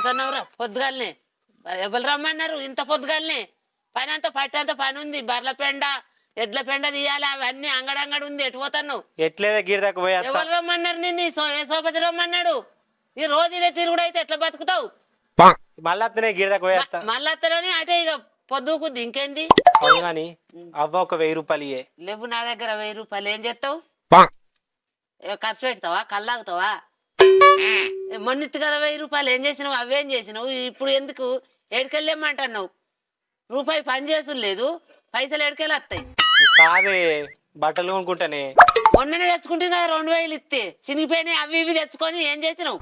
పోతున్నావురా పొద్దుగాలనే ఎవరు రమ్మన్నారు ఇంత పొద్దుగాలనే పని అంతా పట్టంత పని ఉంది బర్ల పెండ ఎడ్ల పెండ తీయాలి అవన్నీ అంగడంగడి ఉంది ఎటు పోతున్నావు ఎట్లేదా గిరిదాకా పోయి ఎవరు రమ్మన్నారు నిన్ను ఏ సోపతి రమ్మన్నాడు ఈ రోజు ఇదే తిరుగుడు అయితే ఎట్లా బతుకుతావు మళ్ళీ గిరిదాకా పోయి మళ్ళీ అత్తలోని అటే ఇక పొద్దుకుద్ది ఇంకేంది కానీ అవ్వ ఒక 1000 రూపాయలు ఇయ్యే లేవు నా దగ్గర 1000 రూపాయలు ఏం చేస్తావు ఖర్చు పెడతావా కళ్ళాగుతావా మొన్నిత్తు కదా 1000 రూపాయలు ఏం చేసినావు అవేం చేసినావు ఇప్పుడు ఎందుకు ఎడికెళ్ళేమంటున్నావు రూపాయి పని చేసుడు లేదు పైసలు ఎడికెళ్ళి వస్తాయి కాదే బట్టలు కొనుక్కుంటానే మొన్ననే తెచ్చుకుంటే కదా 2000 ఇస్తే చినిగిపోయినాయి అవి ఇవి తెచ్చుకొని ఏం చేసినావు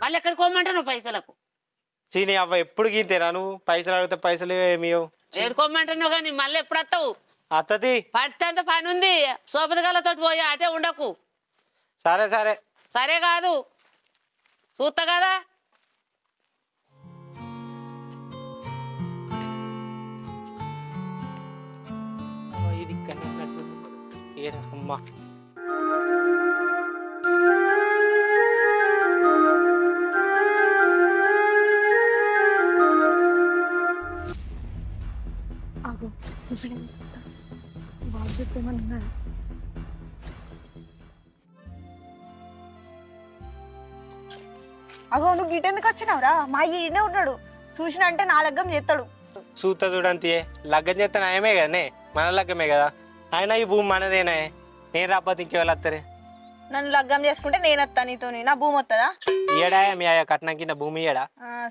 మళ్ళీ ఎక్కడికి పోమంటావు పైసలకు చీని అవ్వ ఎప్పుడు గీంతేనా నువ్వు పైసలు అడిగితే పైసలు ఏమియో ఏడుకోమంటున్నావు కానీ మళ్ళీ ఎప్పుడు వస్తావు అత్తది పట్టంత పని ఉంది సోపతిగాలతో పోయి అటే ఉండకు సరే సరే సరే కాదు చూస్తా కదా ఇది అమ్మా అగో నువ్వు గిటెందుకు వచ్చినావురా మా ఈడనే ఉన్నాడు చూసిన అంటే నా లగ్గం చేస్తాడు చూస్తా చూడంతే లగ్గం చేస్తే నయమే కదనే మన లగ్గమే కదా అయినా ఈ భూమి మనదేనే నేను రాకపోతే ఇంకెవరు వస్తారే నన్ను లగ్గం చేసుకుంటే నేను వస్తా నీతోని నా భూమి వస్తుందా ఏడా మీ అయ్య కట్నం కింద భూమి ఇయ్యడా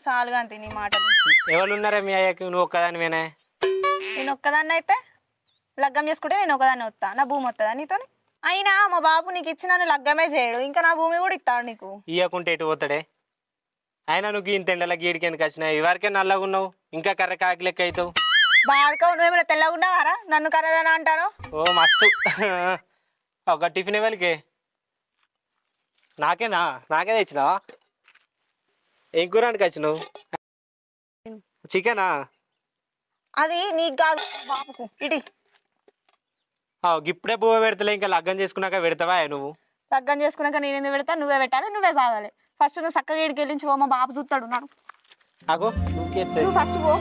సాలుగా అంతే నీ మాటలు ఎవరు ఉన్నారా మీ అయ్యకి నువ్వు ఒక్కదానివేనా నేను ఒక్కదాన్ని అయితే లగ్గం చేసుకుంటే నేను ఒకదాన్ని వస్తా నా భూమి వస్తుందా నీతోని అయినా మా బాబు నీకు ఇచ్చి నన్ను లగ్గమే చేయడు ఇంకా నా భూమి కూడా ఇస్తాడు నీకు ఇయ్యకుంటే ఎటు పోతాడే అయినా నువ్వు ఇంత ఎండల గీడికి ఎందుకు వచ్చినావు ఇవరకే నల్లగా ఉన్నావు ఇంకా కర్ర కాకి లెక్క అవుతావు బాడుకోవు నువ్వేమైనా తెల్లగా ఉన్నావారా నన్ను కర్రదని అంటాను ఓ మస్తు ఒక టిఫిన్ ఇవ్వలికే నాకే తెచ్చినావా ఏం కూరానికి వచ్చినావు చికెనా అది నీకు కాదు బాబుకు ఇటీ ఇప్పుడే పువ్వు పెడతలే ఇంకా లగ్గం చేసుకున్నాక పెడతావా నువ్వు లగ్గం చేసుకున్నాక నేను ఎందుకు పెడతా నువ్వే పెట్టాలి నువ్వే సాగాలి ఫస్ట్ నువ్వు చక్కగా ఇడికి వెళ్ళించి పో మా బాబు చూస్తాడు నాకు అగో నువ్వు ఫస్ట్ పో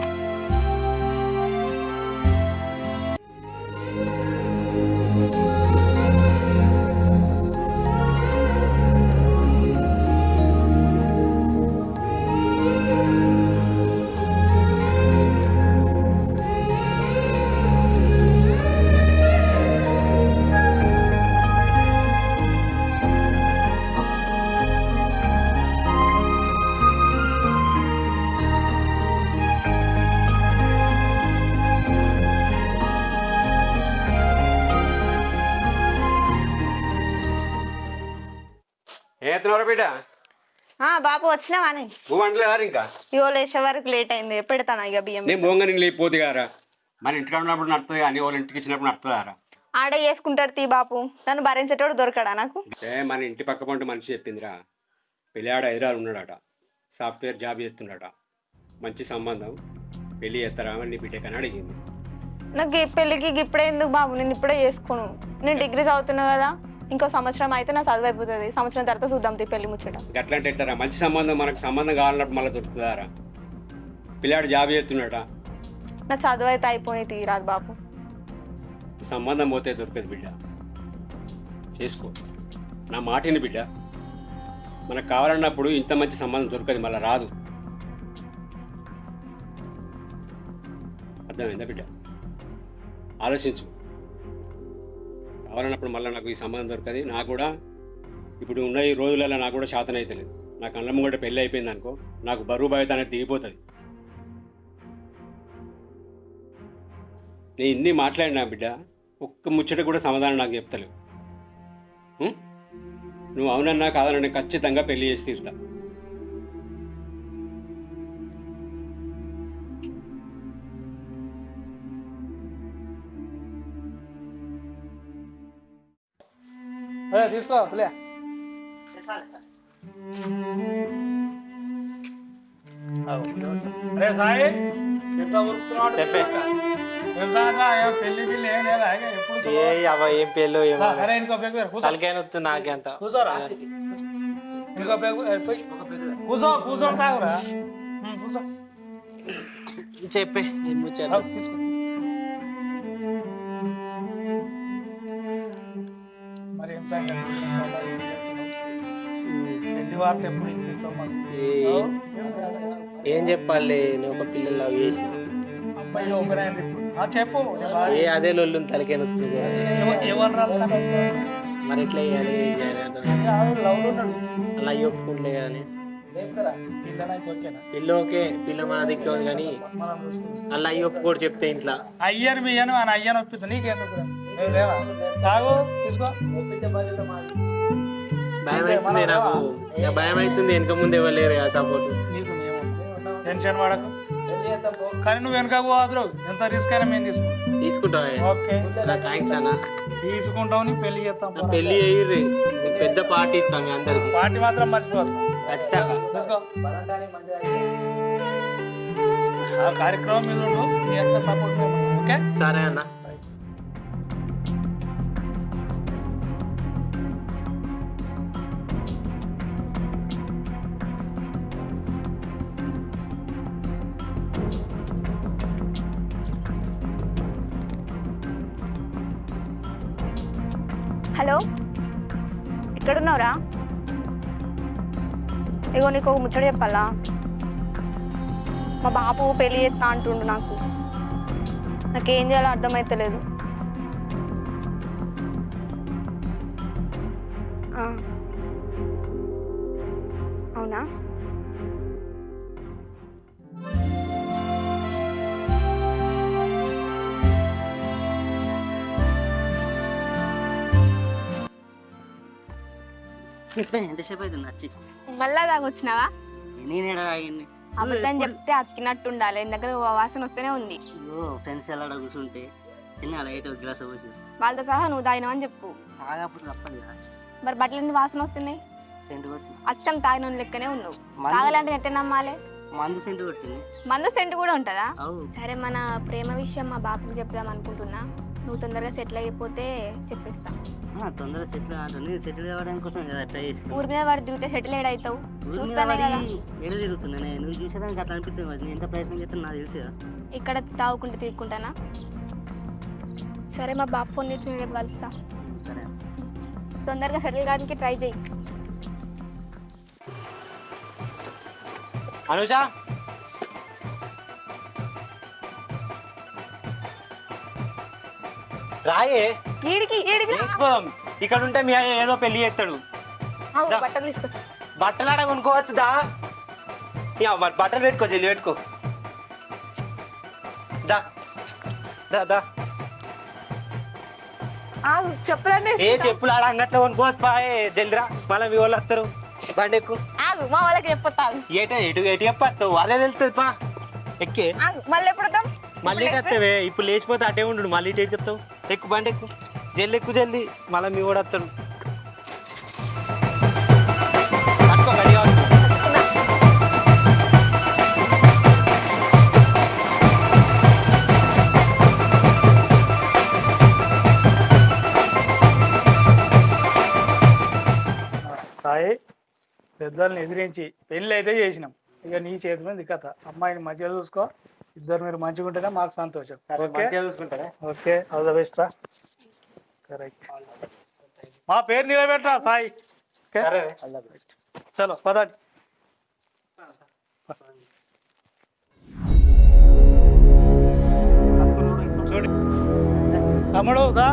బిడ్డ బాబు వచ్చినావాని ఇంకా ఇగో లేచే వరకు లేట్ అయింది పెడతాను ఇక బియ్యం నేను బొంగని లేకపోతే గారా మన ఇంటికి ఉన్నప్పుడు నడుతుంది కానీ వాళ్ళ ఇంటికి ఇచ్చినప్పుడు నడుతుందారా ఆడే చేసుకుంటాడు తీ బాపు నన్ను భరించేటోడు దొరకడా నాకు మన ఇంటి పక్క పంట మనిషి చెప్పిందిరా పెళ్ళాడు హైదరాబాద్ ఉన్నాడట సాఫ్ట్వేర్ జాబ్ చేస్తున్నాడట మంచి సంబంధం పెళ్ళి చేస్తారా నీ బిడ్డకని అడిగింది నాకు పెళ్ళికి ఇప్పుడే ఎందుకు బాబు నేను ఇప్పుడే చేసుకోను నేను డిగ్రీ చదువుతున్నా కదా ఇంకో సంవత్సరం అయితే నా చదువు అయిపోతుంది సంవత్సరం తర్వాత చూద్దాం తీ పెళ్లి ముచ్చట గట్లంటే ఎట్టారా మంచి సంబంధం మనకు సంబంధం కావాలన్నప్పుడు మళ్ళీ దొరుకుతుందారా పిల్లాడు జాబ్ చేస్తున్నాడట నా చదువు అయితే అయిపోయి తీరాదు బాబు సంబంధం పోతే దొరకదు బిడ్డ చేసుకో నా మాటిని బిడ్డ మనకు కావాలన్నప్పుడు ఇంత మంచి సంబంధం దొరకదు మళ్ళీ రాదు అర్థమైందా బిడ్డ ఆలోచించు కావాలన్నప్పుడు మళ్ళీ నాకు ఈ సంబంధం దొరకదు నాకు కూడా ఇప్పుడు ఉన్న ఈ రోజులలో నాకు కూడా శాతం అయితే లేదు నాకు అన్నమ్మ కూడా పెళ్ళి అయిపోయింది అనుకో నాకు బరువు బాధ్యత అనేది దిగిపోతుంది నేను ఇన్ని మాట్లాడినా బిడ్డ ఒక్క ముచ్చట కూడా సమాధానం నాకు చెప్తలేవు నువ్వు అవునన్నా కాదన్నా ఖచ్చితంగా పెళ్లి చేసి తీరుతా తీసుకో సాయి చెప్పే పెళ్లి బిల్లి ఏం లేదా ఎప్పుడు ఏం పెళ్ళో ఏమో ఇంకో పేరు తలకాయ నొత్తు నాకెంత కూర్చోరా ఇంకో పేరు కూర్చొని సాగురా కూర్చో చెప్పే తీసుకో మరి ఏం సంగతి పెళ్లి వార్త ఎప్పుడు ఇంటితో ఏం చెప్పాలి నేను ఒక పిల్లలు లవ్ చేసిన అబ్బాయి ఒకరైంది చెప్పు ఏ అదే లొల్లు తలకేనొస్తుంది ఎవరు రాదు మరి ఎట్లా చేయాలి లవ్ ఉన్నాడు అలా ఒప్పుకుంటలే కానీ పిల్లనైతే ఓకేనా పిల్ల ఓకే పిల్ల మన దిక్కే ఉంది కానీ మనం చూసుకుంటాం అలా ఒప్పుకోడు చెప్తే ఇంట్లో అయ్యను బియ్యను అని అయ్యను ఒప్పిద్దు నీకెందుకు నువ్వు లేవా తాగు తీసుకో భయం అవుతుంది నాకు భయం అవుతుంది వెనక ముందు ఎవరు లేరు సపోర్ట్ నీకు మేము టెన్షన్ పడకు కానీ నువ్వు వెనక పోదురు ఎంత రిస్క్ అయినా మేము తీసుకుంటాం తీసుకుంటావా ఓకే థ్యాంక్స్ అన్న తీసుకుంటావు నీ పెళ్లి చేస్తాం నా పెళ్లి అయ్యి పెద్ద పార్టీ ఇస్తాం మీ అందరికి పార్టీ మాత్రం మర్చిపోదు ఖచ్చితంగా తీసుకో ఆ కార్యక్రమం మీద ఉండు నీ యొక్క సపోర్ట్ ఓకే సరే అన్న హలో ఎక్కడున్నావురా ఇగో నీకు ఒక ముచ్చట చెప్పాలా మా బాపు పెళ్లి చేస్తా అంటుండు నాకేం చేయాలో అర్థమైతలేదు అవునా చెప్పే ఎంతసేపు అవుతుంది వచ్చి మళ్ళా దాగొచ్చినావా నేనేడా అయ్యింది అబద్ధం చెప్తే అతికినట్టు ఉండాలి దగ్గర వాసన వస్తూనే ఉంది అయ్యో ఫ్రెండ్స్ ఎలా కూర్చుంటే చిన్న లైట్ ఒక గ్లాస్ పోసి వాళ్ళతో సహా నువ్వు తాగినావని చెప్పు తాగప్పుడు తప్పదు కదా మరి బట్టలన్నీ వాసన వస్తున్నాయి సెంటు కొట్టి అచ్చం తాగిన లెక్కనే ఉన్నావు మందు- తాగాలంటే ఎట్ట నమ్మాలి మందు సెంటు కొట్టింది మందు సెంటు కూడా ఉంటుందా అవు సరే మన ప్రేమ విషయం మా బాపుకి చెప్దాం అనుకుంటున్నా నువ్వు తొందరగా సెటిల్ అయిపోతే చెప్పేస్తా తొందరగా సెటిల్ కావడం నేను సెటిల్ కావడానికి కోసం కదా ట్రై చేస్తాను ఊరి మీద వాడు తిరిగితే సెటిల్ ఏడవుతావు చూస్తానే కదా ఎడ తిరుగుతున్నానే నువ్వు చూసేదానికి అట్లా అనిపిస్తుంది మరి నేను ఎంత ప్రయత్నం చేస్తాను నాకు తెలుసు కదా ఇక్కడ తాగుకుంటే తిరుగుకుంటానా సరే మా బాబు ఫోన్ చేసి నేను రేపు కలుస్తా సరే తొందరగా సెటిల్ కావడానికి ట్రై చేయి అనుష రాయే ఈడికి ఈడికి రా. తీసుకోదాం ఇక్కడ ఉంటే మీ అయ్య ఏదో పెళ్లి చేస్తాడు ఆగు, దా. బట్టలు తీసుకొచ్చా బట్టలు ఆడ కొనుక్కోవచ్చు దా మరి బట్టలు పెట్టుకో జల్లి పెట్టుకో దా దా దా ఆగు చెప్పులన్నీ ఏ చెప్పులు ఆడ అంగట్లో కొనుక్కోవచ్చు పాయే జల్దిరా మళ్ళీ మీ వాళ్ళు వస్తారు బండి ఎక్కు ఆగు మా వాళ్ళకి చెప్పొత్తా ఆగు. ఎటు ఎటు చెప్పస్తావు అదే తెలుస్తుంది పా ఎక్కే ఆగు మళ్ళీ ఎప్పుడు వద్దాం మళ్ళీ కత్తవే ఇప్పుడు లేచిపోతే అటే ఉండు మళ్ళీ ఇటు ఎక్కుతావు ఎక్కు బండి ఎక్కు జల్ది ఎక్కు జల్ది మళ్ళీ మీ కూడా వస్తాడు పట్టుకో గడిగా సాయి పెద్దల్ని ఎదిరించి పెళ్ళి అయితే చేసినాం ఇక నీ చేతి మీద కథ అమ్మాయిని మంచిగా చూసుకో ఇద్దరు మీరు మంచిగా ఉంటేనే మాకు సంతోషం ఓకే చూసుకుంటారా ఓకే ఆల్ ద బెస్ట్ రా కరెక్ట్ మా పేరు నిలబెట్టరా సాయి ఓకే సరే. ఆల్ ద బెస్ట్ చలో పదండి తమ్ముడు దా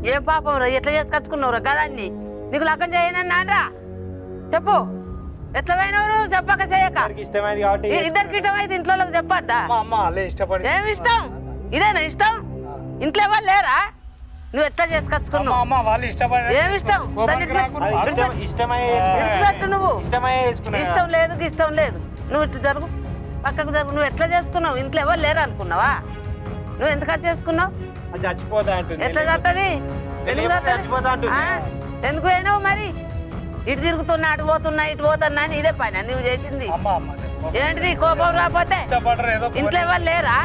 ఏ పాపం రా ఎట్లా చేసుకొచ్చుకున్నావురా కదాన్ని నీకు లగ్గం చేయనన్నారా చెప్పు ఎట్లా పోయినవరు చెప్పక చేయక ఇష్టమైంది కాబట్టి ఇద్దరికి ఇష్టం అయితే ఇంట్లో చెప్పద్దా అమ్మ అమ్మ అల్లే ఇష్టపడి ఏమి ఇష్టం ఇదేనా ఇష్టం ఇంట్లో ఎవరు లేరా నువ్వు ఎట్లా అమ్మ చేసుకొచ్చుకున్నావు అమ్మ వాళ్ళు ఇష్టపడి ఏమి ఇష్టం దాన్ని విడిచిపెట్టు నువ్వు ఇష్టం లేదు ఇష్టం లేదు నువ్వు ఇట్లా జరుగు పక్కకు జరుగు నువ్వు ఎట్లా చేసుకున్నావు ఇంట్లో ఎవరు లేరు అనుకున్నావా నువ్వు ఎందుకు చేసుకున్నావు చచ్చిపోతా అంటుంది ఎట్లా చేస్తుంది ఎందుకు చేస్తది? చచ్చిపోతా అంటుంది ఆ? ఎందుకు పోయినావు మరి ఇటు తిరుగుతున్నా అటు పోతున్నా ఇటు పోతున్నా అని ఇదే పని నువ్వు చేసింది అమ్మ అమ్మ ఏంటిది కోపం రాకపోతే ఇష్టపడరు ఏదో ఇంట్లో ఎవరు లేరా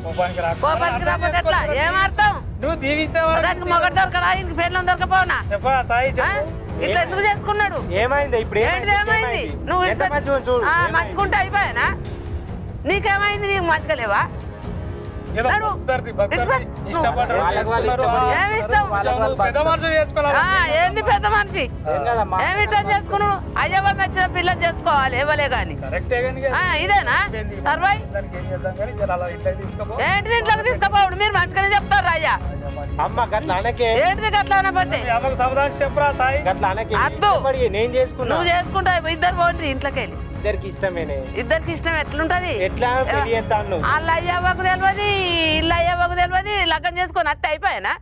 కోపానికి కోపానికి రాకపోతే ఎట్లా ఏమర్థం నువ్వు దీవించావా దానికి మొగడు దొరకరా ఇంక పెళ్ళం దొరకపోనా చెప్పా సాయి చెప్పు. ఇట్లా ఎందుకు చేసుకున్నాడు ఏమైంది ఇప్పుడు ఏంటిది ఏమైంది నువ్వు ఎంత మంచిగా ఉంది చూడు మంచుకుంటే అయిపోయానా నీకేమైంది నీకు మంచుకోలేవా ఏదో భక్తుడిని ఇష్టపడ్డారు, చేసుకున్నారు. ఏమి ఇష్టం పెద్ద మనుషులు చేసుకోవాలి. ఏంది పెద్ద మనిషి ఏమిటం చేసుకున్నాడు అయ్యవ మెచ్చిన పిల్లలు చేసుకోవాలి ఇవ్వలే గాని కరెక్టే కానీ ఇదేనా తర్వాయి దానికి ఏం చేద్దాం కానీ జనాలు ఇట్లా తీసుకోపో. ఏంటిది ఇంట్లోకి తీసుకపోవడు మీరు మంచిగానే చెప్తారు అయ్యా అమ్మ గట్ల అనకే ఏంటిది గట్లా అనబోతే మీ అమ్మకు సమాధానం చెప్పరా సాయి. గట్ల అనకే అద్దు. మరి నేను చేసుకున్నా నువ్వు చేసుకుంటావు ఇద్దరు పోండి ఇంట్లోకి వెళ్ళి ఇద్దరికి ఇష్టమేనే ఇద్దరికి ఇష్టం ఎట్లుంటది ఎట్లా పెళ్లి చేస్తాను వాళ్ళ అయ్యవ్వకు తెలియదు ఇల్లు అయ్యవ్వకు తెలియదు లగ్గం చేసుకొని అత్తే అయిపోయానా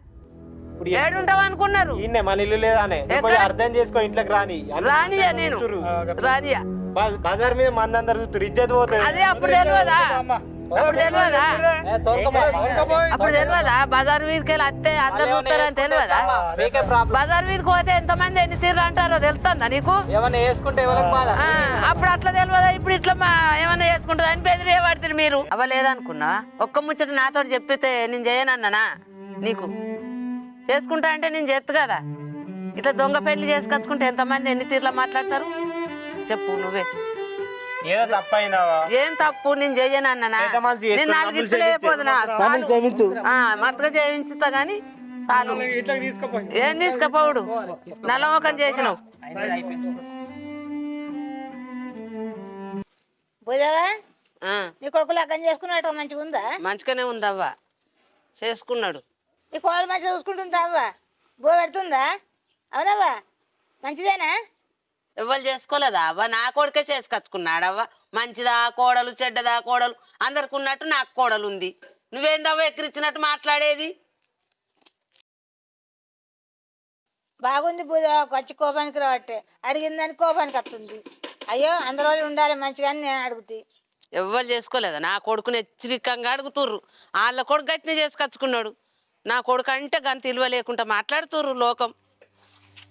ఏడుంటావు అనుకున్నారు ఈయన మన ఇల్లు లేదానే అర్థం చేసుకో ఇంట్లోకి రాని రానియా నేను రానియా బజార్ మీద మంది అందరు చూస్తారు ఇజ్జత్ పోతుంది అదే అప్పుడు తెలియదా అప్పుడు తెలియదా అప్పుడు తెలియదా బజార్ వీధికి వెళ్ళి అత్తే అందరు చూస్తారని తెలియదా బజార్ వీధికి పోతే ఎంతమంది ఎన్ని తీర్లు అంటారో తెలుస్తుందా నీకు అప్పుడు అట్లా తెలియదా ఇప్పుడు ఇట్లా ఏమన్నా చేసుకుంటారు అని బెదిరి పడుతుంది మీరు అవ్వలేదనుకున్నా ఒక్క ముచ్చట నాతో చెప్పితే నేను చేయనన్నానా నీకు చేసుకుంటా అంటే నేను చేస్తు కదా ఇట్లా దొంగ పెళ్లి చేసుకొచ్చుకుంటే ఎంతమంది ఎన్ని తీర్లా మాట్లాడతారు చెప్పు నువ్వే ఏదో తప్పైందావా ఏం తప్పు నేను చెయ్యనన్నా నేను 4 ఇచ్చులు అయిపోతున్నా మట్టుగా చేయించుతా గాని చాలు ఇట్లా తీసుకోపోయి ఏం తీసుకపోవుడు నల్లమొఖం చేసినావు పోదావా నీ కొడుకు లగ్గం చేసుకున్నట్టు మంచిగా ఉందా? మంచిగానే ఉందవ్వా చేసుకున్నాడు నీ కోడలు మంచిగా చూసుకుంటుందా అవ్వ? బో పెడుతుందా? అవునవ్వా మంచిదేనా? ఎవరు చేసుకోలేదా అవ్వ నా కొడుకే చేసుకొచ్చుకున్నాడవ్వ మంచిదా కోడలు చెడ్డదా కోడలు అందరికి ఉన్నట్టు నాకు కోడలు ఉంది నువ్వేందవ్వ ఎక్కిరిచ్చినట్టు మాట్లాడేది బాగుంది పూజ వచ్చి కోపానికి రావట్టే అడిగిందని కోపానికి వస్తుంది. అయ్యో అందరి వాళ్ళు ఉండాలి మంచిగా అని నేను అడుగుతీ. ఎవ్వరు చేసుకోలేదా నా కొడుకుని హెచ్చరికంగా అడుగుతుర్రు వాళ్ళ కొడుకు గట్టినే చేసుకొచ్చుకున్నాడు నా కొడుకు అంటే గంత ఇలువ లేకుండా మాట్లాడుతుర్రు లోకం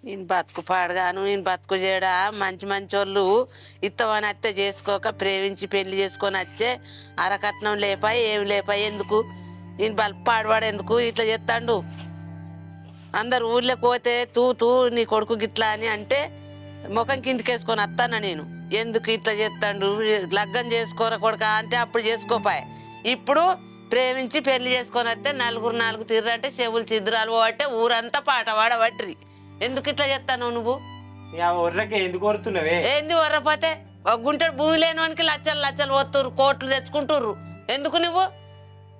నేను బతుకు పాడగాను నేను బతుకు చేయడా మంచి మంచి వాళ్ళు ఇత్తమని అత్తే చేసుకోక ప్రేమించి పెళ్లి చేసుకొని వచ్చే అరకట్నం లేపాయి ఏమి లేపాయి ఎందుకు నేను బల్పు పాడవాడు ఎందుకు ఇట్లా చేస్తాడు అందరు ఊర్లోకి పోతే తూ నీ కొడుకు గిట్లా అని అంటే ముఖం కిందికేసుకొని వస్తానా నేను ఎందుకు ఇట్లా చేస్తాడు లగ్గం చేసుకోరా కొడుక అంటే అప్పుడు చేసుకోపాయి ఇప్పుడు ప్రేమించి పెళ్లి చేసుకొని వస్తే 4 తీర్రు అంటే చెవులు చిద్రాలు పోవట్టే ఊరంతా పాట పాడబట్టిరి ఎందుకు ఇట్లా చెప్తాను నువ్వు ఎందుకు వరుతున్నావే ఏంది వరపోతే గుంటెడు భూమి లేని వానికి లచ్చలు వస్తుర్రు కోట్లు తెచ్చుకుంటుర్రు ఎందుకు నువ్వు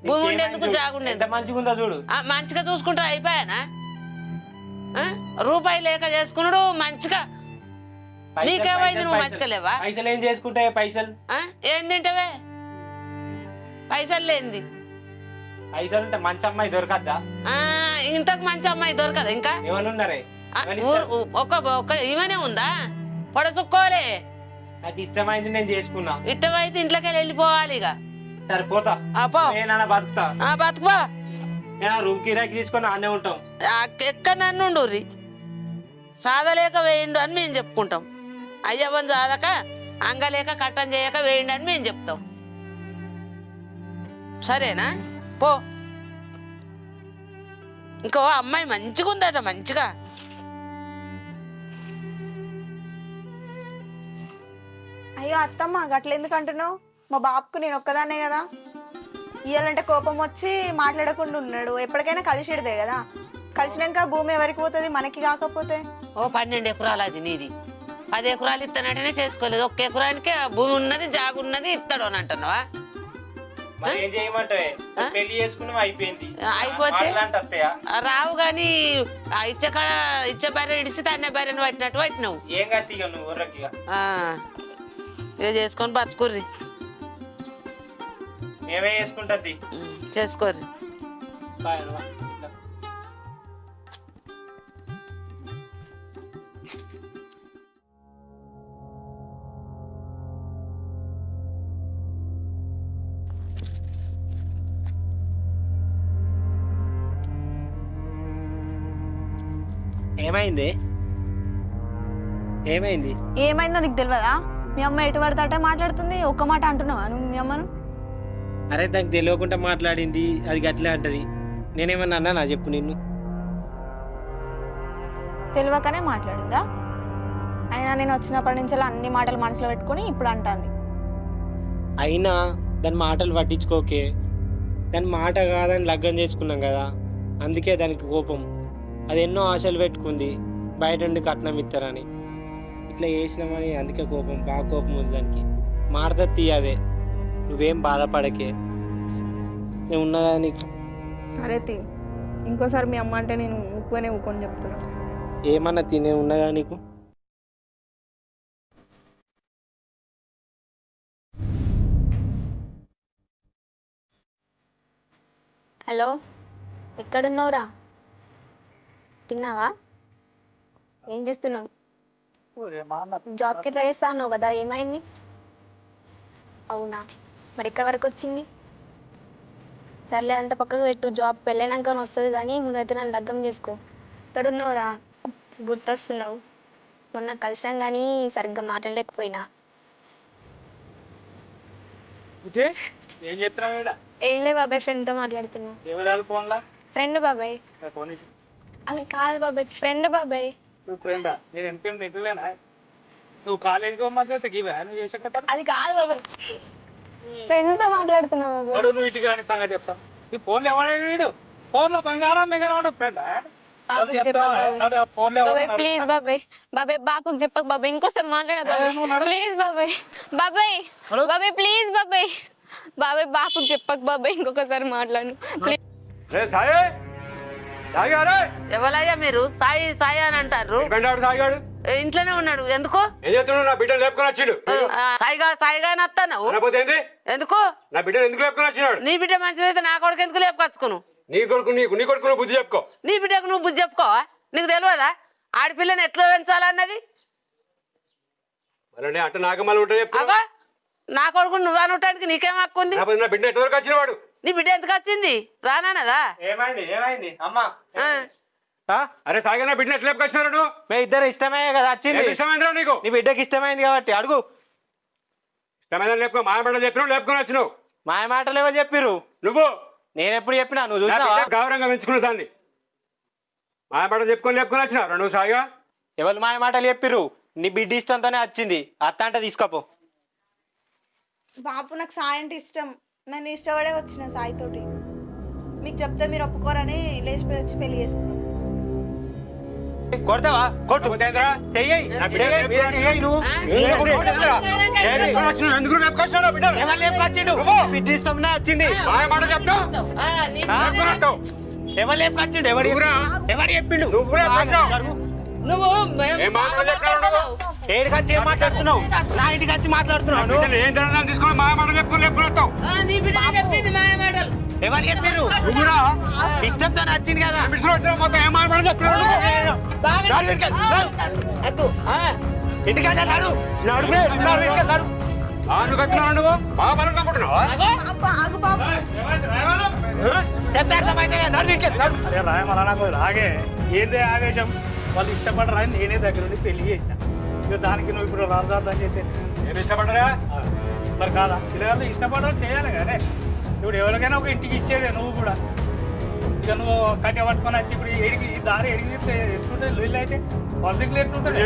భూమి ఉండేందుకు జాగుండేందుకు మంచిగా చూడు మంచిగా చూసుకుంటా అయిపోయానా రూపాయి లేక చేసుకున్నాడు మంచిగా నీకేమైంది నువ్వు మంచిగా లేవా పైసలు ఏం చేసుకుంటాయి పైసలు ఏం తింటావే పైసలు లేనిది పైసలు ఉంటే మంచి అమ్మాయి దొరకద్దా ఇంతకు మంచి అమ్మాయి దొరకదా ఇంకా ఎవరున్నారే ఒక ఇవనే ఉందా పొడచుక్కోలే నాకు ఇష్టమైంది నేను చేసుకున్నా ఇష్టమైతే ఇంట్లోకి వెళ్ళిపోవాలి ఇక సరే పోతా బతుకుతా బతుకుపో రూమ్ కిరాకి తీసుకొని ఆనే ఉంటాం ఎక్కడ నన్ను సాధలేక వేయండు అని మేము చెప్పుకుంటాం అయ్యవని సాధక అంగలేక కట్టం చేయక వేయండి అని మేము చెప్తాం సరేనా పో ఇంకో అమ్మాయి మంచిగా ఉందట మంచిగా అయ్యో అత్తమ్మ గట్ల ఎందుకు అంటున్నావు? మా బాబుకు నేను ఒక్కదాన్నే కదా, ఇయ్యాలంటే కోపం వచ్చి మాట్లాడకుండా ఉన్నాడు. ఎప్పటికైనా కలిసిడదే కదా, కలిసినాక భూమి ఎవరికి పోతుంది మనకి కాకపోతే? 12 ఎకరాలు అది నీది, 10 ఎకరాలు ఇస్తానంటేనే చేసుకోలేదు. 1 ఎకరానికి భూమి ఉన్నది జాగు ఉన్నది ఇస్తాడు అని అంటున్నావా? అయిపోతే రావు గాని ఇచ్చే కాడ ఇచ్చే భార్య ఇడిసి తన్నే భార్యను పట్టినట్టు పట్టినావు. ఇక చేసుకొని బతుకుర్రి, మేమే చేసుకుంటది చేసుకోర్రి. ఏమైంది ఏమైంది ఏమైందో నీకు తెలియదా? మీ అమ్మ ఎటు పడతాట మాట్లాడుతుంది, ఒక్క మాట అంటున్నావా నువ్వు మీ అమ్మను? అరే దానికి తెలియకుండా మాట్లాడింది, అది గట్లే అంటది. నేనేమన్నా అన్నానా చెప్పు నిన్ను? తెలియకనే మాట్లాడిందా? అయినా నేను వచ్చినప్పటి నుంచి అన్ని మాటలు మనసులో పెట్టుకొని ఇప్పుడు అంటాంది. అయినా దాని మాటలు పట్టించుకోకే. దాని మాట కాదని లగ్గం చేసుకున్నాం కదా, అందుకే దానికి కోపం. అది ఎన్నో ఆశలు పెట్టుకుంది బయట నుండి కట్నం ఇస్తారని, ఇట్లా చేసినామని అందుకే కోపం, బాగా కోపం ఉంది దానికి. మారుతుంది తీయదే, నువ్వేం బాధపడకే, నేను ఉన్నా కదా నీకు. సరే తీ, ఇంకోసారి మీ అమ్మ అంటే నేను ఊకొని ఊకొని చెప్తున్నా. ఏమన్నా తినే ఉన్నదా నీకు? హలో, ఎక్కడున్నావురా? తిన్నావా? ఏం చేస్తున్నావు? జాబ్కి ట్రై చేస్తా అన్నావు కదా, ఏమైంది? అవునా, మరి ఎక్కడి వరకు వచ్చింది? సర్లే, అంత పక్కకు పెట్టు. జాబ్ పెళ్ళైనాక వస్తుంది కానీ ముందైతే నన్ను లగ్గం చేసుకో. ఎక్కడున్నావురా? గుర్తొస్తున్నావు. మొన్న కలిసాం కానీ సరిగ్గా మాట్లాడలేకపోయినా. ఏం చెప్తున్నావు? ఏం లే బాబాయ్, ఫ్రెండ్తో మాట్లాడుతున్నా. ఎవరు ఫోన్లా? ఫ్రెండ్ బాబాయ్. అది కాదు బాబాయ్, ఫ్రెండ్ బాబాయ్. నువ్వు ఫ్రెండా? నేను ఎంత ఎటువేనా? నువ్వు కాలేజీకి పోమాల్సి నువ్వు చేసే కదా. అది కాదు బాబాయ్, ఫ్రెండ్తో మాట్లాడుతున్నా బాబాయ్. నువ్వు ఇటు కానీ సంగతి చెప్తాను. ఈ ఫోన్లో ఎవడు వీడు? ఫోన్లో బంగారం మిగతా ఫ్రెండా? ప్లీజ్ బాబాయ్, బాబాయ్ బాబుకి చెప్పక బాబాయ్, ఇంకోసారి మాట్లాడ బాబాయ్, ప్లీజ్ బాబాయ్. బాబాయ్ బాబాయ్ ప్లీజ్ బాబాయ్, బాబాయ్ బాబుకి చెప్పక బాబాయ్, ఇంకొకసారి మాట్లాడు ప్లీజ్. ఎవరయ్యా మీరు? సాయి సాయి అని అంటారు. ఇంట్లోనే ఉన్నాడు. ఎందుకు? నా బిడ్డను లేపుకొని వచ్చిండు. సాయిగా సాయిగా అని వస్తాను. ఎందుకు? నా బిడ్డను ఎందుకు లేపుకొని వచ్చినాడు? నీ బిడ్డ మంచిదైతే నా కొడుకు ఎందుకు లేపుకొచ్చుకును? నీ కొడుకు నీ కొడుకు బుద్ధి చెప్పుకో. నీ బిడ్డకు నువ్వు బుద్ధి చెప్పుకోవా? నీకు తెలియదా ఆడపిల్లని ఎట్లా పెంచాలన్నది? అంటే నాగమాలు ఉంటాయి చెప్తా. నా కొడుకు నువ్వు అనటానికి నీకేం హక్కుంది? నా బిడ్డ ఎట్ల వచ్చిన వాడు? నీ బిడ్డ ఎందుకు వచ్చింది? రానానదా? ఏమైంది ఏమైంది అమ్మా? అరే సాయిగా నా బిడ్డ ఎట్లా వచ్చినారు? మేము ఇద్దరు ఇష్టమే కదా వచ్చింది. ఇష్టమైందిరా నీకు? నీ బిడ్డకి ఇష్టమైంది కాబట్టి అడుగు. ఇష్టమైన లేపుకో, మాయ మాటలు చెప్పినావు లేపుకొని వచ్చినావు. మాయ మాటలు ఎవరు చెప్పిర్రు? నువ్వు. నేను ఎప్పుడు చెప్పినా? నువ్వు చూసినావా? గౌరవంగా పెంచుకున్న దాన్ని మాయ మాటలు లేపుకొని వచ్చినావు నువ్వు సాయిగా. ఎవరు మాయ మాటలు చెప్పిర్రు? నీ బిడ్డ ఇష్టంతోనే వచ్చింది. అత్త అంటే తీసుకోపో. బాపు నాకు సాయి అంటే ఇష్టం. నన్ను ఇష్టపడే వచ్చిన సాయితోటి. మీకు చెప్తే మీరు ఒప్పుకోరని లేచిపోయి వచ్చి పెళ్లి చేసుకున్నాం. కొడతావా? కొట్టు. చెయ్యి. బిడ్డ ఇష్టంనే వచ్చింది. మాయ మాట చెప్తావు. ఎవరు లేపుకొచ్చిండు? ఎవరు చెప్పిండు? నువ్వు ఏడికి వచ్చి ఏం మాట్లాడుతున్నావు? నా ఇంటికి వచ్చి మాట్లాడుతున్నావు. ఏం తెలంగాణ తీసుకుని మాయ మాట చెప్పుకొని లేపుకొని నీ బిడ్డ చెప్పింది మాయ మాటలు. ఎవరు చెప్పారు? ఇష్టంతో వచ్చింది కదా. మొత్తం ఏం మాయ మాట చెప్తున్నావు? ఇంటికి నడు. నువ్వు కట్టినావు నువ్వు బాగా పనులు అనుకుంటున్నావా? చెప్తే అర్థమైతే అదే రాయమలా నాకు రాగే ఏందే ఆవేశం. వాళ్ళు ఇష్టపడరా నేనే దగ్గర నుండి పెళ్లి చేసిన. ఇక దానికి నువ్వు ఇప్పుడు రాజార్థం చేసే నేను ఇష్టపడరా మరి కాదా? పిల్లగాళ్ళు ఇష్టపడరా చేయాలి కానీ ఇప్పుడు ఎవరికైనా ఒక ఇంటికి ఇచ్చేదే నువ్వు కూడా. ఇక నువ్వు కట్టె పట్టుకొని వచ్చి ఇప్పుడు ఎడికి ఈ దారి ఎడిగితే ఎట్లుంటుంది లొల్లి అయితే పబ్లిక్ ఎట్లుంటుంది?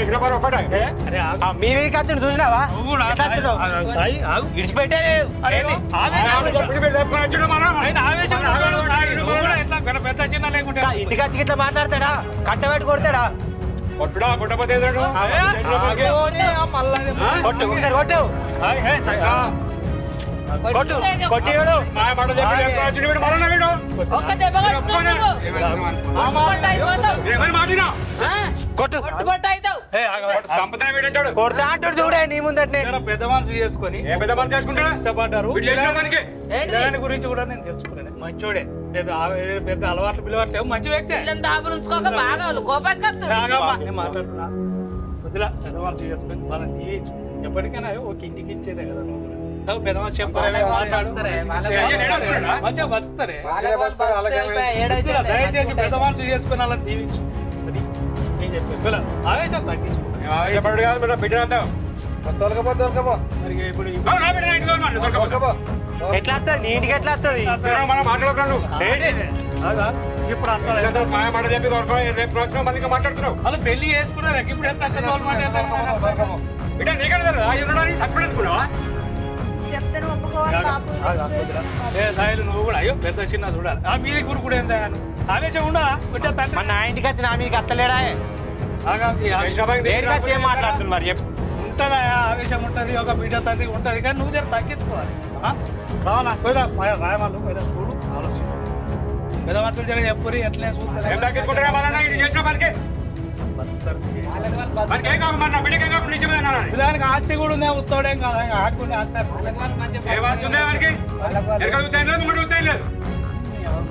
అరే మీ వీధికి వచ్చిండు చూసినావా? నువ్వు కూడా సాయి ఆగు ఇడిచిపెట్టే పెద్ద చిన్న లేకుంటే ఇంటికి వచ్చి ఇట్లా మాట్లాడతాడా? కట్టబెట్టి కొడతాడా? కొట్టుడా కొట్టపోతే కొట్టు ఒకసారి కొట్టు. కొట్టు కొట్టివాడు. ఒక్క దెబ్బ కొట్టు సంపద వీడంటాడు. కొడతా అంటాడు చూడే నీ ముందట్నే. పెద్ద మనసు చేసుకొని ఏ పెద్ద మనసు చేసుకుంటాడా? ఇష్టపడ్డారు. దానికి దాని గురించి కూడా నేను తెలుసుకున్నాను. మంచోడే, పెద్ద అలవాట్లు పిలవట్లేవు, లేవు, మంచి వ్యక్తి. దాపురించుకోక బాగా కోపానికి మాట్లాడుతున్నా వదిలా. పెద్ద మనసు చేసుకొని వాళ్ళని తీయచ్చు. ఎప్పటికైనా ఒక ఇంటికి ఇచ్చేదే కదా. నువ్వు పెద్ద మనసు చెప్పాలి, మాట్లాడు, మంచిగా బతుకుతారే. దయచేసి పెద్ద మనసు చేసుకుని వాళ్ళని దీవించు. అది నేను చెప్పాను. ఆవేశం తగ్గించుకుంటా. చెప్పాడు కాదు బిడ్డ అంటావు. మరి ఇప్పుడు ఎట్లా వస్తుంది నీ ఇంటికి ఎట్లా వస్తుంది ఇప్పుడు మాట్లాడుతున్నావు వాళ్ళు పెళ్లి చేసుకున్నారు ఇప్పుడు ఎంత చెప్తాను ఒప్పుకోవాలి బాబు నువ్వు కూడా అయ్యో పెద్ద చిన్న చూడాలి ఆ మీది గురు కూడా ఏందా ఆవేశం ఉండా మన నా ఇంటికి వచ్చి నా మీదకి అత్తలేడా ఏం మాట్లాడుతుంది మరి ఉంటుందా ఆవేశం ఉంటుంది ఒక బిడ్డ తండ్రి ఉంటుంది కానీ నువ్వు జర తగ్గించుకోవాలి రావాలా రాయమాలు చూడు ఆలోచన పెద్ద మనుషులు జర చెప్పురి ఎట్లే పిల్లలకి ఆస్తి కూడా ఉంది ఉత్తోడేం కాదు ఆడుకునే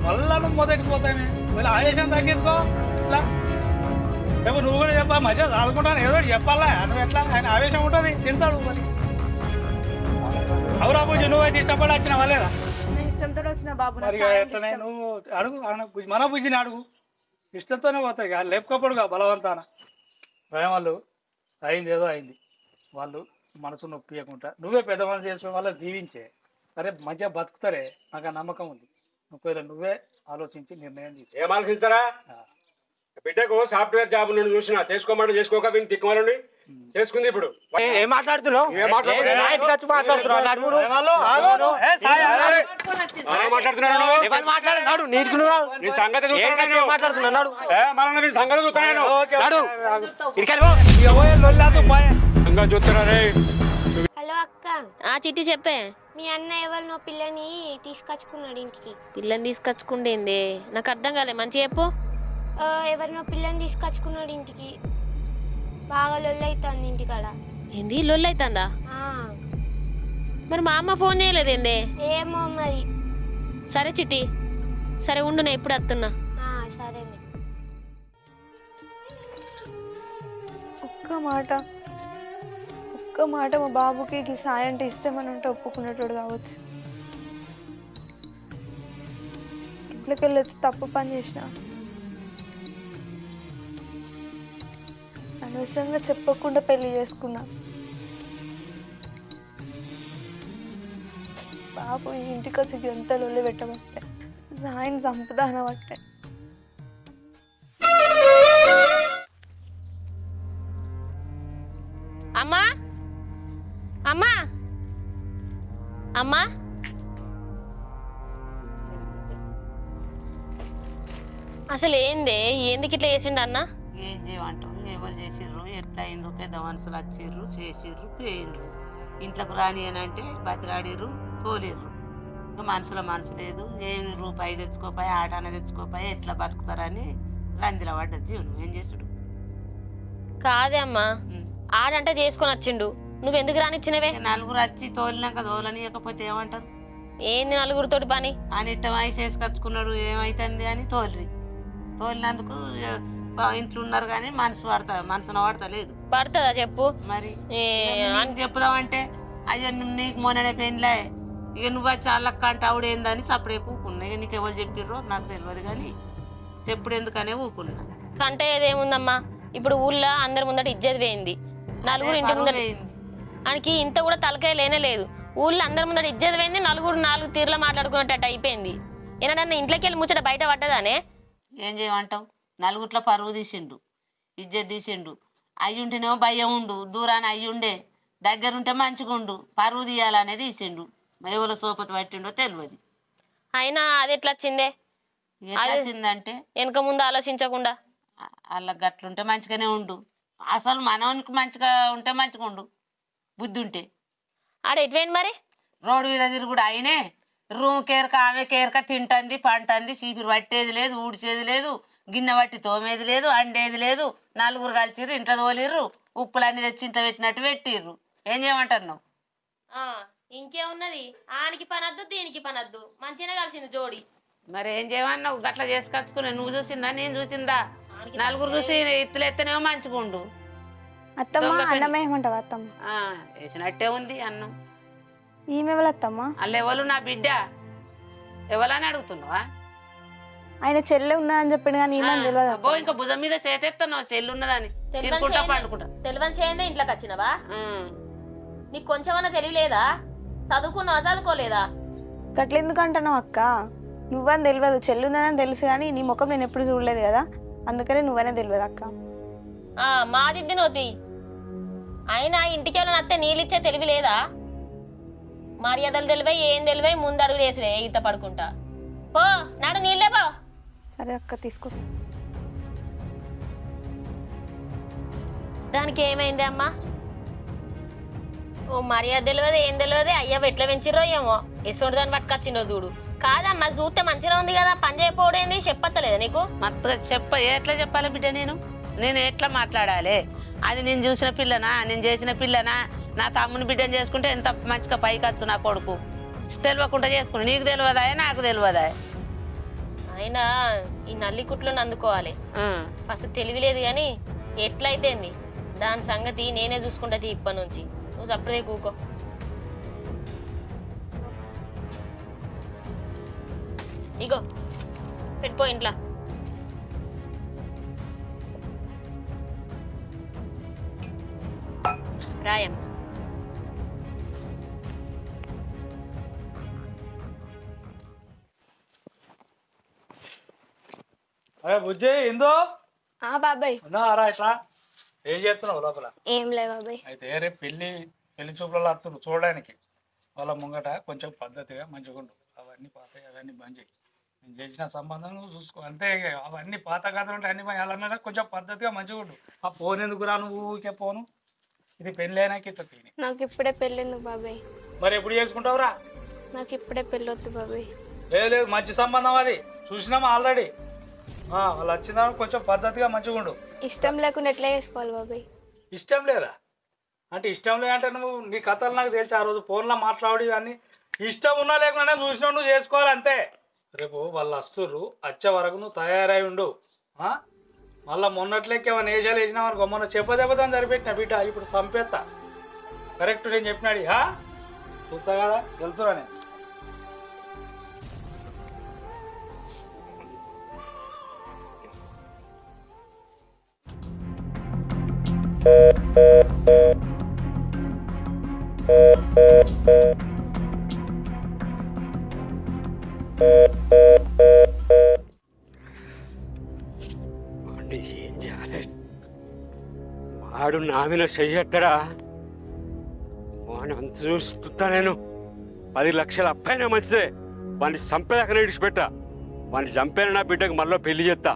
మళ్ళా నువ్వు మొదటి పోతానే వీళ్ళ ఆవేశం తగ్గించుకో ఇట్లా రేపు నువ్వు కూడా చెప్పా మంచిగా చదువుకుంటాను ఏదో చెప్పాలా నువ్వు ఎట్లా ఆయన ఆవేశం ఉంటుంది తింటాడు మరి అవురా పూజ నువ్వైతే ఇష్టపడి వచ్చిన వాళ్ళేదా ఇష్టంతో వచ్చిన బాబు మరి ఎట్లనే నువ్వు అడుగు మన బుజ్జిని అడుగు ఇష్టంతోనే పోతాయి ఇక లేపుకోపడుగా బలవంతాన వాళ్ళు అయింది ఏదో అయింది వాళ్ళు మనసు నొప్పియకుండా నువ్వే పెద్ద మనసు చేసుకునే వాళ్ళకి దీవించే సరే మంచిగా బతుకుతారే నాకు ఆ నమ్మకం ఉంది నువ్వే ఆలోచించి నిర్ణయం తీసు ఏం ఆలోచిస్తారా బిడ్డకు సాఫ్ట్వేర్ జాబ్ నుండి చూసిన చేసుకోమంటే చేసుకోక వీని తిక్కమని చేసుకుంది ఇప్పుడు ఏం మాట్లాడుతున్నావు హలో అక్క చిట్టి చెప్పే మీ అన్న ఎవరినో పిల్లని తీసుకొచ్చుకున్నాడు ఇంటికి. పిల్లని తీసుకొచ్చుకుండేంది నాకు అర్థం కాలే మంచి చెప్పు. ఎవరినో పిల్లని తీసుకొచ్చుకున్నాడు ఇంటికి. బాగా లొల్లైతుంది ఇంటికాడ. ఏంది లొల్లైతుందా? మరి మా అమ్మ ఫోన్ చేయలేదేంది? ఏమో మరి. సరే చిట్టి, సరే ఉండు నేను ఇప్పుడు వస్తున్నా. సరే. ఒక్క మాట మా బాబుకి సాయం అంటే ఇష్టం అని ఉంటే ఒప్పుకునేటోడు కావచ్చు. ఇంట్లోకి వెళ్ళొచ్చి తప్పు పని చేసిన అనవసరంగా చెప్పకుండా పెళ్లి చేసుకున్నా. బాబు ఈ ఇంటికి వచ్చి ఎంత లొల్లి పెట్టబట్టే, సాయం సంపదాన పట్టే. అమ్మా అమ్మా అమ్మా అసలు ఏంది ఎందుకు ఇట్లా చేసిండు అన్న? ఏం చేయమంటావు, ఎవరు చేసిర్రు, ఎట్లా అయిండ్రు, పెద్ద మనుషులు వచ్చిర్రు చేసిర్రు పోయిండ్రు. ఇంట్లోకి రాని అని అంటే బతిలాడిర్రు పోలేరు. ఇంకా మనసు లేదు, ఏమి రూపాయి తెచ్చుకోపాయి ఆటాన తెచ్చుకోపాయి ఎట్లా బతుకుతారని రందిలో పడ్డ జీవనం. ఏం చేసుడు? కాదే అమ్మా, ఆడంటే చేసుకొని వచ్చిండు, నువ్వెందుకు రానిచ్చినవే? నలుగురు వచ్చి తోలినాక తోలనియకపోతే ఏమంటారు? ఏంది నలుగురితోటి పని అని ఇట్ట వయసు వేసుకొచ్చుకున్నాడు ఏమైతుంది అని తోలినందుకు ఇంట్లో ఉన్నారు కానీ మనసున పడతలేదు. పడుతుందా చెప్పు మరి చెప్పుదామంటే అయ్యో నీకు మొన్ననే పెళ్ళే, ఇక నువ్వు వచ్చి అల్లక్క అంటే ఆవిడేందని సప్పుడే ఊకున్నా. ఇక నీకు ఎవరు చెప్పిర్రో నాకు తెలియదు కానీ చెప్పుడు ఎందుకనే ఊకున్నా. కంటే ఏదేముందమ్మా, ఇప్పుడు ఊళ్ళో అందరి ముందట ఇజ్జత్ పోయింది, నలుగురు ఇంటి ముందట ఆయనకి ఇంత కూడా తలకాయ లేనే లేదు. ఊళ్ళో అందరి ముందట ఇజ్జత్ పోయింది, నలుగురు నాలుగు తీర్లో మాట్లాడుకున్నట్టు అయిపోయింది. ఏనాడన్నా ఇంట్లోకి వెళ్ళి ముచ్చట బయట పడ్డదానే? ఏం చేయమంటావు, నలుగుట్ల పరువు తీసిండు, ఇజ్జత్ తీసిండు. అయ్యుంటేనేమో భయం ఉండు, దూరాన్ని అయ్యుండే, దగ్గరుంటే మంచిగుండు, పరువు తీయాలనేది తీసిండు. ఎవరో సోపతి పట్టిండో తెలియదు. అయినా అది ఎట్లా వచ్చిందే? ఎట్లా వచ్చిందంటే వెనక ముందు ఆలోచించకుండా వాళ్ళ గట్లుంటే మంచిగానే ఉండు, అసలు మనవనికి మంచిగా ఉంటే మంచిగా ఉండు, బుద్ధి ఉంటే. ఆడ ఎటువేండి మరి? రోడ్డు మీద తిరుగుడు అయినే, రూమ్ కేరక ఆమె కేరక తింటుంది పంటుంది, చీపిరి పట్టేది లేదు, ఊడ్చేది లేదు, గిన్నె పట్టి తోమేది లేదు, అండేది లేదు. నలుగురు కలిసిర్రు, ఇంట్లో తోలిర్రు, ఉప్పులన్నీ తెచ్చి ఇంట్లో పెట్టినట్టు పెట్టిర్రు. ఏం చేయమంటారు నువ్వు? ఇంకేమున్నది, ఆనికి పనద్దు దీనికి పనద్దు, మంచిగానే కలిసింది జోడి. మరి ఏం చేయమన్నావు? గట్లా చేసుకొచ్చుకున్నా, నువ్వు చూసిందా నేను చూసిందా? నలుగురు చూసి ఇత్తులు ఎత్తనేమో మంచిగా ఉండు. అత్తమ్మ అన్నం ఏమంటావు? అత్తమ్మ వేసినట్టే ఉంది అన్నం. ఈమె ఎవరు అత్తమ్మ? వాళ్ళు ఎవరు? నా బిడ్డ ఎవరని అడుగుతున్నావా? ఆయన చెల్లె ఉన్నదని అని చెప్పాడు కానీ అబ్బో, ఇంకా భుజం మీద చేతెత్తాను చెల్లి ఉన్నదని తిరుగుకుంటా పండుకుంటా. తెలివని చేయండి ఇంట్లోకి వచ్చినవా? నీకు కొంచెమన్నా తెలియలేదా? చదువుకున్నావా చదువుకోలేదా? గట్లెందుకు అంటున్నావు అక్క? నువ్వని తెలియదు, చెల్లుందని తెలుసు కానీ నీ ముఖం నేను ఎప్పుడు చూడలేదు కదా, అందుకనే నువ్వనే తెలియదు అక్క. మాదిద్ది నోతి అయినా ఇంటికి వెళ్ళిన అత్తే నీళ్ళిచ్చే తెలివి లేదా? మర్యాదలు తెలివై ఏం తెలివై ముందు అడుగు వేసులే ఈత పడుకుంటా. పో నాడు నీళ్ళే పో. సరే అక్క తీసుకో. దానికి ఏమైంది అమ్మా? ఓ మర్యాద తెలియదు ఏం తెలియదు. అయ్యవ ఎట్లా పెంచిరో ఏమో, ఎసోడు దాన్ని పట్టుకొచ్చిండో చూడు. కాదమ్మా చూస్తే మంచిగా ఉంది కదా, పని చేయకపోవడేంది చెప్పత్తలేదా నీకు? మత్తగా ఎట్లా చెప్పాలి బిడ్డ? నేను ఎట్లా మాట్లాడాలి? అది నేను చూసిన పిల్లనా, నేను చేసిన పిల్లనా? నా తమ్ముని బిడ్డను చేసుకుంటే ఎంత మంచిగా పైకి వచ్చు నా కొడుకు. తెలియకుండా చేసుకుని నీకు తెలియదా నాకు తెలియదా? అయినా ఈ నల్లి కుట్లను అందుకోవాలి. ఫస్ట్ తెలివిలేదు కానీ ఎట్లయితేంది దాని సంగతి నేనే చూసుకుంటది ఇప్పటి నుంచి. నువ్వు చప్పుడే కూకో. ఇగో పెట్టుకో ఇంట్లో. రాయమ్మ. అరే బుజ్జి ఇందో బాబాయ్ ఉన్నారా? ఇట్లా ఏం చేస్తున్నావు లోపల? ఏం లే బాబాయ్. అయితే రేపు పెళ్లి చూపులలో వస్తున్నారు చూడడానికి. వాళ్ళ ముంగట కొంచెం పద్ధతిగా మంచిగా ఉండు. అవన్నీ పాతాయి, అవన్నీ బంద్ చేయి. నేను చేసిన సంబంధం నువ్వు చూసుకో అంతే. అవన్నీ పాత కథలు ఉంటాయి, అన్ని వాళ్ళన్నా కొంచెం పద్ధతిగా మంచిగా ఉండు. ఆ ఫోన్ ఎందుకు రా నువ్వు ఊరికే పోను? ఇది పెళ్ళి అయినాక ఇట్లా తిని. నాకు ఇప్పుడే పెళ్ళింది బాబాయ్. మరి ఎప్పుడు చేసుకుంటావురా? నాకు ఇప్పుడే పెళ్ళొద్దు బాబాయ్. లేదు మంచి సంబంధం అది చూసినామా ఆల్రెడీ. వాళ్ళు వచ్చిన కొంచెం పద్ధతిగా మంచిగా ఉండు. ఇష్టం లేకుండా ఎట్లా చేసుకోవాలి బాబాయ్? ఇష్టం లేదా అంటే ఇష్టం లేదంటే నువ్వు నీ కథలు నాకు తెలిసి ఆ రోజు ఫోన్లో మాట్లాడి కానీ ఇష్టం ఉన్నా లేకుండా చూసినా నువ్వు చేసుకోవాలి అంతే. రేపు వాళ్ళు వస్తుర్రు, వచ్చే వరకు నువ్వు తయారై ఉండు. మళ్ళీ మొన్నట్లేక ఏమైనా వేషాలు వేసినా అనుకో, మొన్న చెప్పదని సరిపెట్టిన బిడ్డ ఇప్పుడు చంపేస్తా. కరెక్ట్ నేను చెప్పినాడు. చూస్తా కదా వెళ్తురా నేను. ఏం చేయాలి? వాడు నా మీద చెయ్యట్టడా? వాడిని అంత చూస్తున్నా నేను. 10 లక్షల అప్పైనా మంచిదే. వాడిని చంపేదాకా విడిచిపెట్టా. వాడిని చంపేన నా బిడ్డకు మళ్ళీ పెళ్లి చేస్తా.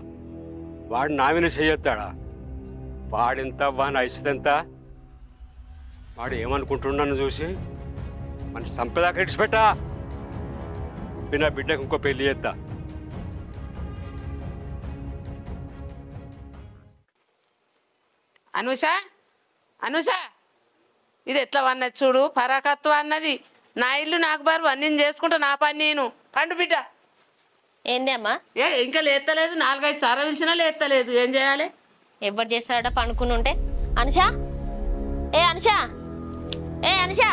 వాడు నా మీద చెయ్యొత్తాడా? వాడెంత వాడిని ఐసెంత? వాడు ఏమనుకుంటున్నాను చూసి వాడిని చంపేదాకా విడిచిపెట్టా. నా బిడ్డకు ఇంకో పెళ్లి చేస్తా. అనుష ఇది ఎట్లా అన్నది చూడు. పరాకత్వం అన్నది. నా ఇల్లు నాకు బరువు, నేను చేసుకుంటా నా పని నేను. పండు బిడ్డ. ఏంది అమ్మా? ఇంకా లేస్తలేదు. 4-5 సార్లు పిలిచినా లేస్తలేదు. ఏం చేయాలి? ఎవరు చేస్తాడట పనుకుని ఉంటే? అనుషా, ఏ అనుషా, ఏ అనుషా,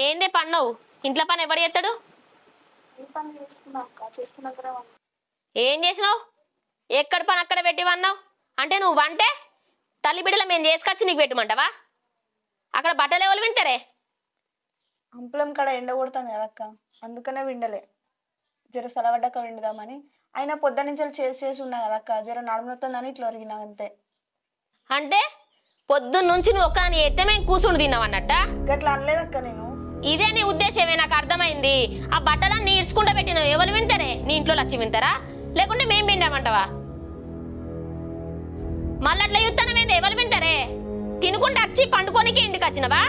ఏందే పన్నావు? ఇంట్లో పని ఎవడు చేస్తాడు? ఏం చేసినావు? ఎక్కడ పని అక్కడ పెట్టివన్నావు అంటే నువ్వు వంటే తల్లి బిడ్డల మేము చేసుకొచ్చి నీకు పెట్టమంటావా? అక్కడ బట్టలు ఎవరు వింటారే? అంపులం కాడ ఎండ కొడుతుంది కదక్క, అందుకనే విండలే. జర సలవడ్డక విండుదామని. అయినా పొద్దు నుంచి చేసి ఉన్నా కదక్క, జర నడుముతుందని ఇట్లా ఒరిగినా అంతే. అంటే పొద్దున్న నుంచి నువ్వు ఒక్క ఎత్తే మేము కూర్చుని తిన్నావు అన్నట్ట? గట్లా అనలేదక్క నేను. ఇదే నీ ఉద్దేశమే, నాకు అర్థమైంది. ఆ బట్టలన్నీ ఇడ్చుకుంటా పెట్టినావు. ఎవరు వింటారే? నీ ఇంట్లో వచ్చి వింటారా లేకుంటే మేము వింటామంటావా? మళ్ళీ అట్లా చూస్తానమేంది? ఎవరు వింటారే? తినుకుంటూ వచ్చి పండుకోనికి ఇంటికి వచ్చినవా?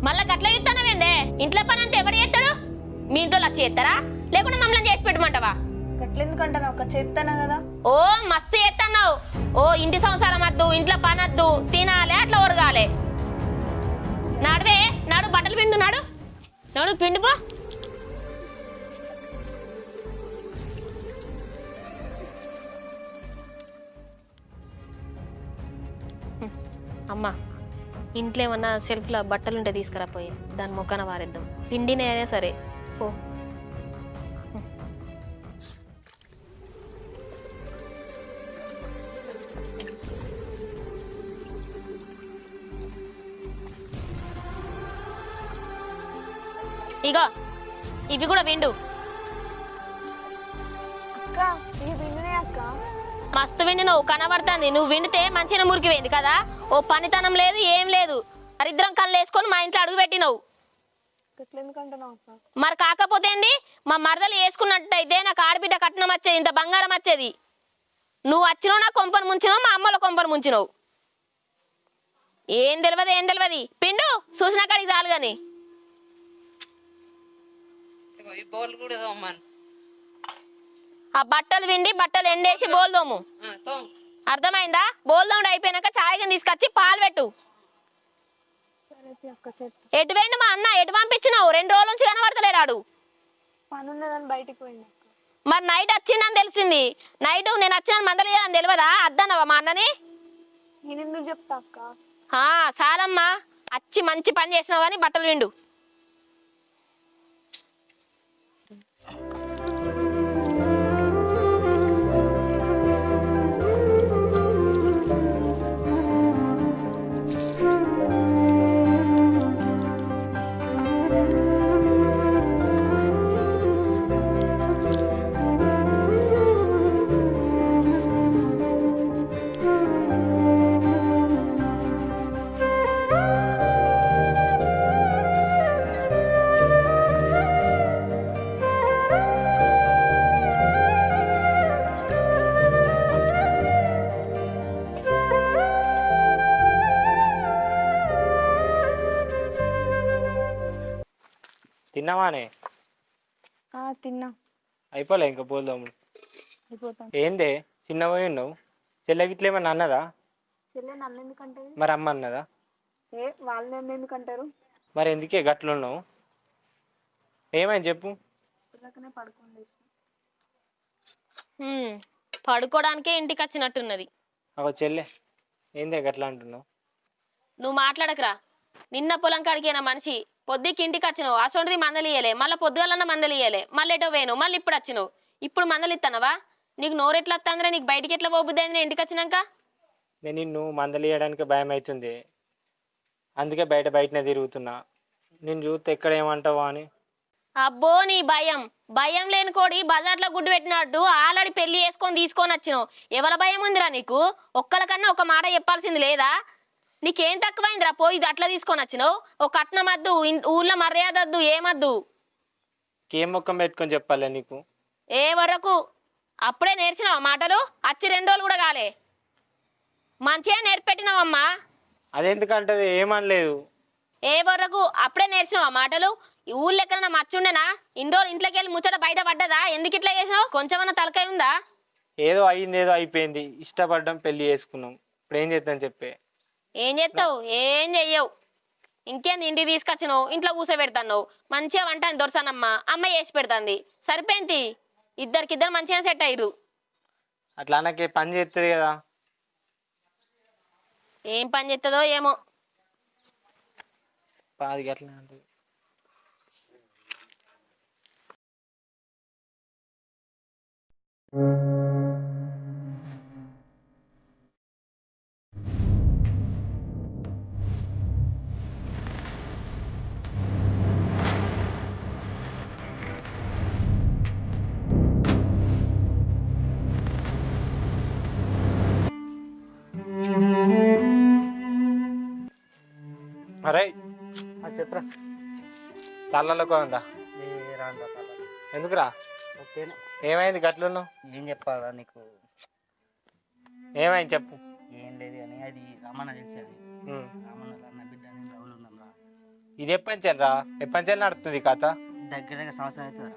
మళ్ళీ అట్లా చూస్తానమేందే? ఇంట్లో పని అంతా ఎవడు చేస్తాడు? మీ ఇంట్లో వచ్చి చేస్తారా లేకుంటే మమ్మల్ని చేసి పెట్టమంటావా? గట్లెందుకంటాను ఒక చేస్తానా కదా. ఓ మస్తు చేస్తున్నావు. ఓ ఇంటి సంసారం వద్దు, ఇంట్లో పని వద్దు, తినాలి అట్లా ఒరగాలి. నాడువే నాడు బట్టలు పిండు, నాడు నాడు పిండిపో. అమ్మా ఇంట్లో ఏమన్నా సెల్ఫ్లో బట్టలుంటే తీసుకురా పోయి దాని మొక్కన వారేద్దాం. పిండినే అయినా సరే పో. ఇగో ఇవి కూడా విండు. అక్క ఈ విన్నునే అక్క. మస్తు విండి నువ్వు కనబడుతుంది. నువ్వు విండితే మంచిగా మురికి పోయింది కదా. ఓ పనితనం లేదు ఏం లేదు. దరిద్రం కళ్ళు వేసుకొని మా ఇంట్లో అడుగు పెట్టినవు. ఎందుకంటున్నావు అక్క? మరి కాకపోతే ఏంది, మా మరదలు వేసుకున్నట్టయితే నాకు ఆడబిడ్డ కట్నం వచ్చేది, ఇంత బంగారం వచ్చేది. నువ్వు వచ్చినావు నా కొంపను ముంచినావు, మా అమ్మల కొంపను ముంచినావు. ఏం తెలియదు పిండు చూసిన కాడికి చాలు గాని. ఈ బోల్ కూడా తోమను. ఆ బట్టలు విండి బట్టలు ఎండేసి బోల్దోము. అర్థమైందా? బోల్దోముడు అయిపోయినాక చాయగా తీసుకొచ్చి పాలు పెట్టు. ఎటు వెండి మా అన్న ఎటు పంపించినావు? 2 రోజుల నుంచి కనబడతలేరాడు. పని ఉన్నదని బయటికి పోయింది. మరి నైట్ వచ్చిందని తెలిసింది. నైట్ నేను వచ్చిన మందలేదని తెలియదా? అద్దనవా మా అన్నని? నేను ఎందుకు చెప్తా అక్క? చాలమ్మా, వచ్చి మంచి పని చేసినావు కానీ బట్టలు విండు. తిన్నావానే? తిన్నా. అయిపోలే ఇంకా బోల్దోముడు? అయిపోతాను. ఏందే చిన్న పోయి ఉన్నావు? చెల్లెగిట్ల ఏమన్నా అన్నదా? చెల్లె నన్ను ఎందుకంటే? మరి అమ్మ అన్నదా? వాళ్ళు నన్ను ఎందుకంటారు? మరి ఎందుకే గట్లున్నావు? ఏమైంది చెప్పు. పడుకోవడానికే ఇంటికి వచ్చినట్టున్నది. ఒక చెల్లె ఏందే గట్లా అంటున్నావు? నువ్వు మాట్లాడకరా. నిన్న పొలం కాడికేనా మనిషి, పొద్దుకి ఇంటికి వచ్చినావు, అసొంటిది మందలు ఇయ్యలే, మళ్ళీ పొద్దుగాలన్న మందలు ఇయ్యలే, మళ్ళీ ఎటో వేను, మళ్ళీ ఇప్పుడు వచ్చినావు. ఇప్పుడు మందలు ఇస్తానవా? నీకు నోరెట్లా వస్తుందిరా? నీకు బయటికి ఎట్లా పోబుద్ది అయింది ఇంటికి వచ్చినాక? నేను నిన్ను మందలు ఇవ్వడానికి భయం అవుతుంది, అందుకే బయటనే తిరుగుతున్నా. నేను చూస్తే ఎక్కడ ఏమంటావా అని. అబ్బో నీ భయం లేని కోడి బజార్లో గుడ్డు పెట్టినట్టు ఆల్రెడీ పెళ్లి చేసుకొని తీసుకొని వచ్చినావు. ఎవరి భయం ఉందిరా నీకు? ఒక్కరికన్నా ఒక మాట చెప్పాల్సింది లేదా? నీకేం తక్కువైందిరా పోయి అట్లా తీసుకొని వచ్చినావు? ఒక కట్నం వద్దు, ఊళ్ళో మర్యాద వద్దు, ఏమద్దు. ఏం మొక్కం పెట్టుకొని చెప్పాలే నీకు? ఏ వరకు అప్పుడే నేర్చినావా మాటలు? వచ్చి 2 రోజులు కూడా కాలే, మంచిగా నేర్పెట్టినావమ్మా. అదెందుకంటది? ఏమనలేదు. ఏ వరకు అప్పుడే నేర్చినావా మాటలు? ఈ ఊళ్ళో ఎక్కడన్నా మచ్చుండేనా? ఇన్ని రోజులు ఇంట్లోకి వెళ్ళి ముచ్చట బయట పడ్డదా? ఎందుకు ఇట్లా చేసినావు? కొంచెమన్నా తలకాయ ఉందా? ఏదో అయింది, ఏదో అయిపోయింది, ఇష్టపడ్డం, పెళ్లి చేసుకున్నాం, ఇప్పుడు ఏం చేద్దాం చెప్పే. ఏం చేస్తావు? ఏం చెయ్యవు. ఇంకేంది, ఇంటికి తీసుకొచ్చినావు, ఇంట్లో కూర్చోబెడతావు, మంచిగా వంట దొరసానమ్మ అమ్మ చేసి పెడుతుంది, సరిపోయింది. ఇద్దరికిద్దరు మంచిగా సెట్ అయ్యారు. అట్లా నాకే పని చేస్తుంది కదా. ఏం పని చేస్తుందో ఏమో. అది అట్లా ఉంటుంది. అరే చెప్పరా. తల్లలో ఉందా? రాను ఎందుకురా? ఓకేనా? ఏమైంది గట్లున్నావు? ఏం చెప్పాలా నీకు? ఏమైంది చెప్పు. ఏం లేదు కానీ అది రమణ తెలిసేది. రమణ అన్న బిడ్డ నేను లవ్లు ఉన్నాంరా. ఇది ఎప్పంచెల్రా? ఎప్పంచెల్ నడుస్తుంది కథ? దగ్గర సంవత్సరం అవుతుందా?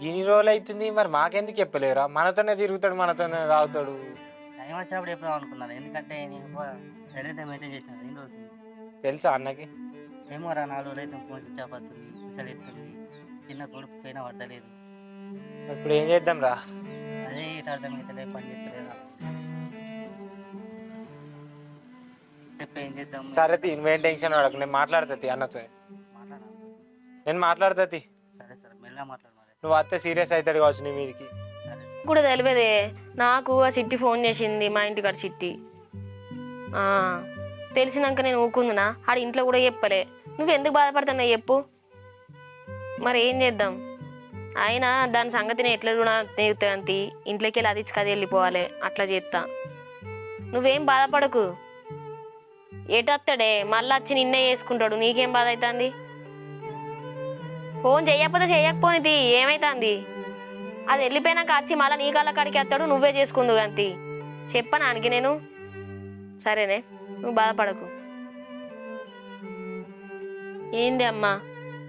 ఇన్ని రోజులు అవుతుంది, మరి మాకెందుకు చెప్పలేరా? మనతోనే తిరుగుతాడు, మనతోనే తాగుతాడు. టైం వచ్చినప్పుడు ఎప్పుడు అనుకున్నాను, ఎందుకంటే నేను సైలెంట్ మెయింటైన్ చేసిన. ఏం రోజు తెలుసా అన్నకి? ఏమో రా, 4 రోజులు అయితే ఫోన్ స్విచ్ ఆఫ్ అవుతుంది, విసలు ఎత్తుంది, చిన్న కొడుకు పైన పడతలేదు. ఇప్పుడు ఏం చేద్దాం రా? అదే ఇటు అర్థమవుతలే, పని చేస్తలేదా? చెప్పి ఏం చేద్దాం? సరే నువ్వేం టెన్షన్ పడకు, నేను మాట్లాడుతుంది అన్నతో. నేను మాట్లాడుతుంది. సరే సరే, మెల్లగా మాట్లాడు. మరి నువ్వు అత్తే సీరియస్ అవుతాడు కావచ్చు నీ మీదకి. కూడా తెలియదే నాకు. ఆ చిట్టి ఫోన్ చేసింది, మా ఇంటికాడ చిట్టి. తెలిసినాక నేను ఊకుందునా? ఆడ ఇంట్లో కూడా చెప్పలే. నువ్వు ఎందుకు బాధపడుతున్నావు చెప్పు. మరి ఏం చేద్దాం? ఆయన దాని సంగతిని ఎట్లా నేర్పుతాంతి, ఇంట్లోకి వెళ్ళి అది కది వెళ్ళిపోవాలి, అట్లా చేస్తా. నువ్వేం బాధపడకు. ఏటొస్తాడే మళ్ళీ వచ్చి నిన్నే చేసుకుంటాడు, నీకేం బాధ అవుతుంది? ఫోన్ చెయ్యకపోతే చెయ్యకపోనిది ఏమైతుంది? అది వెళ్ళిపోయినాక వచ్చి మళ్ళీ నీ కాళ్ళ కాడికి వస్తాడు, నువ్వే చేసుకుందు అంతి. చెప్పనానికి నేను? సరేనే, నువ్వు బాధపడకు. ఏంది అమ్మా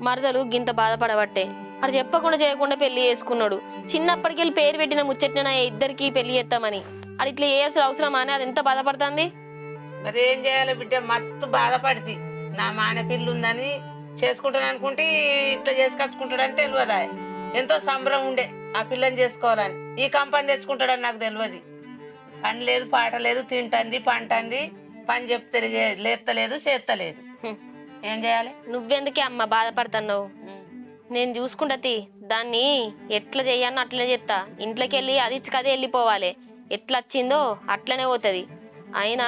మరదలు గింత బాధపడబట్టే అది చెప్పకుండా చేయకుండా పెళ్లి చేసుకున్నాడు. చిన్నప్పటికి వెళ్ళి పేరు పెట్టిన ముచ్చట్న ఇద్దరికి పెళ్లి చేస్తామని అది ఇట్లా చేయాల్సిన అవసరమా అని అది ఎంత బాధపడుతుంది? మరి ఏం చేయాలి బిడ్డ, మస్తు బాధపడుతుంది. నా మానపిల్లు ఉందని చేసుకుంటాను అనుకుంటే ఇట్లా చేసుకొచ్చుకుంటాడని తెలియదా? ఎంతో సంబరం ఉండే ఆ పిల్లని చేసుకోవాలని. ఈ కంపని తెచ్చుకుంటాడని నాకు తెలియదు. పని లేదు పాట లేదు, తింటుంది పంటుంది, పని చెప్తే లేస్తలేదు చేస్తలేదు. ఏం చేయాలి? నువ్వెందుకే అమ్మ బాధపడుతున్నావు? నేను చూసుకుంటది దాన్ని ఎట్లా చెయ్యాలని అట్లనే చేస్తా. ఇంట్లోకి వెళ్ళి అది కదే వెళ్ళిపోవాలి. ఎట్లా వచ్చిందో అట్లనే పోతుంది. అయినా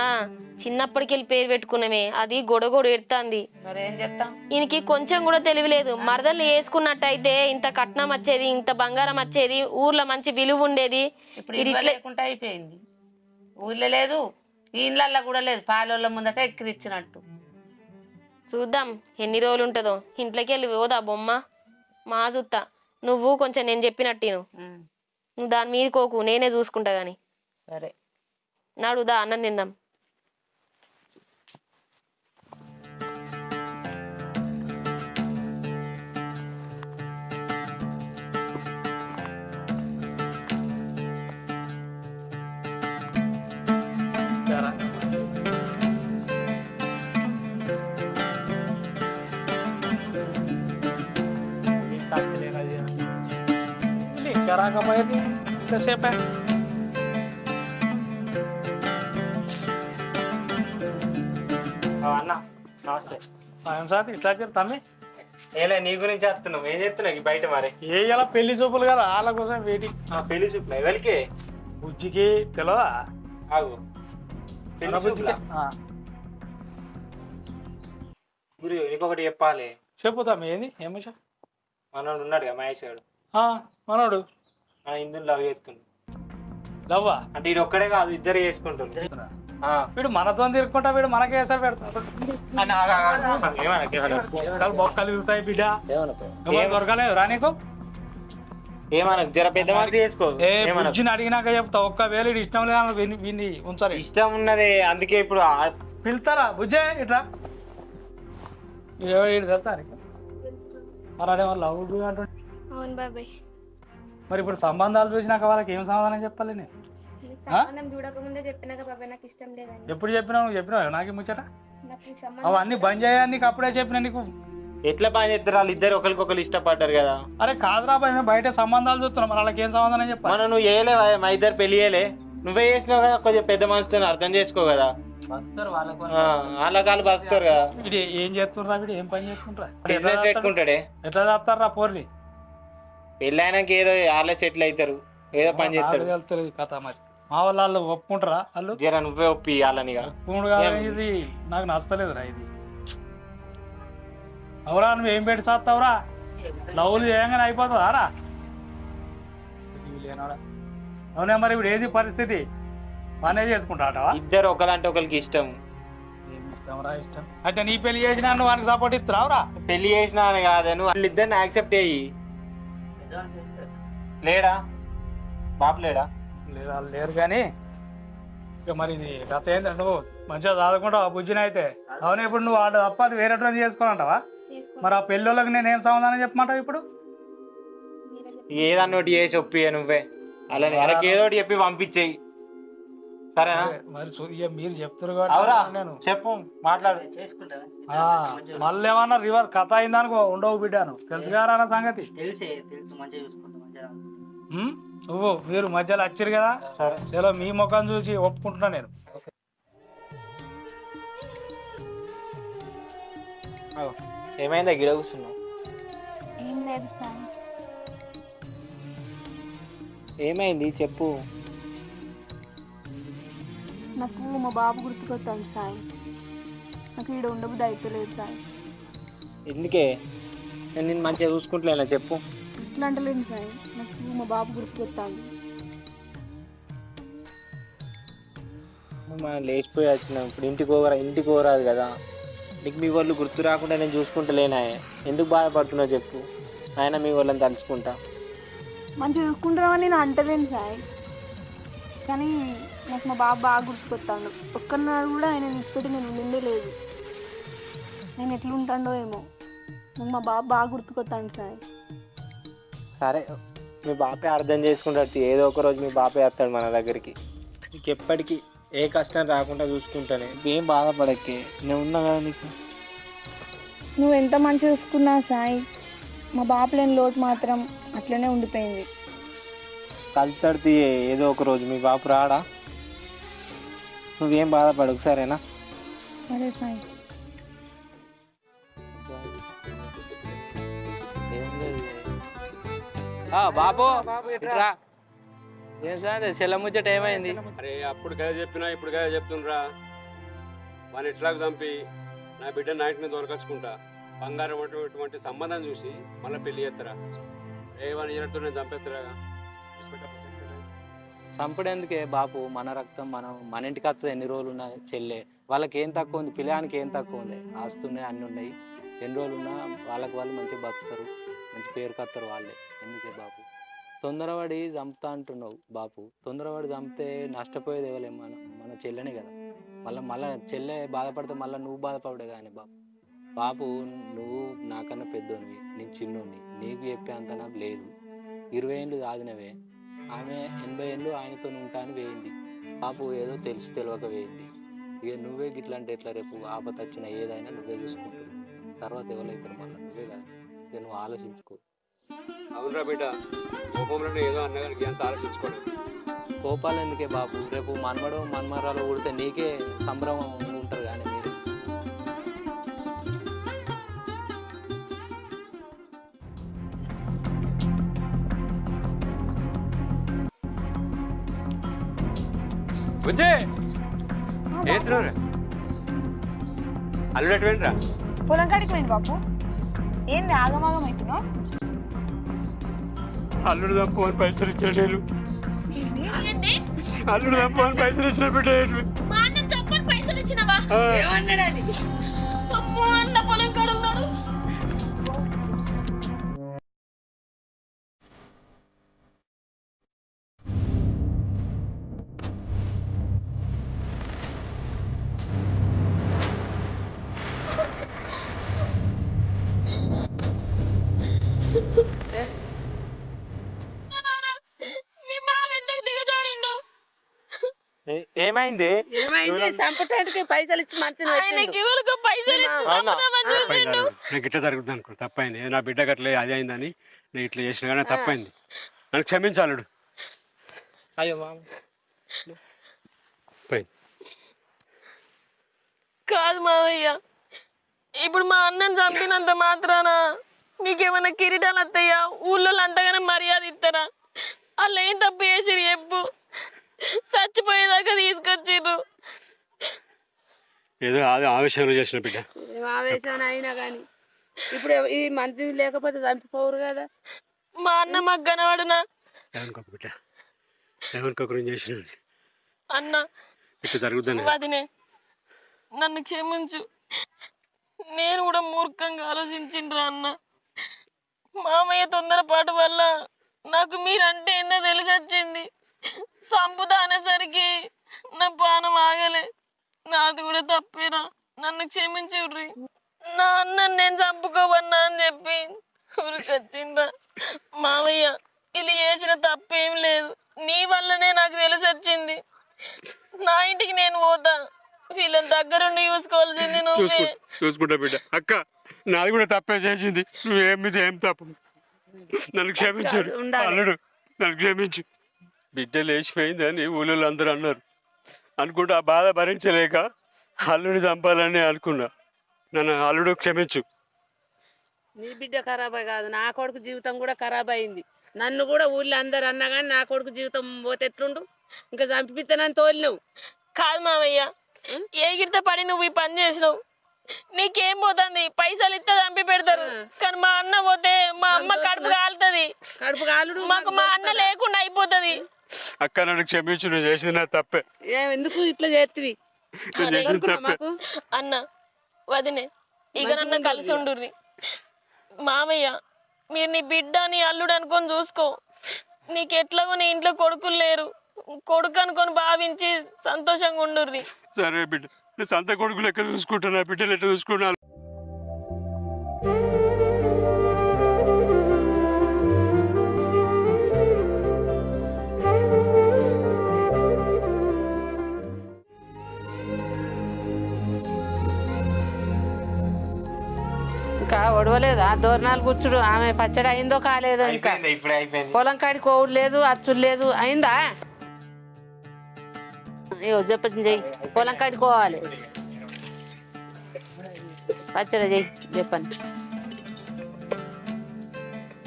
చిన్నప్పటికి వెళ్ళి పేరు పెట్టుకున్నామే, అది గొడగొడు ఎడుతుంది. మరి ఏం చెప్తాం? ఈయనకి కొంచెం కూడా తెలియలేదు. మరదలు వేసుకున్నట్టయితే ఇంత కట్నం వచ్చేది, ఇంత బంగారం వచ్చేది, ఊర్లో మంచి విలువ ఉండేది. ఇప్పుడు ఇట్లా లేకుండా అయిపోయింది. ఊళ్ళో లేదు, ఈ ఇళ్ళల్లో కూడా లేదు. పాలోళ్ళ ముందట ఎక్కిరిచ్చినట్టు. చూద్దాం ఎన్ని రోజులు ఉంటుందో. ఇంట్లోకి వెళ్ళి పోదా బొమ్మ మా చూస్తా. నువ్వు కొంచెం నేను చెప్పినట్టు నువ్వు దాని మీద కోకు, నేనే చూసుకుంటా గాని. సరే నాడుదా అన్నం తిందాం. ఇంకా రాకపోయేది ఇంతసేపే. అన్న నమస్తే. సార్ ఇట్లా తమ్మి ఏలే నీ గురించి వస్తున్నావు. ఏం చేస్తున్నావు బయట? మరి ఏ ఇలా పెళ్లి చూపులు కదా, వాళ్ళ కోసం వెయిటింగ్. పెళ్లి చూపులు ఎవరికి? బుజ్జికి తెలియదా? ఆగు, పెళ్లి చూపులా? గురి ఇంకొకటి చెప్పాలి. చెప్పుతాం. ఏంది ఏం విషయం? మనోడు ఉన్నాడు కదా మహేష్ గారు, మనోడు మన హిందువులు లవ్ చేస్తుండు. లవ్వా? అంటే ఇది ఒక్కడే కాదు, ఇద్దరు చేసుకుంటుండ్రు. వీడు మనతో తిరుక్కుంటా, వీడు మనకే వేసా పెడతాడు. బొక్కలు ఇరుతాయి బిడ్డ, దొరకలేదు రా నీకు. ఏమన్నా జర పెద్ద మనసు చేసుకో. బుజ్జిని అడిగినాక చెప్తా. ఒక్కవేళ ఇది ఇష్టం లేదా విని ఉంచాలి. ఇష్టం ఉన్నది, అందుకే ఇప్పుడు పిలుతారా బుజ్జే ఇట్లా? తెలుసా మరి అదే వాళ్ళు లవ్ అంటుండే. అవును బాబాయ్. మరి ఇప్పుడు సంబంధాలు చూసినాక వాళ్ళకి ఏం సమాధానం చెప్పాలి? నేను సంబంధం చూడకముందే చెప్పినాక బాబాయ్ నాకు ఇష్టం లేదని. ఎప్పుడు చెప్పినావు? నువ్వు చెప్పినావు నాకు ముచ్చట? అవన్నీ బంద్ చేయాలి నీకు అప్పుడే చెప్పినా. నీకు ఎట్లా పని చేస్తారు? వాళ్ళు ఇద్దరు ఒకరికొకరు ఇష్టపడ్డారు కదా. అరే కాదురా బాయ్, మేము బయట సంబంధాలు చూస్తున్నాం, మరి వాళ్ళకి ఏం సమాధానం చెప్పాలి? మనం నువ్వు చేయలే, మా ఇద్దరు పెళ్లి చేయలే, నువ్వే చేసినావు కదా. కొంచెం పెద్ద మనసుతో అర్థం చేసుకో కదా. వాళ్ళ కాళ్ళు బతుకుతారు కదా. వీడు ఏం చేస్తుండ్రా? వీడు ఏం పని చేస్తుండ్రా? బిజినెస్ పెట్టుకుంటాడే. ఎట్లా చెప్తారా పోర్ని? పెళ్ళి అయినాక ఏదో వాళ్ళే సెటిల్ అవుతారు, ఏదో పని చేస్తారు. వెళ్తారు కథ. మరి మా వాళ్ళు ఒప్పుకుంటారా? వాళ్ళు జర నువ్వే ఒప్పి వాళ్ళని. ఒప్పుకుంటు కాదు, ఇది నాకు నచ్చలేదురా. ఇది అవురా? నువ్వు ఏం పెట్టి చేస్తావురా? లవ్లు చేయంగానే అయిపోతుందా రా? అవునా? మరి ఇప్పుడు ఏది పరిస్థితి? పనే చేసుకుంటావా? ఇద్దరు ఒకరంటే ఒకరికి ఇష్టం. ఇష్టంరా ఇష్టం. అయితే నీ పెళ్లి చేసినా నువ్వు వానికి సపోర్ట్ ఇస్తున్నావురా? పెళ్లి చేసినా అని కాదే, నువ్వు వాళ్ళిద్దరిని యాక్సెప్ట్ అయ్యి. లేడా బాబు? లేడా? లేదు, వాళ్ళు లేరు. కానీ ఇక మరి ఇది గత ఏంటంటే నువ్వు మంచిగా చదువుకుంటావు బుజ్జిని అయితే. అవును, ఇప్పుడు నువ్వు వాడు తప్ప వేరే చేసుకోవాలంటావా? మరి ఆ పెళ్ళోళ్ళకి నేనేం సమాధానం చెప్పమంటావు ఇప్పుడు? ఏదన్నా ఒకటి చేసి ఒప్పి నువ్వే అలానే వాళ్ళకి ఏదో ఒకటి చెప్పి పంపించేయి, సరేనా? మరి మీరు చెప్తారు నేను చెప్పు, మాట్లాడు. మళ్ళీ ఏమన్నా రివర్ కథ అయిందనుకో ఉండవు బిడ్డాను. తెలుసు కదా అన్న సంగతి. నువ్వు మీరు మధ్యలో వచ్చారు కదా. సరే చలో, మీ ముఖం చూసి ఒప్పుకుంటున్నా నేను. ఏమైందా గిడ కూర్చున్నావు? ఏం లేదు సార్. ఏమైంది చెప్పు. నాకు మా బాబు గుర్తుకొస్తాను సార్. నాకు ఈడ ఉండబుద్ధి అయితలేదు సార్. ఎందుకే? నేను నిన్ను మంచిగా చూసుకుంటలేనా చెప్పు. ఇట్లా అంటలేను సాయి, నాకు మా బాబు గుర్తుకొస్తాను. మనం లేచిపోయి వచ్చినాం, ఇప్పుడు ఇంటికి పోరాదు కదా. నీకు మీ వాళ్ళు గుర్తు రాకుండా నేను చూసుకుంటలేనా? ఎందుకు బాధపడుతున్నావు చెప్పు. ఆయన మీ వాళ్ళని తలుచుకుంటా. మంచిగా చూసుకుంటామని నేను అంటలేను సాయి, కానీ నాకు మా బాబు బాగా గుర్తుకొస్తాడు. ఒక్కనాడు కూడా ఆయన విడిచిపెట్టి నేను ఉండిందే లేదు. నేను ఎట్లుంటాడో ఏమో, నాకు మా బాబు బాగా గుర్తుకొస్తాడు సాయి. సరే, మీ బాపే అర్థం చేసుకుంటాడు. ఏదో ఒక రోజు మీ బాపే వస్తాడు మన దగ్గరికి. నీకు ఎప్పటికీ ఏ కష్టం రాకుండా చూసుకుంటానే, ఏం బాధపడకే. నేను ఉన్నా కదా నీకు. నువ్వు ఎంత మంచిగా చూసుకున్నా సాయి, మా బాబు లేని లోటు మాత్రం అట్లనే ఉండిపోయింది. కలుతాడు ఏదో ఒక రోజు. మీ బాపు రాడా? నువ్వేం బాధపడకు సరేనా? సరే సాయి. బాబు ఇట్రా. ఏం సార్ చెల్ల ముచ్చట ఏమైంది? అరే అప్పుడు కదా చెప్పినా ఇప్పుడు కదా చెప్తుండ్రా. వాని ఎట్లాగ చంపి నా బిడ్డ నాటిని దొరకచ్చుకుంటా. బంగారం ఇటువంటి సంబంధం చూసి మళ్ళీ పెళ్లి చేస్తారా? వాని ఇరతో నేను చంపేస్తారా? చంపడేందుకే బాపు? మన రక్తం మన ఇంటికి వస్తుంది. ఎన్ని రోజులు ఉన్నా చెల్లె. వాళ్ళకి ఏం తక్కువ ఉంది? పిల్లానికి ఏం తక్కువ ఉంది? ఆస్తున్నాయి, అన్నీ ఉన్నాయి. ఎన్ని రోజులు ఉన్నా వాళ్ళకి వాళ్ళు మంచిగా బతుకుతారు, మంచి పేరు కత్తారు వాళ్ళే. ఎందుకే బాపు తొందరపడి చంపుతా అంటున్నావు? బాపు తొందరపడి చంపితే నష్టపోయేది ఎవరే? మన చెల్లెనే కదా. మళ్ళీ చెల్లె బాధపడితే మళ్ళీ నువ్వు బాధపడే కానీ బాపు నువ్వు నాకన్నా పెద్దోనివి, నేను చిన్నోని. నీకు చెప్పే అంత నాకు లేదు. 20 ఏళ్ళు సాధినవే. ఆమె 80 ఏళ్ళు ఆయనతో ఉంటా అని వేయింది. బాపు ఏదో తెలిసి తెలియక వేయింది. ఇక నువ్వే గిట్లా అంటే ఎట్లా? రేపు ఆపత వచ్చినా ఏదైనా నువ్వే చూసుకుంటావు. తర్వాత ఎవరైతారు మళ్ళీ? నువ్వే కదా. ఇక నువ్వు ఆలోచించుకో. అవునరా బిడ్డ, కోపంలో ఏదో అన్నగారికి ఎంత ఆలోచించుకోలేదు. కోపాలు ఎందుకే బాపు? రేపు మన్మరాలు ఉడితే నీకే సంభ్రమం ఉంటారు కానీ మీరు. ఏంద్రా అల్లుడేంట్రా? పొలం కాడికి పోయింది బాపు. ఏంది ఆగమాగం అవుతున్నావు? అల్లుడు చంపమని పైసలు ఇచ్చిన నేను. అల్లుడు చంపమని పైసలు ఇచ్చిన బిడ్డ. పైసలు ఇచ్చినవా? ఏమన్నాడని? అమ్మో అన్న పొలం కాడ ఉన్నాడు. ఏమైంది? చంపటానికి పైసలు ఇచ్చి మంచిగా నాకు ఇట్లా జరుగుతుంది అనుకో, తప్పైంది. నా బిడ్డ గట్లే అది అయిందని నేను ఇట్లా చేసిన కానీ తప్పైంది. నన్ను క్షమించాలుడు. అయ్యో మామ కాదు మావయ్య, ఇప్పుడు మా అన్నని చంపినంత మాత్రాన మీకేమన్నా కిరీటాలు వస్తాయా? ఊళ్ళో అంతగానే మర్యాద ఇస్తారా? వాళ్ళు ఏం తప్పు చేసిరు చెప్పు? చచ్చిపోయేదాకా తీసుకొచ్చిర్రు. ఏదో అది ఆవేశంలో చేసిన బిడ్డ. ఆవేశం అయినా కానీ ఇప్పుడు ఈ మంత్రి లేకపోతే చంపిపోరు కదా. మా అన్న మాకు కనబడునా? ఏమనుకోక బిడ్డ, ఏమనుకోకరం చేసిన అన్న ఇట్లా జరుగుతుంది. వదినే నన్ను క్షమించు. నేను కూడా మూర్ఖంగా ఆలోచించిండ్రా అన్న. మామయ్య తొందరపాటు వల్ల నాకు మీరంటే ఏందో తెలిసి వచ్చింది. సంపుతా అనేసరికి నా పానం ఆగలే. నాది కూడా తప్పేరా, నన్ను క్షమించుర్రి. నా అన్న నేను చంపుకోవన్నా అని చెప్పి ఊరికొచ్చిండ్రా. మామయ్య ఇలా చేసిన తప్పేం లేదు, నీ వల్లనే నాకు తెలిసి వచ్చింది. నా ఇంటికి నేను పోతా, వీళ్ళని దగ్గరుండి చూసుకోవాల్సింది నువ్వే. చూసుకుంటా బిడ్డ. అక్క నాది కూడా తప్పే చేసింది, నువ్వేం తప్పు. నన్ను క్షమించు అల్లుడు, నన్ను క్షమించు. బిడ్డ లేచిపోయిందని ఊళ్ళో అందరూ అన్నారు. అనుకుంటూ ఆ బాధ భరించలేక అల్లుడిని చంపాలని అనుకున్నా. నన్ను అల్లుడు క్షమించు. నీ బిడ్డ ఖరాబ్ కాదు, నా కొడుకు జీవితం కూడా ఖరాబ్ అయింది. నన్ను కూడా ఊళ్ళో అందరు అన్నా కానీ నా కొడుకు జీవితం పోతే ఎట్లుండు? ఇంకా చంపిస్తానని తోలినవు కాదు మామయ్య, ఏ గిట్ట పడి నువ్వు ఈ పని చేసినావు. నీకేం పోతుంది పైసలు ఇస్తే చంపి పెడతారు కానీ మా అన్న పోతే మా అమ్మ కడుపు కాలుతుంది కడుపు కాలుడు మాకు మా అన్న లేకుండా అయిపోతుంది అక్క నన్ను క్షమించు, నువ్వు చేసింది నా తప్పే. ఎందుకు ఇట్లా చేతివి నేను చేసింది తప్పే. మాకు అన్న వదినే ఇక నన్ను కలిసి ఉండుర్రి మామయ్య మీరు నీ బిడ్డ నీ అల్లుడు అనుకొని చూసుకో నీకెట్లాగో నీ ఇంట్లో కొడుకులు లేరు కొడుకు అనుకొని భావించి సంతోషంగా ఉండుర్రి సరే బిడ్డ, నేను సంత కొడుకులు ఎక్కడ చూసుకుంటున్నా, బిడ్డలు ఎట్లా చూసుకున్నా. ఇంకా ఒడవలేదా దోరణాలు కూర్చుడు ఆమె పచ్చడి అయిందో కాలేదో ఇంకా ఇప్పుడే అయిపోయింది. పొలం కాడి కోవుడు లేదు అచ్చుడు లేదు అయిందా చెప్పండి చెయ్యి పొలం కాడికి పోవాలి పచ్చడి చెయ్యి చెప్పండి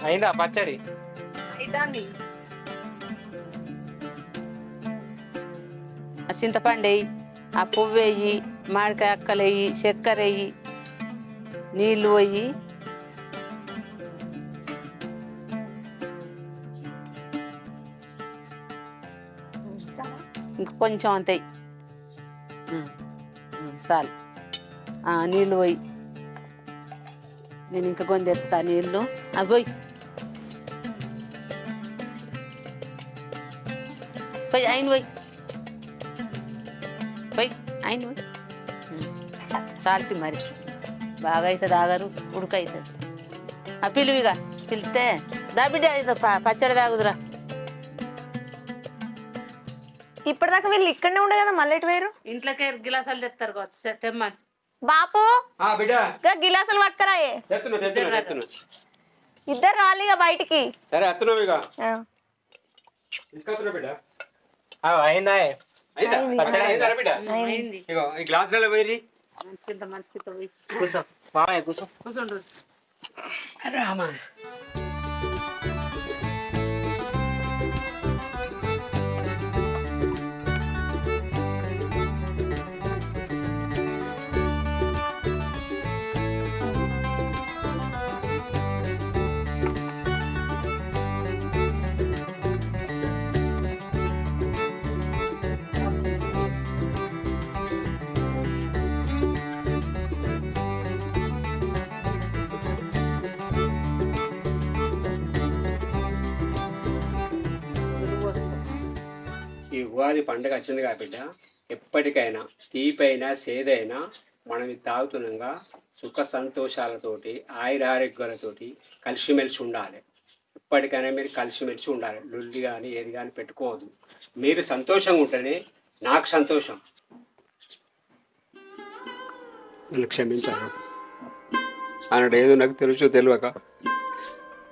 అయిందా పచ్చడి? చింతపండు వేయి ఆ పువ్వు వేయి మామిడికాయ అక్కలు వేయి చక్కెర వేయి నీళ్ళు పోయి ఇంక కొంచెం అంతాయి చాలు నీళ్ళు పోయి నేను ఇంకా కొంచెం ఎత్తా నీళ్ళు అవి పోయి పోయి ఆయన పోయి పోయి ఆయన పోయి సాల్తి మరి బాగా అవుతుంది ఆగారు ఉడక అవుతుంది ఆ పిలువిగా పిలిస్తే దా బిడ్డ అవుతుంది పచ్చడి తాగుదురా ఇప్పటిదాకా వీళ్ళు ఇక్కడనే ఉండే కదా మళ్ళీ ఎటు వేరు ఇంట్లోకే గిలాసాలు తెస్తారు కావచ్చు తెమ్మని బాపు బిడ్డ గిలాసులు పట్టుకరాయే ఇద్దరు రాలి ఇక బయటికి సరే అత్తను ఇక ఆ. తీసుకొస్తున్నా బిడ్డ. అయిందా? అయిందా? పచ్చడి అయిందా బిడ్డ? అయింది ఇగో ఈ గ్లాసులలో పోయి మంచిగా పోయి కూర్చో మామయ్య కూర్చో. కూర్చోండు రామా. ఈ ఉగాది పండుగ వచ్చింది కదా బిడ్డ, ఎప్పటికైనా తీపైనా సేదైనా మనం ఇది తాగుతున్నాగా సుఖ సంతోషాలతోటి ఆయురారోగ్యాలతోటి కలిసిమెలిసి ఉండాలి. ఎప్పటికైనా మీరు కలిసిమెలిసి ఉండాలి. లొల్లి కానీ ఏది కానీ పెట్టుకోవద్దు. మీరు సంతోషంగా ఉంటేనే నాకు సంతోషం. నన్ను క్షమించాను అన్నాడు. ఏదో నాకు తెలుసో తెలియక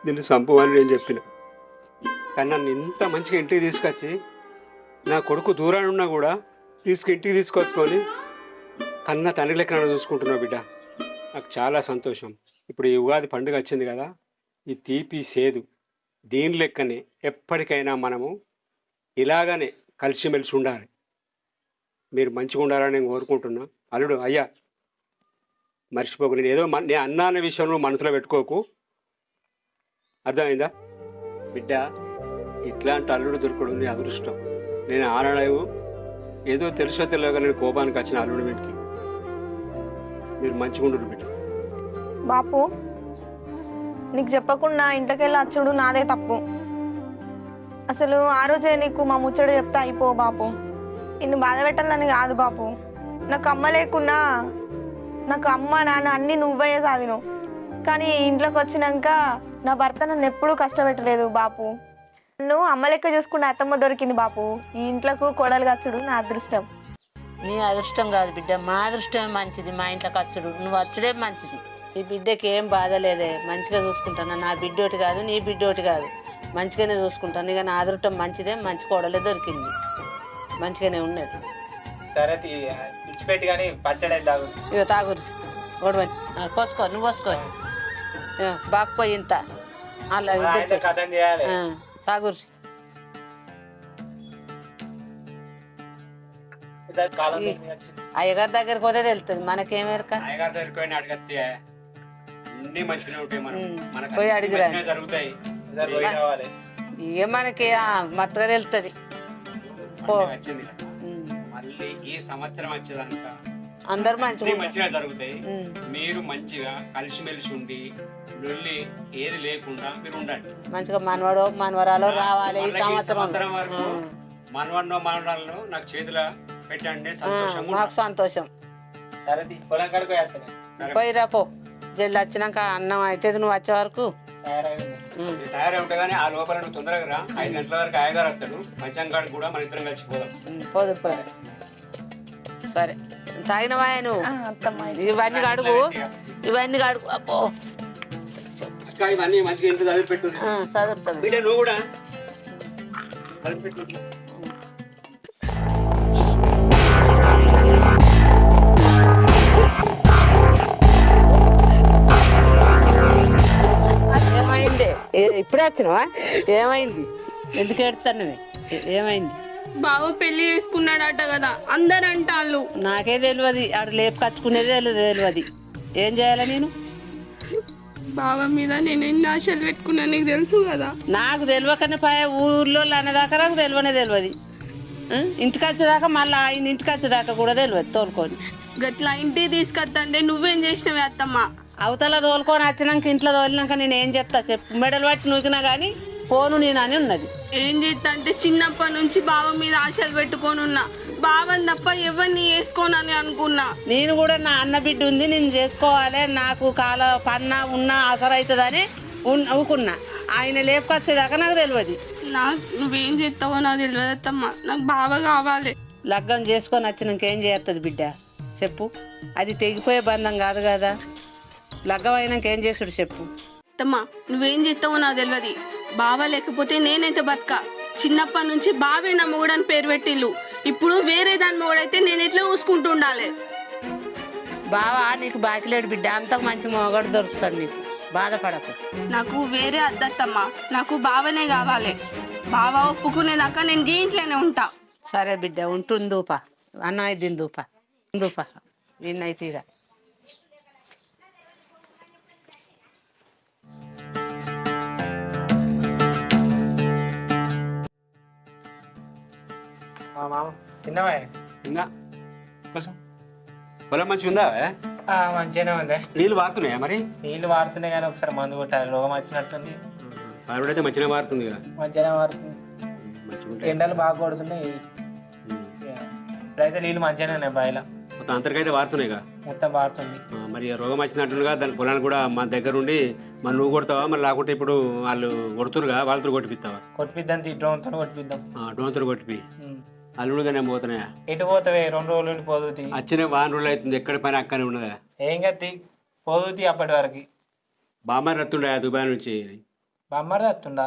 దీన్ని సంపవని నేను చెప్పిన. కానీ నన్ను ఇంత మంచిగా ఇంటికి తీసుకొచ్చి నా కొడుకు దూరాన్ని ఉన్నా కూడా ఇంటికి తీసుకొచ్చుకొని కన్న తండ్రి లెక్క నన్ను చూసుకుంటున్నావు బిడ్డ. నాకు చాలా సంతోషం. ఇప్పుడు ఈ ఉగాది పండుగ వచ్చింది కదా, ఈ తీపి సేదు దీని లెక్కనే ఎప్పటికైనా మనము ఇలాగనే కలిసిమెలిసి ఉండాలి. మీరు మంచిగా ఉండాలని నేను కోరుకుంటున్నా. అల్లుడు అయ్యా మర్చిపోకు. నేను ఏదో నేను అన్న విషయంలో మనసులో పెట్టుకోకు, అర్థమైందా బిడ్డ? ఇట్లాంటి అల్లుడు దొరకడు నీ అదృష్టం. నేను ఆనాడు ఏదో తెలుసో తెలియక నేను కోపానికి వచ్చిన అల్లుడు వీటికి. మీరు మంచిగా ఉండరు బిడ్డ. బాపు నీకు చెప్పకుండా ఇంట్లోకి వెళ్ళి వచ్చుడు నాదే తప్పు. అసలు ఆ రోజే నీకు మా ముచ్చట చెప్తే అయిపో బాపు. నిన్ను బాధ పెట్టాలని కాదు బాపు. నాకు అమ్మ లేకున్నా నాకు అమ్మ నాన్న అన్నీ నువ్వే సాధిను. కానీ ఇంట్లోకి వచ్చినాక నా భర్త నన్ను ఎప్పుడూ కష్టపెట్టలేదు బాపు. నన్ను అమ్మ లెక్క చూసుకున్న అత్తమ్మ దొరికింది బాపు. ఈ ఇంట్లోకి కొడలు కచ్చుడు నా అదృష్టం. నీ అదృష్టం కాదు బిడ్డ, మా అదృష్టమే మంచిది. మా ఇంట్లోకి వచ్చుడు నువ్వు వచ్చుడే మంచిది. ఈ బిడ్డకి ఏం బాధ లేదే, మంచిగా చూసుకుంటాను. నా బిడ్డోటి కాదు నీ బిడ్డోటి కాదు, మంచిగానే చూసుకుంటాను. ఇక నా అదృష్టం మంచిదే, మంచి కోడలే దొరికింది, మంచిగానే ఉన్నది. సరే విడిచిపెట్టి కానీ పచ్చడి తాగు. ఇక తాగురు గొడవని పోసుకో, నువ్వు పోసుకో. బాకపోయి ఇంత అలా కథం చేయాలి. తాగురు. కాలం అయ్యగారి దగ్గరికి పోతే తెలుస్తుంది మనకేమేరక. అయ్యగారి దగ్గరికి పోయిన అడిగితే అన్ని మంచిగా ఉంటాయి. మనం పోయి అడిగిరా జరుగుతాయి. ఇక మనకి మత్తుగా తెలుస్తుంది. వచ్చింది మళ్ళీ ఈ సంవత్సరం వచ్చేదాక అందరు మంచిగా జరుగుతాయి. మీరు మంచిగా కలిసిమెలిసి ఉండి లొల్లి ఏది లేకుండా మీరు ఉండండి. మంచిగా మనవడో మనవరాలో రావాలి ఈ సంవత్సరం వరకు. మనవన్నో మనవరాలను నాకు చేతిలో పెట్టండి, మాకు సంతోషం. సరే పొలం కడుపు పోయిరా పో. జల్ది వచ్చినాక అన్నం అయితే నువ్వు వచ్చే వరకు తయారై ఉంటా. కానీ ఆ లోపల నువ్వు తొందరగా రా. 5 గంటల వరకు అయ్యగారు వస్తాడు. పంచాంగాడు కూడా మన ఇద్దరం కలిసిపోదాం. పోదు పోయి. సరే తాగినవా నువ్వు? ఇవన్నీ కడుగు, ఇవన్నీ కడుగు. అబ్బో ఇవన్నీ మంచిగా ఇంట్లో చదివి పెట్టు. చదువుతావు బిడ్డ నువ్వు కూడా చదివి పెట్టు. ఏమైంది? ఇప్పుడే వచ్చినావా? ఏమైంది? ఎందుకు ఏడుస్తాను? ఏమైంది? బావ పెళ్లి చేసుకున్నాడట కదా అందరు అంటాళ్ళు. నాకే తెలియదు. ఆడు లేపు కచ్చుకునేది తెలియదు. ఏం చేయాలా నేను? బావ మీద నేను ఎన్ని ఆశలు పెట్టుకున్నా నీకు తెలుసు కదా. నాకు తెలియకనే పాయ ఊర్లో అన్నదాకా నాకు తెలియదు. ఇంటికి వచ్చేదాకా మళ్ళీ ఆయన ఇంటికి వచ్చేదాకా కూడా తెలియదు. తోలుకొని గట్లా ఇంటికి తీసుకొస్తంటే నువ్వేం చేసినవి అత్తమ్మ? అవతల తోలుకొని వచ్చినాక ఇంట్లో తోలినాక నేను ఏం చెప్తా చెప్పు? మెడలు పట్టి నూకినా కానీ పోను నేను అని ఉన్నది. ఏం చేస్తా అంటే చిన్నప్పటి నుంచి బావ మీద ఆశలు పెట్టుకొని ఉన్నా. బావని తప్ప ఎవరిని వేసుకోనని అనుకున్నా. నేను కూడా నా అన్న బిడ్డ ఉంది, నేను చేసుకోవాలి, నాకు కాల పన్నా ఉన్నా ఆసరైతుందని ఊకున్నా. ఆయన లేపుకొచ్చేదాకా నాకు తెలియదు. నువ్వేం చేస్తావో నాకు తెలియదు అత్తమ్మ. నాకు బావ కావాలి. లగ్గం చేసుకొని వచ్చినాక ఏం చేస్తుంది బిడ్డ చెప్పు? అది తెగిపోయే బంధం కాదు కదా. లగ్గం అయినాక ఏం చేసుడు చెప్పు? అత్తమ్మ నువ్వేం చేస్తావో నాకు తెలియదు. బావ లేకపోతే నేనైతే బతక. చిన్నప్పటి నుంచి బావే నా మొగుడని పేరు పెట్టిల్లు. ఇప్పుడు వేరే దాని మొగుడైతే నేను ఎట్లా చూసుకుంటూ ఉండాలి? బావా నీకు బాకిలేడు బిడ్డ. అంతకు మంచి మొగడు దొరుకుతాడు నీకు. బాధపడకు. నాకు వేరే అద్దత్తమ్మ. నాకు బావనే కావాలి. బావ ఒప్పుకునేదాకా నేను దీంట్లోనే ఉంటా. సరే బిడ్డ ఉంటుందూపా. అన్నం అయితే దూపా నిన్నైతే ఇక తిన్నావా? తిన్నా. పొలం మంచిగా ఉందా? మంచిగానే ఉంది. నీళ్ళు వారుతున్నాయా? మరి నీళ్ళు వారుతున్నాయి కానీ ఒకసారి మందు కొట్టాలి. రోగం వచ్చినట్టుంది. పారుడైతే మంచిగా మారుతుంది కదా. మంచిగానే మారుతుంది. ఎండలు బాగా కొడుతున్నాయి. ఇప్పుడైతే నీళ్ళు మంచిగానే ఉన్నాయి బాయిలో. మొత్తం అంతరికైతే వారుతున్నాయి కదా. మొత్తం వారుతుంది. మరి రోగం వచ్చినట్టుగా దాని పొలాన్ని కూడా మా దగ్గర ఉండి మరి నువ్వు కొడతావా? మరి లేకుంటే ఇప్పుడు వాళ్ళు కొడుతురుగా వాళ్ళతో కొట్టిపిస్తావా? కొట్టిద్దాం. డ్రోన్తో కొట్టిద్దాం. డ్రోన్తో కొట్టిపి. అల్లుడుగా నేను పోతున్నాయా? ఎటు పోతావే? 2 రోజులు నుండి పోదుతి. వచ్చిన 1 రోజులు అవుతుంది. ఎక్కడ పని అక్కనే ఉన్నదా? ఏం కత్తి పోదుతి. అప్పటి వరకు బామ్మారి రత్తుండే దుబాయ్ నుంచి. బామ్మారి రత్తుండా?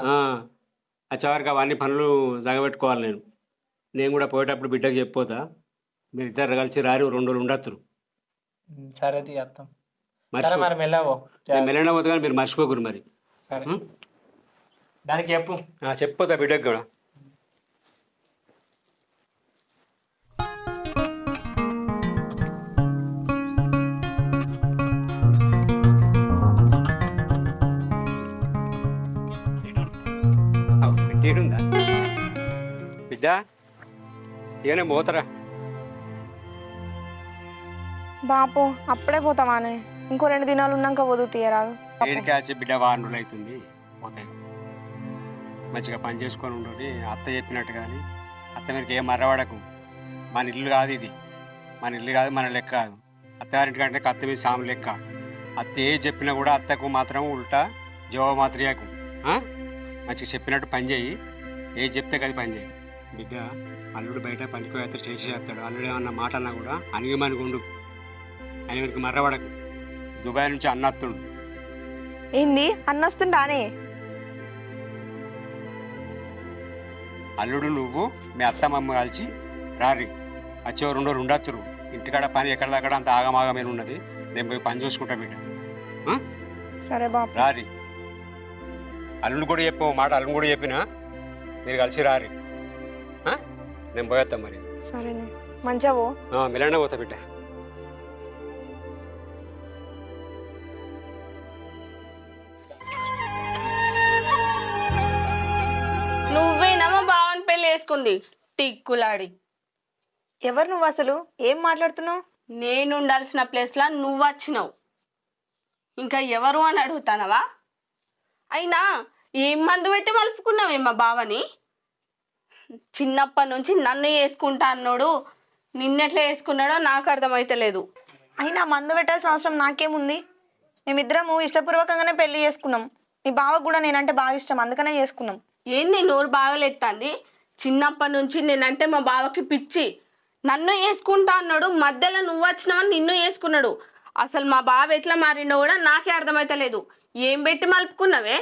వచ్చేవరకు అవన్నీ పనులు జగబెట్టుకోవాలి. నేను కూడా పోయేటప్పుడు బిడ్డకు చెప్పిపోతా. మీరు ఇద్దరు కలిసి రారు 2 రోజులు ఉండొచ్చు. సరే తీస్తాం. మరి మెల్లవో. మెల్లన పోతా కానీ మీరు మర్చిపోకూరు మరి. సరే దానికి చెప్పు. చెప్పిపోతా బిడ్డకు కూడా. పెట్టేడుందా బిడ్డ? ఏనే పోతారా? బాపు అప్పుడే పోతామానే? ఇంకో 2 దినాలు ఉన్నాక వదులు తీయరాదు. ఏడికి వచ్చి బిడ్డ 1 రోజులు అవుతుంది. పోతాయి. మంచిగా పని చేసుకొని ఉండి అత్త చెప్పినట్టు. కానీ అత్త మీదకి ఏం మర్రవాడకు. మన ఇల్లు కాదు ఇది. మన ఇల్లు కాదు, మన లెక్క కాదు. అత్తగారింటికంటే అత్త మీద సాము లెక్క. అత్త ఏ చెప్పినా కూడా అత్తకు మాత్రం ఉల్టా జవాబు మాత్రమేకు. మంచిగా చెప్పినట్టు పని చేయి. ఏది చెప్తే కదా పని చేయి బిడ్డ. అల్లుడు బయట పనికిపోయేస్తారు చేసేస్తాడు. అల్లుడు ఏమన్నా మాట అన్నా కూడా అనిగిమనుకుండు. ఆయనకి మర్రవాడకు. దుబాయ్ నుంచి అన్నత్తుడు. ఏంది అన్నొస్తుండానే? అల్లుడు నువ్వు మీ అత్తమ్మ కలిసి రారి. వచ్చే 2 రోజులు ఉండొచ్చురు. ఇంటికాడ పని ఎక్కడదక్కడ అంత ఆగమాగమైన ఉన్నది. నేను పోయి పని చూసుకుంటా బిడ్డ. సరే బాబు రారి. అల్లుడు కూడా చెప్పు మాట. అల్లుడు కూడా చెప్పినా మీరు కలిసి రారి. నేను పోయేస్తాం మరి. సరేనే. మంచిగా పో. మెల్లనే పోతా బిడ్డ. నువ్వేనా మా బావని పెళ్లి చేసుకుంది టిక్కులాడి? ఎవరు నువ్వు అసలు? ఏం మాట్లాడుతున్నావు? నేను ఉండాల్సిన ప్లేస్లో నువ్వు వచ్చినావు. ఇంకా ఎవరు అని అడుగుతానవా? అయినా ఏం మందు పెట్టి మలుపుకున్నావే మా బావని? చిన్నప్పటి నుంచి నన్ను వేసుకుంటా అన్నాడు, నిన్నెట్లా వేసుకున్నాడో నాకు అర్థమైతలేదు. అయినా మందు పెట్టాల్సిన అవసరం నాకేముంది? మేమిద్దరము ఇష్టపూర్వకంగానే పెళ్లి చేసుకున్నాం. మీ బావకు కూడా నేనంటే బాగా ఇష్టం, అందుకనే చేసుకున్నాం. ఏంది నోరు బాగలెత్తాంది? చిన్నప్పటి నుంచి నేనంటే మా బావకి పిచ్చి, నన్ను వేసుకుంటా అన్నాడు, మధ్యలో నువ్వు వచ్చినావని నిన్ను వేసుకున్నాడు. అసలు మా బావ ఎట్లా మారిండో కూడా నాకే అర్థమైతలేదు. ఏం పెట్టి మలుపుకున్నావే?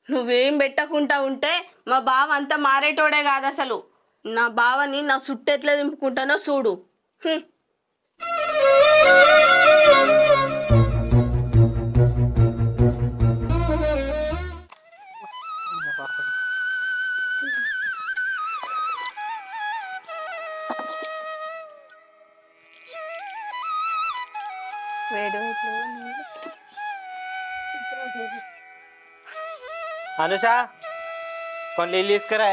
నువ్వేం పెట్టకుండా ఉంటే మా బావ అంతా మారేటోడే కాదు. అసలు నా బావని నా సుట్టు ఎట్లా దింపుకుంటానో చూడు. అనుష కొన్ని నీళ్ళు తీసుకురా.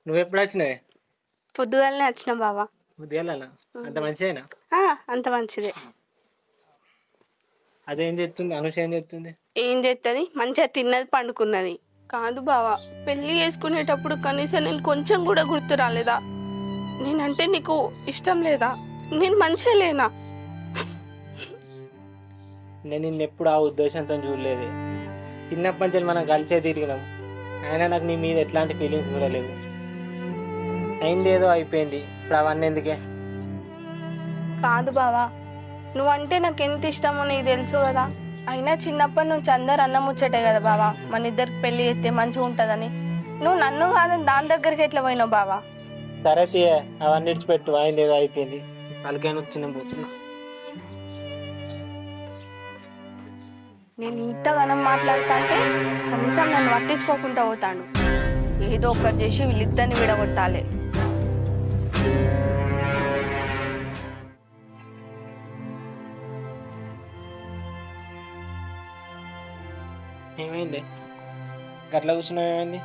నువ్వు ఎప్పుడు వచ్చినావే? పొద్దుగాలనే వచ్చిన బావా. ఉదయాలనా? అంత మంచిదేనా? అంత మంచిదే. అదేం చెప్తుంది అనుష? ఏం చెప్తుంది? ఏం చేస్తుంది? మంచిగా తిన్నది, పండుకున్నది. కాదు బావా, పెళ్లి చేసుకునేటప్పుడు కనీసం నేను కొంచెం కూడా గుర్తు రాలేదా? నేనంటే నీకు ఇష్టం లేదా? నేను మంచిగా లేనా? నేను నిన్ను ఎప్పుడు ఆ ఉద్దేశంతో చూడలేదు. చిన్నప్పటి నుంచి మనం కలిసే తిరిగినాం, అయినా నాకు నీ మీద ఎట్లాంటి ఫీలింగ్స్ కూడా లేవు. అయిందేదో అయిపోయింది, ఇప్పుడు అవన్నీ ఎందుకే? కాదు బావా, నువ్వంటే నాకు ఎంత ఇష్టమో నీకు తెలుసు కదా. అయినా చిన్నప్పటి నుంచి అందరు అన్న ముచ్చటే కదా బావా, మన ఇద్దరికి పెళ్లి చేస్తే మంచిగా ఉంటుందని. నువ్వు నన్ను కాదని దాని దగ్గరికి ఎట్లా పోయినావు బావా? సరే తీయ, అవన్నీ విడిచిపెట్టు, అయిందేదో అయిపోయింది. వాళ్ళకైనా వచ్చిన పోతున్నా. నేను ఇంతగానం మాట్లాడుతా అంటే కనీసం నన్ను పట్టించుకోకుండా పోతాను. ఏదో ఒకటి చేసి వీళ్ళిద్దరిని విడగొట్టాలి. ఏమైంది గట్లా కూర్చున్నావు? ఏమైంది?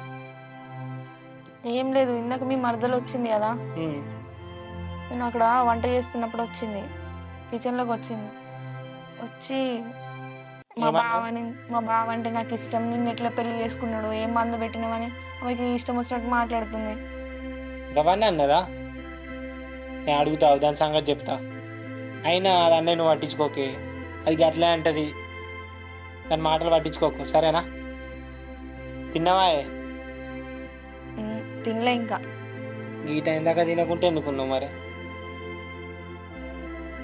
ఏం లేదు, ఇందాక మీ మరదలు వచ్చింది కదా, నేను అక్కడ వంట చేస్తున్నప్పుడు వచ్చింది, కిచెన్లోకి వచ్చింది. వచ్చి మా బావ అంటే నాకు ఇష్టం, నిన్ను ఎట్లా పెళ్లి చేసుకున్నాడు, ఏం మందు పెట్టినామని ఆమెకి ఇష్టం వచ్చినట్టు మాట్లాడుతుంది. గవాన్ని అన్నదా? నేను అడుగుతావు, దాని సంగతి చెప్తా. అయినా అది అన్నయ్య నువ్వు పట్టించుకోకే, అది గట్లే అంటది, దాని మాటలు పట్టించుకోకు, సరేనా? తిన్నావా? తినలే ఇంకా. ఈ టైం దాకా తినకుంటే ఎందుకున్నావు మరి?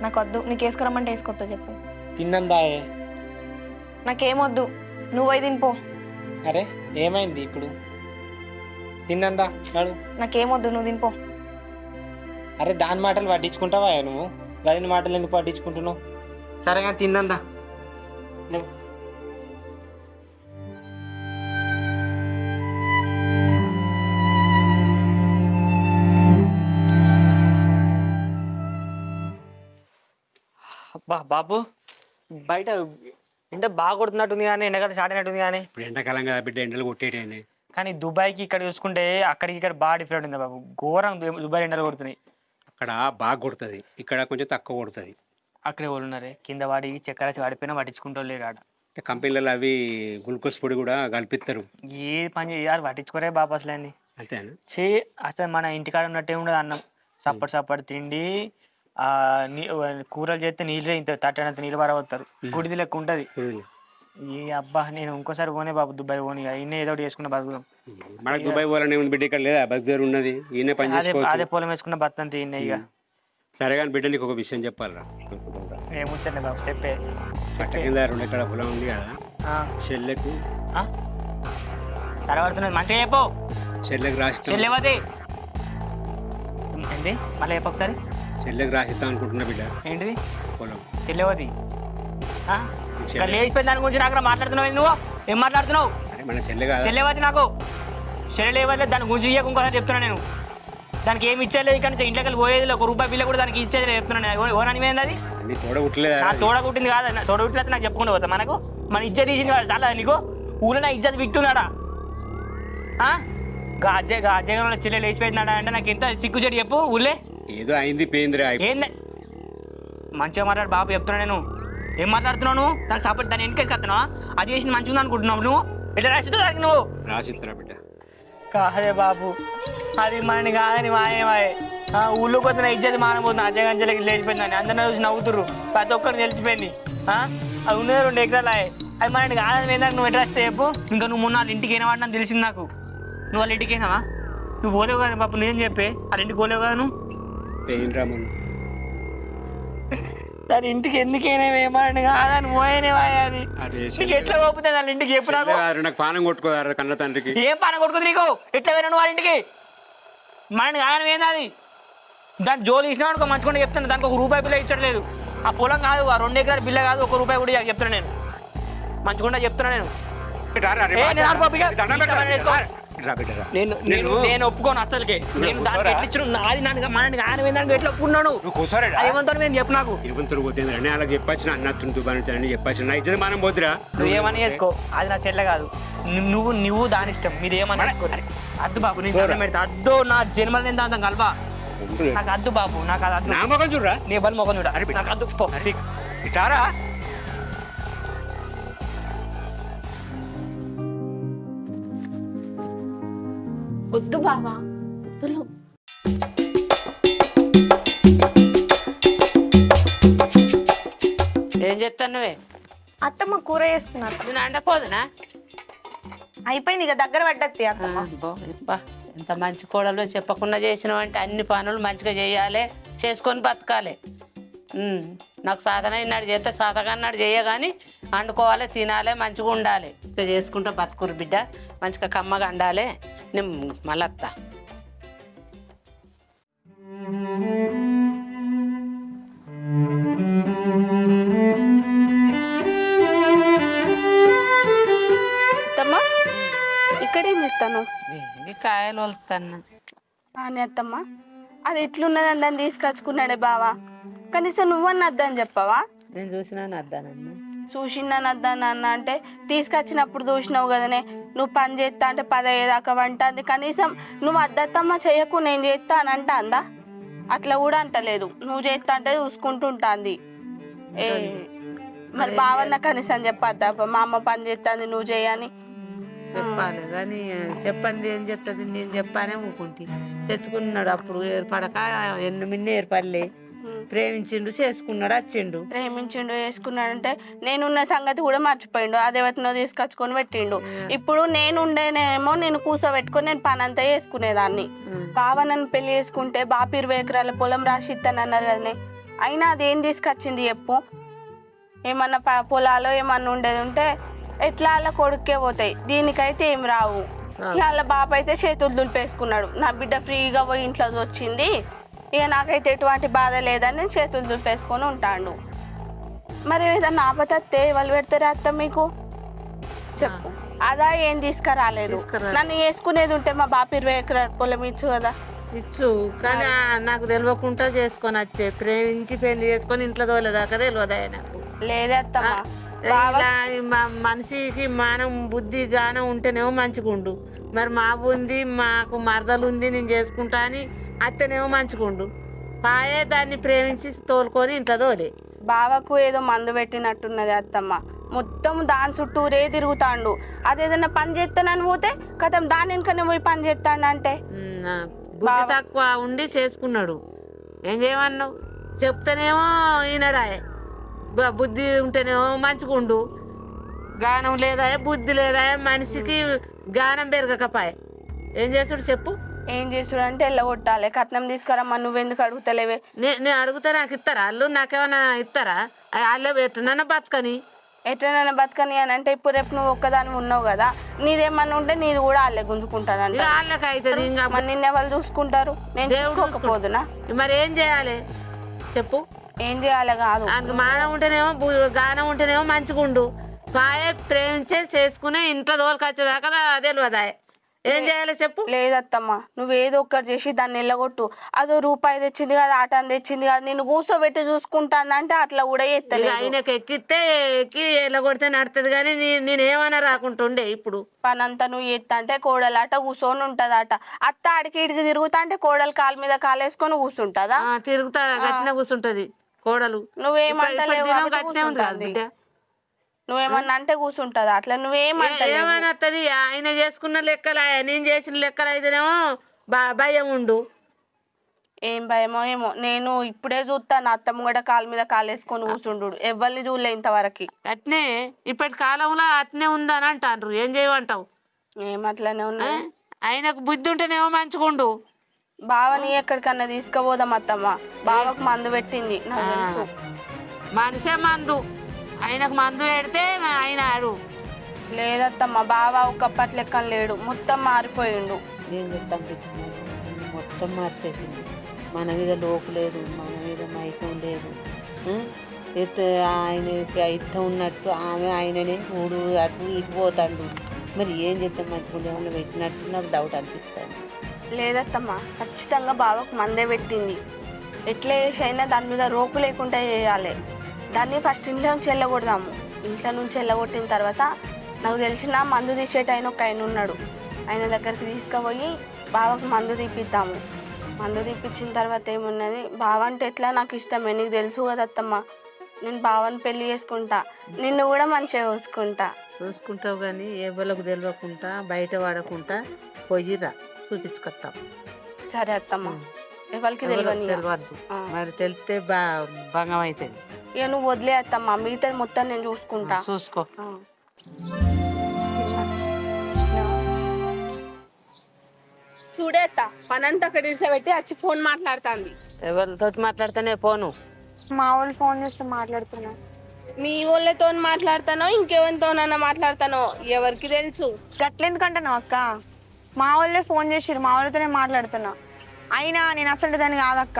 నాకు వద్దు, నీకు వేసుకురమ్మంటే వేసుకొస్తా చెప్పు. తిన్నందాయే? నాకేమొద్దు, నువ్వై తినిపో. అరే ఏమైంది ఇప్పుడు? తిన్నందా నడు. నాకేమొద్దు, నువ్వు తినిపో. అరే దాని మాటలు పట్టించుకుంటావా నువ్వు? దాని మాటలు ఎందుకు పట్టించుకుంటున్నావు? సరేగా తిన్నందా నువ్వు. అబ్బా బాబు, బయట ఎండ బాగా కొడుతున్నట్టుంది కానీ ఎండకాలం స్టార్ట్ అయినట్టుంది కానీ. ఇప్పుడు ఎండాకాలం కదా బిడ్డ, ఎండలు కొట్టేటేనే. కానీ దుబాయ్కి ఇక్కడ చూసుకుంటే అక్కడికి ఇక్కడ బాగా డిఫరెంట్ ఉంది బాబు. ఘోరం దుబాయ్ ఎండలు కొడుతున్నాయి. అక్కడ బాగా కొడుతుంది, ఇక్కడ కొంచెం తక్కువ కొడుతుంది. అక్కడే వాళ్ళు ఉన్నారే కింద వాడి చక్కెర వాడిపోయినా పట్టించుకుంటూ లేరు ఆడ. కంపెనీలలో అవి గ్లూకోజ్ పొడి కూడా కలిపిస్తారు. ఏ పని చేయాలి పట్టించుకోరే బాబు అసలు అండి. అంతేనా? అసలు మన ఇంటికాడ ఉన్నట్టే ఉండదు. అన్నం సప్పటి తిండి, కూరలు చేస్తే నీళ్ళే ఇంత తట్టనంత నీళ్ళు పారబోతారు, గుడిది లెక్క ఉంటుంది. ఈ అబ్బా నేను ఇంకోసారి పోనే బాబు దుబాయ్ పోనీ, ఇన్నే ఏదో ఒకటి చేసుకున్న బతుకుదాం. మనకు దుబాయ్ పోవాలని ఉంది బిడ్డ, ఇక్కడ లేదా బస్సు ఉన్నది, ఈయన పని చేసుకోవచ్చు. అదే పొలం వేసుకున్న బతంత ఇన్నే. ఇక సరే కానీ బిడ్డ నీకు ఒక విషయం చెప్పాలరా. ఏముచ్చండి బాబు చెప్పే. పట్ట కింద 2 ఎకరాల పొలం ఉంది కదా, చెల్లెకు తరబడుతున్నది మంచిగా చెప్పు. చెల్లెకు రాసి చెల్లెవది ఏంటి మళ్ళీ చెప్పు ఒకసారి. చెల్లెకి రాసిద్దాం అనుకుంటున్నా బిడ్డ. ఏంటిది పొలం చెల్లెవది లేచిపోయిన దాని గురించి నాకు మాట్లాడుతున్నావు నువ్వు ఏం మాట్లాడుతున్నావు మన చెల్లె కాదు చెల్లెవది నాకు చెల్లెలేవది దాని గురించి ఇయ్యకు ఇంకోసారి చెప్తున్నా నేను దానికి ఏమి ఇచ్చేది కానీ ఇంట్లోకి వెళ్ళి పోయేది ఒక రూపాయి బిల్ల కూడా దానికి ఇచ్చేది చెప్తున్నాను ఓనని ఏంది అది నీ తోడగుట్టలేదు నా తోడగుట్టింది కాదు తోడగుట్లేదు నాకు చెప్పుకుంటూ పోతా మనకు మన ఇజ్జత్ తీసింది కాదు చాలా నీకు ఊళ్ళో నా ఇజ్జత్ విక్తున్నాడా గాజగంలో చెల్లె లేచిపోయిందాడా అంటే నాకు ఎంత సిగ్గు చెడు చెప్పు ఊళ్ళే ఏదో అయింది పోయిందిరా ఏంది మంచిగా మాట్లాడు బాబు చెప్తున్నా నేను ఏం మాట్లాడుతున్నావు నువ్వు దానికి సపోర్ట్ దాన్ని ఎన్నికేసుకొస్తున్నావా అది చేసింది మంచిగా ఉంది అనుకుంటున్నావు నువ్వు ఎట్లా రాసిద్దు దానికి నువ్వు రాసిస్తున్నా బిడ్డ కాదే బాబు అది మనని కాదని మాయే ఊళ్ళోకి వచ్చిన ఇజ్జత్ మానబోతుంది అజగంజలకి లేచిపోయిందని అందరినీ చూసి నవ్వుతురు ప్రతి ఒక్కరు తెలిసిపోయింది అది ఉన్నది 2 ఎకరాలు అది మనని కాదని ఏందాక నువ్వు ఎట్లా వస్తే చెప్పు ఇంకా నువ్వు మొన్న వాళ్ళ ఇంటికి అయిన వాడిని తెలిసింది నాకు నువ్వు వాళ్ళ ఇంటికి అయినావా నువ్వు పోలేవు కదా పాప నిజం చెప్పే వాళ్ళ ఇంటికి పోలేవు కదా నువ్వు దాని ఇంటికి ఎందుకైనా ఏమని కాదని పోయేనేవా అది నీకు ఎట్లా పోతుంది వాళ్ళ ఇంటికి ఎప్పుడు నాకు పానం కొట్టుకోదారు కన్న తండ్రికి ఏం పానం కొట్టుకుంది నీకు ఎట్లా పోయినా నువ్వు వాళ్ళ ఇంటికి మనని కాదని ఏంది అది దాన్ని జోలు తీసినా అనుకో మంచిగా చెప్తాను దానికి 1 రూపాయి బిల్ల ఇచ్చట్లేదు ఆ పొలం కాదు ఆ 2 ఎకరాల బిల్ల కాదు 1 రూపాయి కూడా చెప్తున్నా నేను మంచిగా చెప్తున్నా నేను ఒప్పుకోను అసలుకే నేను దానికి ఎట్లిచ్చిన నాది నన్ను మనని కాని ఎట్లా ఒప్పుకున్నాను ఏమంటారు నేను చెప్పు నాకు ఏమంటారు పోతుంది అలా చెప్పచ్చు అన్నట్టు చెప్పచ్చు నా ఇచ్చేది మనం పోతురా నువ్వు ఏమని చేసుకో అది నా చెల్లె కాదు నువ్వు దాని ఇష్టం మీరు ఏమని అద్దు బాబు నేను పెడతా అద్దు నా జన్మలు నేను దాంతో కలపా నాకు అద్దు బాబు నాకు అది నా మొఖం చూడరా నీ బలి మొఖం చూడ నాకు అద్దు ఇటారా వద్దు బావా ఏం చేస్తానువే అత్తమ్మ కూర చేస్తున్నారు నేను అండపోదునా అయిపోయింది ఇక దగ్గర పడ్డత్తి అత్తమ్మ ఎంత మంచి కోడలు చెప్పకుండా చేసినావు అంటే అన్ని పనులు మంచిగా చేయాలి చేసుకొని బతకాలి నాకు సాధన ఇన్నాడు చేస్తే సాధకన్నాడు చేయగాని వండుకోవాలి తినాలి మంచిగా ఉండాలి ఇట్లా చేసుకుంటూ బతుకురు బిడ్డ మంచిగా కమ్మగా వండాలి నేను మళ్ళీ వస్తా అత్తమ్మ ఇక్కడేం చెప్తాను కాయలు వలుతాను అని అత్తమ్మ అది ఎట్లున్నదని దాన్ని తీసుకొచ్చుకున్నాడే బావా కనీసం నువ్వన్న అద్దని చెప్పవా నేను చూసినాను అద్దానన్న చూసినాను అద్దానన్న అంటే తీసుకొచ్చినప్పుడు చూసినావు కదనే నువ్వు పని చేస్తా అంటే 10 దాకా వంటుంది కనీసం నువ్వు అద్దత్తమ్మ చేయకు నేను చేస్తా అని అంటా అందా అట్లా కూడా అంటలేదు నువ్వు చేస్తా అంటే చూసుకుంటుంటుంది మరి బావన్న కనీసం చెప్పద్దా మా అమ్మ పని చేస్తుంది నువ్వు చేయని చెప్పాలి కానీ చెప్పండి ఏం చెప్తుంది నేను చెప్పానే ఊకుంటి తెచ్చుకున్నాడు అప్పుడు ఏర్పడక మిన్న ఏర్పడలే ప్రేమించిండు చేసుకున్నాడు వచ్చిండు ప్రేమించిండు వేసుకున్నాడంటే నేనున్న సంగతి కూడా మర్చిపోయిండు అదేవతనో తీసుకొచ్చుకొని పెట్టిండు ఇప్పుడు నేనుండేనేమో నేను కూర్చోబెట్టుకొని నేను పని అంతా చేసుకునేదాన్ని బావ నన్ను పెళ్లి చేసుకుంటే బాప 20 ఎకరాల పొలం రాసి ఇస్తానన్నారు కదనే అయినా అదేం తీసుకొచ్చింది చెప్పు ఏమన్నా పొలాలో ఏమన్నా ఉండేది ఉంటే ఎట్లా అలా కొడుక్కే పోతాయి దీనికైతే ఏం రావు వాళ్ళ బాప అయితే చేతులు దులిపేసుకున్నాడు నా బిడ్డ ఫ్రీగా పోయి ఇంట్లో వచ్చింది ఇక నాకైతే ఎటువంటి బాధ లేదని చేతులు దులిపేసుకొని ఉంటాడు మరి ఏదన్నా ఆపతే వాళ్ళు పెడతారా అత్త మీకు చెప్పు అదా ఏం తీసుకురాలేదు నన్ను వేసుకునేది ఉంటే మా బాప 20 ఎకరాల పొలం ఇచ్చు కదా ఇచ్చు కానీ నాకు తెలియకుండా చేసుకొని వచ్చే ప్రేమించి పెళ్లి చేసుకొని ఇంట్లో తోలేదాకా తెలియదు నాకు లేదే అత్తమ్మ మనిషికి మానం బుద్ధి గానం ఉంటేనేమో మంచిగుండు మరి మా ఉంది మాకు మరదలు ఉంది నేను చేసుకుంటా అని అత్తనేమో మంచిగుండు పాయే దాన్ని ప్రేమించి తోలుకొని ఇంట్లో తోలే బావకు ఏదో మందు పెట్టినట్టున్నది అత్తమ్మ మొత్తం దాని చుట్టూరే తిరుగుతాండు అదేదన్నా పని చేస్తానని పోతే కథం దాని వెనుకనే పోయి పని చేస్తాడు అంటే బుద్ధి తక్కువ ఉండి చేసుకున్నాడు ఏం చేయమన్నావు చెప్తేనేమో ఈనడా బుద్ధి ఉంటేనేమో మంచిగుండు గానం లేదా బుద్ధి లేదా మనిషికి గానం పెరగకపాయ ఏం చేస్తుడు చెప్పు ఏం చేసుడు అంటే వెళ్ళగొట్టాలి కట్నం తీసుకురమ్మా నువ్వెందుకు అడుగుతలేవే నేను అడుగుతా నాకు ఇస్తారా వాళ్ళు నాకేమన్నా ఇస్తారా వాళ్ళే ఎట్లన్నా బతకని ఎట్లనైనా బతకని అని అంటే ఇప్పుడు రేపు నువ్వు ఒక్కదాని ఉన్నావు కదా, నీదేమన్నా ఉంటే నీది కూడా వాళ్ళే గుంజుకుంటానంట. వాళ్ళకి అవుతుంది ఇంకా. మరి నిన్న వాళ్ళు చూసుకుంటారు, నేను చూసుకోకపోదునా? మరి ఏం చేయాలి చెప్పు? ఏం చేయాలి కాదు, ఆయనకు మానం ఉంటేనేమో గానం ఉంటేనేమో మంచిగుండు, కాయ ప్రేమించే చేసుకునే ఇంట్లో దోలకొచ్చేదాకా తెలియదా? ఏం చేయాలి చెప్పు? లేదత్తమ్మా, నువ్వు ఏదో ఒక్కటి చేసి దాన్ని వెళ్ళగొట్టు. అదో రూపాయి తెచ్చింది కదా, ఆటని తెచ్చింది కదా, నేను కూర్చోబెట్టి చూసుకుంటానంటే అట్లా కూడా ఎత్తలేదు. ఆయనకు ఎక్కిస్తే ఎక్కి వెళ్ళగొడితే నడుతుంది కానీ నేనేమన్నా రాకుంటుండే. ఇప్పుడు పనంతా నువ్వు ఎత్తా అంటే కోడలాట కూర్చొని ఉంటదట. అత్త ఆడికి ఇడికి తిరుగుతా అంటే కోడలు కాలు మీద కాలేసుకొని కూర్చుంటదా? తిరుగుతా గట్టిన కూర్చుంటది కోడలు. నువ్వేమంటలేవు, నువ్వేమన్నా అంటే కూర్చుంటదా? అట్లా ఏమన్నది? ఆయన చేసుకున్న లెక్కలు నేను చేసిన లెక్కలు అయితేనేమో భయం ఉండు. ఏం భయమో ఏమో, నేను ఇప్పుడే చూస్తాను అత్తమ్మ కూడా కాలు మీద కాలేసుకొని కూర్చుండు. ఎవరిని చూడలే ఇంతవరకు. అట్నే ఇప్పటి కాలంలో అట్నే ఉందని అంటారు. ఏం చేయమంటావు? ఏమట్లనే ఉన్నా. ఆయనకు బుద్ధి ఉంటేనేమో మంచిగుండు. బావని ఎక్కడికన్నా తీసుకుపోదాం అత్తమ్మ. బావకు మందు పెట్టింది నాకు తెలుసు. మనిషే మందు, ఆయనకు మందు పెడితే ఆయన ఆడు. లేదత్తమ్మ, బావ ఒకప్పటి లెక్క లేడు, మొత్తం మారిపోయిండు. ఏం చెప్తాం, మొత్తం మార్చేసింది. మన మీద లోపు లేదు, మన మీద మైకం లేదు. ఆయన ఇట్ట ఉన్నట్టు ఆమె ఆయననే ఊడు అటు ఇటు పోతాడు. మరి ఏం చెప్తాం? మంచిగా ఏమన్నా పెట్టినట్టు నాకు డౌట్ అనిపిస్తుంది. లేదత్తమ్మ, ఖచ్చితంగా బావకు మందే పెట్టింది. ఎట్లా చేసైనా దాని మీద రోపు లేకుండా చేయాలి. దాన్ని ఫస్ట్ ఇంట్లో నుంచి వెళ్ళగొడదాము. ఇంట్లో నుంచి వెళ్ళగొట్టిన తర్వాత నాకు తెలిసిన మందు తీసేటైన ఒక ఆయన ఉన్నాడు, ఆయన దగ్గరికి తీసుకుపోయి బావకు మందు తీపిద్దాము. మందు తీపిచ్చిన తర్వాత ఏమున్నది, బావ అంటే ఎట్లా నాకు ఇష్టమే, నీకు తెలుసు కదా అత్తమ్మ. నేను బావని పెళ్లి చేసుకుంటా, నిన్ను కూడా మంచిగా చూసుకుంటావు. కానీ ఏ వాళ్ళకు తెలియకుండా బయట వాడకుండా పోయిరా చూపించుకొస్తాం. సరే అత్తమ్మ, ఎవరికి తెలియదు. మరి తెలిస్తే భంగం అవుతుంది. ఇక నువ్వు వదిలే అత్తమ్మ, మిగతా మొత్తం నేను చూసుకుంటా. చూసుకో. చూడేత్తా పనంతా అక్కడ ఇడిసబెట్టి వచ్చి ఫోన్ మాట్లాడుతుంది. ఎవరితో మాట్లాడుతానే ఫోను? మా వాళ్ళు ఫోన్ చేస్తే మాట్లాడుతున్నా. మీ వాళ్ళతో మాట్లాడతానో ఇంకెవరితోనన్నా మాట్లాడతానో ఎవరికి తెలుసు. గట్లెందుకంటాను అక్క, మా వాళ్ళే ఫోన్ చేసిరు, మా వాళ్ళతోనే మాట్లాడుతున్నా. అయినా నేను అసలు దాన్ని కాదక్క,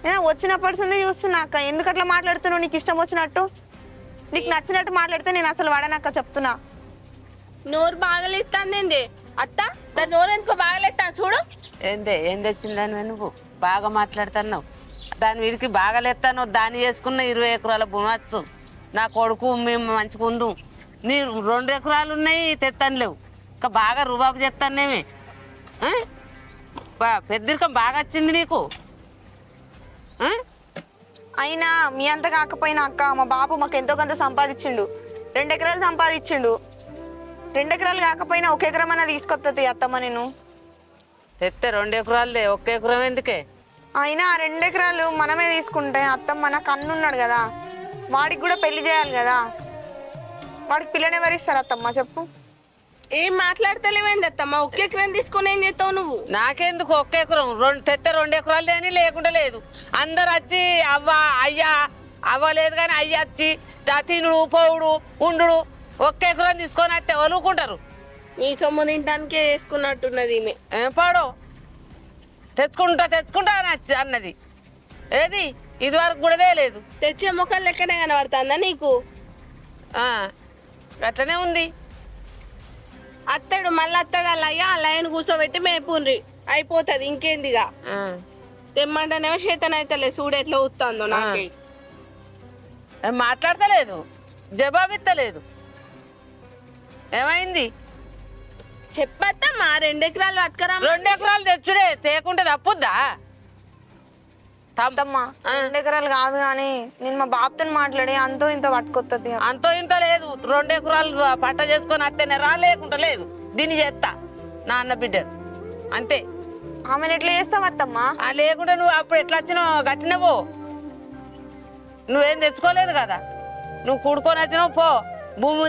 నేను వచ్చినప్పటి నుండి చూస్తున్నా అక్క. ఎందుకు అట్లా మాట్లాడుతున్నావు? నీకు ఇష్టం వచ్చినట్టు, నీకు నచ్చినట్టు మాట్లాడితే నేను అసలు వాడనక్క, చెప్తున్నా. నోరు బాగలేస్తాంది అత్త, దాని నోరు ఎందుకో బాగలేస్తా చూడు. ఏం తెచ్చిందని నువ్వు బాగా మాట్లాడుతున్నావు? దాని వీడికి బాగా లేస్తాను. దాన్ని చేసుకున్న 20 ఎకరాల భూమి వచ్చు. నా కొడుకు మేము మంచిగా ఉండు. నీ 2 ఎకరాలు ఉన్నాయి, తెత్తాను లేవు. ఇంకా బాగా రుబాబు చేస్తానేమే. పెద్దరికం బాగా వచ్చింది నీకు. అయినా మీ అంత కాకపోయినా అక్క, మా బాపు మాకు ఎంతో కొంత సంపాదించిండు. 2 ఎకరాలు సంపాదించిండు. 2 ఎకరాలు కాకపోయినా 1 ఎకరం అన్నా తీసుకొస్తుంది అత్తమ్మ. నేను తెస్తే 2 ఎకరాలే, 1 ఎకరం ఎందుకే? అయినా 2 ఎకరాలు మనమే తీసుకుంటే అత్తమ్మ, నాకు అన్నున్నాడు కదా, వాడికి కూడా పెళ్లి చేయాలి కదా. వాడికి పిల్లని ఎవరిస్తారు అత్తమ్మ చెప్పు? ఏం మాట్లాడతలేమైంది అత్తమ్మ? 1 ఎకరం తీసుకొని ఏం చేస్తావు నువ్వు? నాకెందుకు 1 ఎకరం? తెస్తే 2 ఎకరాలు లేని లేకుండా లేదు. అందరు వచ్చి అవ్వ అయ్యా అవ్వలేదు కానీ అయ్య వచ్చి తినుడు పోవుడు ఉండు. 1 ఎకరం తీసుకొని వస్తే వలుకుంటారు. నీ సొమ్ము తింటానికే వేసుకున్నట్టున్నది ఈమె. ఏం పాడు తెచ్చుకుంటా అన్నది. ఏది ఇది వరకు కూడా లేదు. తెచ్చే మొక్కలు లెక్కనే కనబడుతుందా నీకు? అట్లనే ఉంది. అత్తడు మళ్ళీ అత్తడు అల్లయ్య అల్లయ్యను కూర్చోబెట్టి మేపుండ్రి అయిపోతుంది. ఇంకేందిగా తెమ్మంటేనేమో చేతన అయితే చూడు ఎట్లా ఊతుందో. నాకే మాట్లాడతలేదు, జవాబిత్తలేదు. ఏమైంది చెప్పత్తమ్మా? 2 ఎకరాలు పట్టుకరా. 2 ఎకరాలు తెచ్చుడే, తేకుంటే తప్పుద్దా? తమ్మా 2 ఎకరాలు కాదు కానీ నేను మా బాబుతో మాట్లాడి అంతో ఇంత పట్టుకొస్తుంది. అంతో ఇంత లేదు. 2 ఎకరాలు పట్ట చేసుకొని వస్తేనే రా, లేకుండా లేదు. దీన్ని చేస్తా నా అన్న బిడ్డ అంతే. ఆమెను ఎట్లా చేస్తావు అత్తమ్మా? లేకుంటే నువ్వు అప్పుడు ఎట్లా వచ్చినావు గట్టినవో. నువ్వేం తెచ్చుకోలేదు కదా, నువ్వు కూడుకొని వచ్చినావు. పో భూమి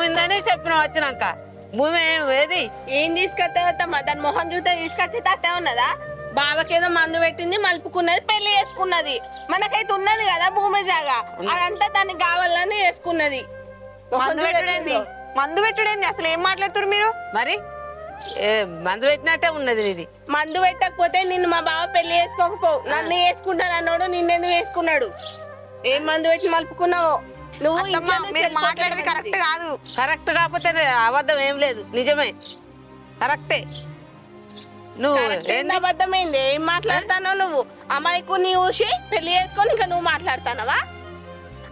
ఉందని చెప్పినావు. వచ్చినాక భూమి ఏది ఏం తీసుకొస్తావత్తమ్మా? దాని మొహం చూస్తే తీసుకొచ్చి తట్టే ఉన్నదా? బావకేదో మందు పెట్టింది, మలుపుకున్నది, పెళ్లి చేసుకున్నది. మనకైతే ఉన్నది కదా భూమి జాగా, అదంతా దానికి కావాలని వేసుకున్నది. మందు పెట్టుడేంది? అసలు ఏం మాట్లాడుతున్నారు మీరు? మరి మందు పెట్టినట్టే ఉన్నది నీది. మందు పెట్టకపోతే నిన్ను మా బావ పెళ్లి చేసుకోకపోవు, నన్ను వేసుకుంటాను అన్నాడు. నిన్నెందుకు వేసుకున్నాడు? ఏం మందు పెట్టి మలుపుకున్నావో నువ్వు? మాట్లాడేది కరెక్ట్ కాదు. కరెక్ట్ కాకపోతే అబద్ధం ఏం లేదు, నిజమే, కరెక్టే. నువ్వు అబద్ధమైంది. ఏం మాట్లాడతానో నువ్వు? అమ్మాయికు నీ ఊసి పెళ్లి చేసుకొని ఇంకా నువ్వు మాట్లాడతానవా?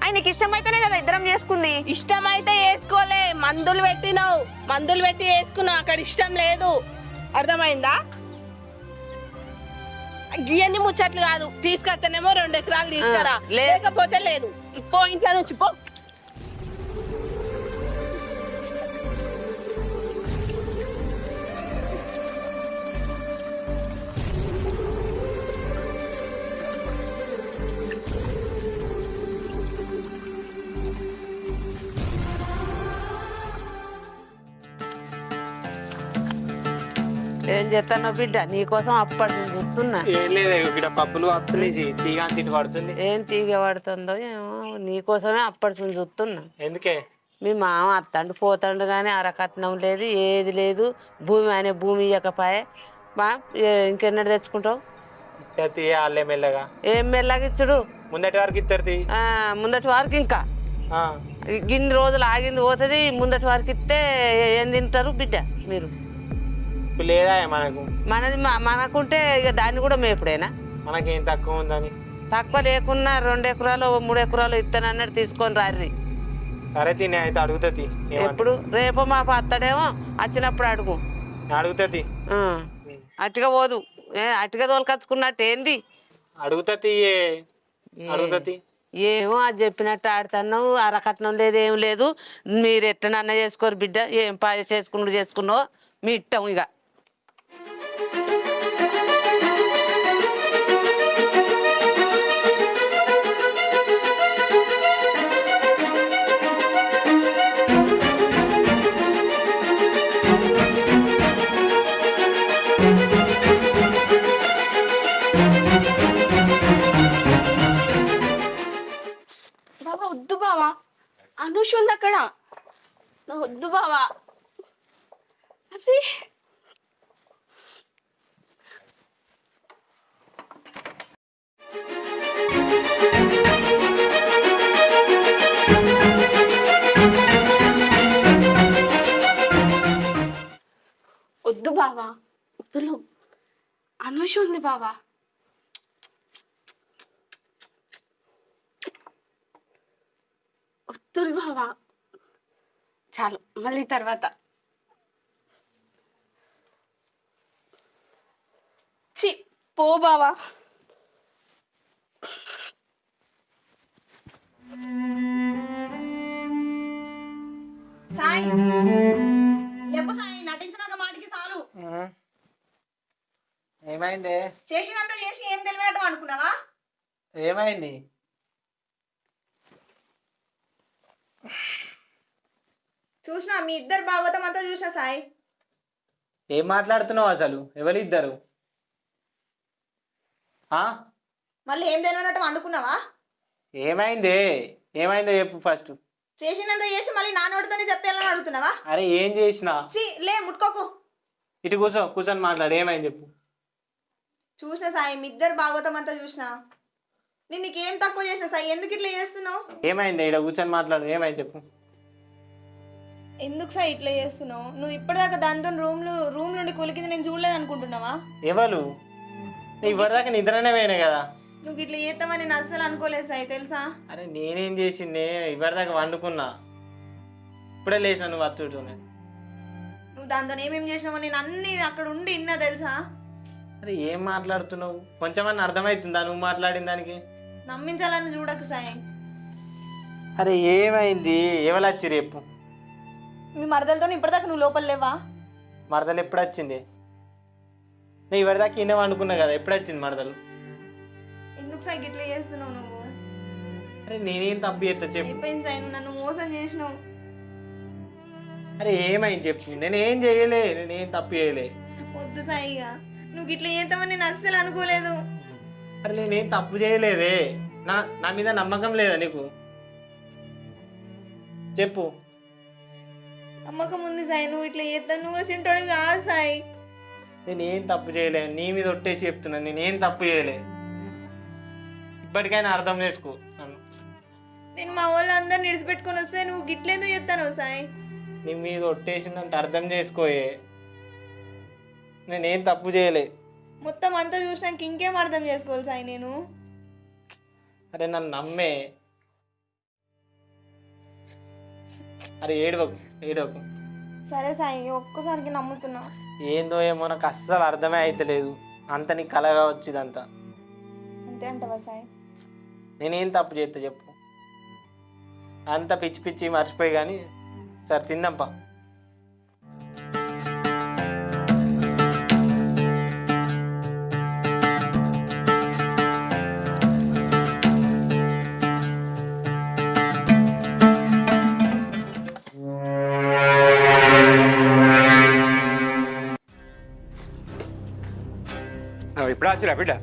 ఆయనకి ఇష్టమైతేనే కదా ఇద్దరం చేసుకుంది. ఇష్టమైతే వేసుకోలే, మందులు పెట్టినావు, మందులు పెట్టి వేసుకున్నావు. అక్కడ ఇష్టం లేదు, అర్థమైందా? గియన్ని ముచ్చట్లు కాదు. తీసుకొస్తేనేమో 2 ఎకరాలు తీసుకురా, లేకపోతే లేదు. పో ఇంట్లో నుంచి పో. ఏం చేస్తానో బిడ్డ, నీకోసం అప్పటి నుంచి చూస్తున్నా. ఏం లేదు, ఇక్కడ పప్పులు వస్తున్నాయి, తీగ తిట్టి పడుతుంది. ఏం తీగ పడుతుందో ఏమో, నీకోసమే అప్పటి నుంచి చూస్తున్నా. ఎందుకే? మీ మామ అత్తండు పోతాడు కానీ అరకట్నం లేదు, ఏది లేదు. భూమి అనే భూమి ఇవ్వకపాయే. ఇంకెన్నడు తెచ్చుకుంటావు? వాళ్ళే మెల్లగా. ఏం మెల్లగా ఇచ్చుడు? ముందటి వరకు ఇస్తారు. ముందటి వరకు ఇంకా గిన్ని రోజులు ఆగింది పోతుంది. ముందటి వరకు ఇస్తే ఏం తింటారు బిడ్డ మీరు? లేదా మనకు మనది మనకుంటే ఇక దాన్ని కూడా మేపుడేనా? మనకేం తక్కువ ఉందని? తక్కువ లేకున్నా 2 ఎకరాలు 3 ఎకరాలు ఇస్తానన్నట్టు తీసుకొని రారి. సరే తినే అయితే అడుగుతుంది. ఎప్పుడు? రేపో మా అత్తడేమో, వచ్చినప్పుడు అడుగు. అడుగుతుంది. అట్టుగా పోదు, అట్టుగా తోలుకొచ్చుకున్నట్టు ఏంది? అడుగుతుంది. అడుగుతుంది. ఏమో అది చెప్పినట్టు ఆడుతున్నావు. అరకట్నం లేదు, ఏం లేదు. మీరు ఎట్టనన్నా చేసుకోరు బిడ్డ. ఏం చేసుకున్నావు మీ ఇట్టం ఇక. బాబా వద్దు బావా, అనుష ఉంది అక్కడ. వద్దు బావా. అరే వద్దు బావా, వద్దులు. అనుష ఉంది బావా. వద్దులు బావా, చాలు, మళ్ళీ తర్వాత. చి పో బావా. సాయి లేపు సాయి, నటించినంత మాటికి చాలు. ఏమైంది? చేసినంత చేసి ఏం తెలియనట్టు అనుకున్నావా? ఏమైంది? చూసినా మీ ఇద్దరు భాగవతం అంతా చూసినా సాయి. ఏం మాట్లాడుతున్నావు అసలు? ఎవరిద్దరు? మళ్ళీ ఏం తెలియనట్టు అనుకున్నావా? ఏమైంది? ఏమైందో చెప్పు ఫస్ట్. చేసినంత చేసి మళ్ళీ నా నోటితోనే చెప్పాలని అడుగుతున్నావా? అరే ఏం చేసినా? లే ముట్టుకోకు. ఇటు కూర్చొని మాట్లాడు. ఏమైంది చెప్పు. చూసిన సాయి మీ ఇద్దరు భాగవతం అంతా చూసినా. నేను నీకేం తక్కువ చేసిన సాయి? ఎందుకు ఇట్లా చేస్తున్నావు? ఏమైంది? ఇక్కడ కూర్చొని మాట్లాడు. ఏమైంది చెప్పు. ఎందుకు సాయి ఇట్లా చేస్తున్నావు? నువ్వు ఇప్పటిదాకా దాంతో రూమ్ నుండి కూలికింది నేను చూడలేదు అనుకుంటున్నావా? ఎవరు? ఇప్పటిదాకా నిద్రనే పోయినా కదా. నువ్వు ఇట్లా చేస్తావని నేను అస్సలు అనుకోలేదు సాయి, తెలుసా? అరే నేనేం చేసిందే? ఇప్పటిదాకా వండుకున్నా, ఇప్పుడే లేచిన నువ్వు అత్తుడుతోనే. నువ్వు దాంతో ఏమేం చేసినావో నేను అన్ని అక్కడ ఉండి విన్నా, తెలుసా? అరే ఏం మాట్లాడుతున్నావు? కొంచెమన్నా అర్థమవుతుందా నువ్వు మాట్లాడిన దానికి? నమ్మించాలని చూడకు సాయి. అరే ఏమైంది? ఎవరు వచ్చి రేపు? మీ మరదలతో ఇప్పటిదాకా నువ్వు లోపల లేవా? మరదలు ఎప్పుడు వచ్చింది? నేను ఇవరిదాకా ఈయన అనుకున్నా కదా, ఎప్పుడు వచ్చింది మరదలు? ఎందుకు సాయి ఇట్లా చేస్తున్నావు నువ్వు? అరే నేనేం తప్పు చేస్తా చెప్పు. అయిపోయింది సాయి, నన్ను మోసం చేసినావు. అరే ఏమైంది చెప్పు. నేనేం చేయలే, నేనేం తప్పు చేయలే. వద్దు సాయిగా, నువ్వు ఇట్లా చేస్తావని నేను అస్సలు అనుకోలేదు. అరే నేనేం తప్పు చేయలేదే. నా మీద నమ్మకం లేదా నీకు? చెప్పు. నమ్మకం ఉంది సాయి, నువ్వు ఇట్లా చేద్దాం, నువ్వు సింటోడు కాదు సాయి. నేనేం తప్పు చేయలే, నీ మీద ఒట్టేసి చెప్తున్నా, నేనేం తప్పు చేయలే. ఇప్పటికైనా అర్థం చేసుకో నన్ను. నేను మా వాళ్ళందరిని నిడిచిపెట్టుకొని వస్తే నువ్వు గిట్లేందుకు చేస్తాను సాయి? నీ మీద ఒట్టేసిందంటే అర్థం చేసుకోయే, నేనేం తప్పు చేయలే. మొత్తం అంతా చూసినాక ఇంకేం అర్థం చేసుకోవాలి సాయి నేను? అరే నన్ను నమ్మే. అరే ఏడవకు ఏడవకు. సరే సాయి, ఒక్కసారికి నమ్ముతున్నా. ఏందో ఏమో నాకు అస్సలు అర్థమే అవుతలేదు. అంత నీ కలగా వచ్చిందంతా. అంతే అంటవా సాయి? నేనేం తప్పు చేస్తా చెప్పు? అంత పిచ్చి పిచ్చి మర్చిపోయి కానీ సరే తిందాంపా. ఇప్పుడు వచ్చిరా బిడ్డ?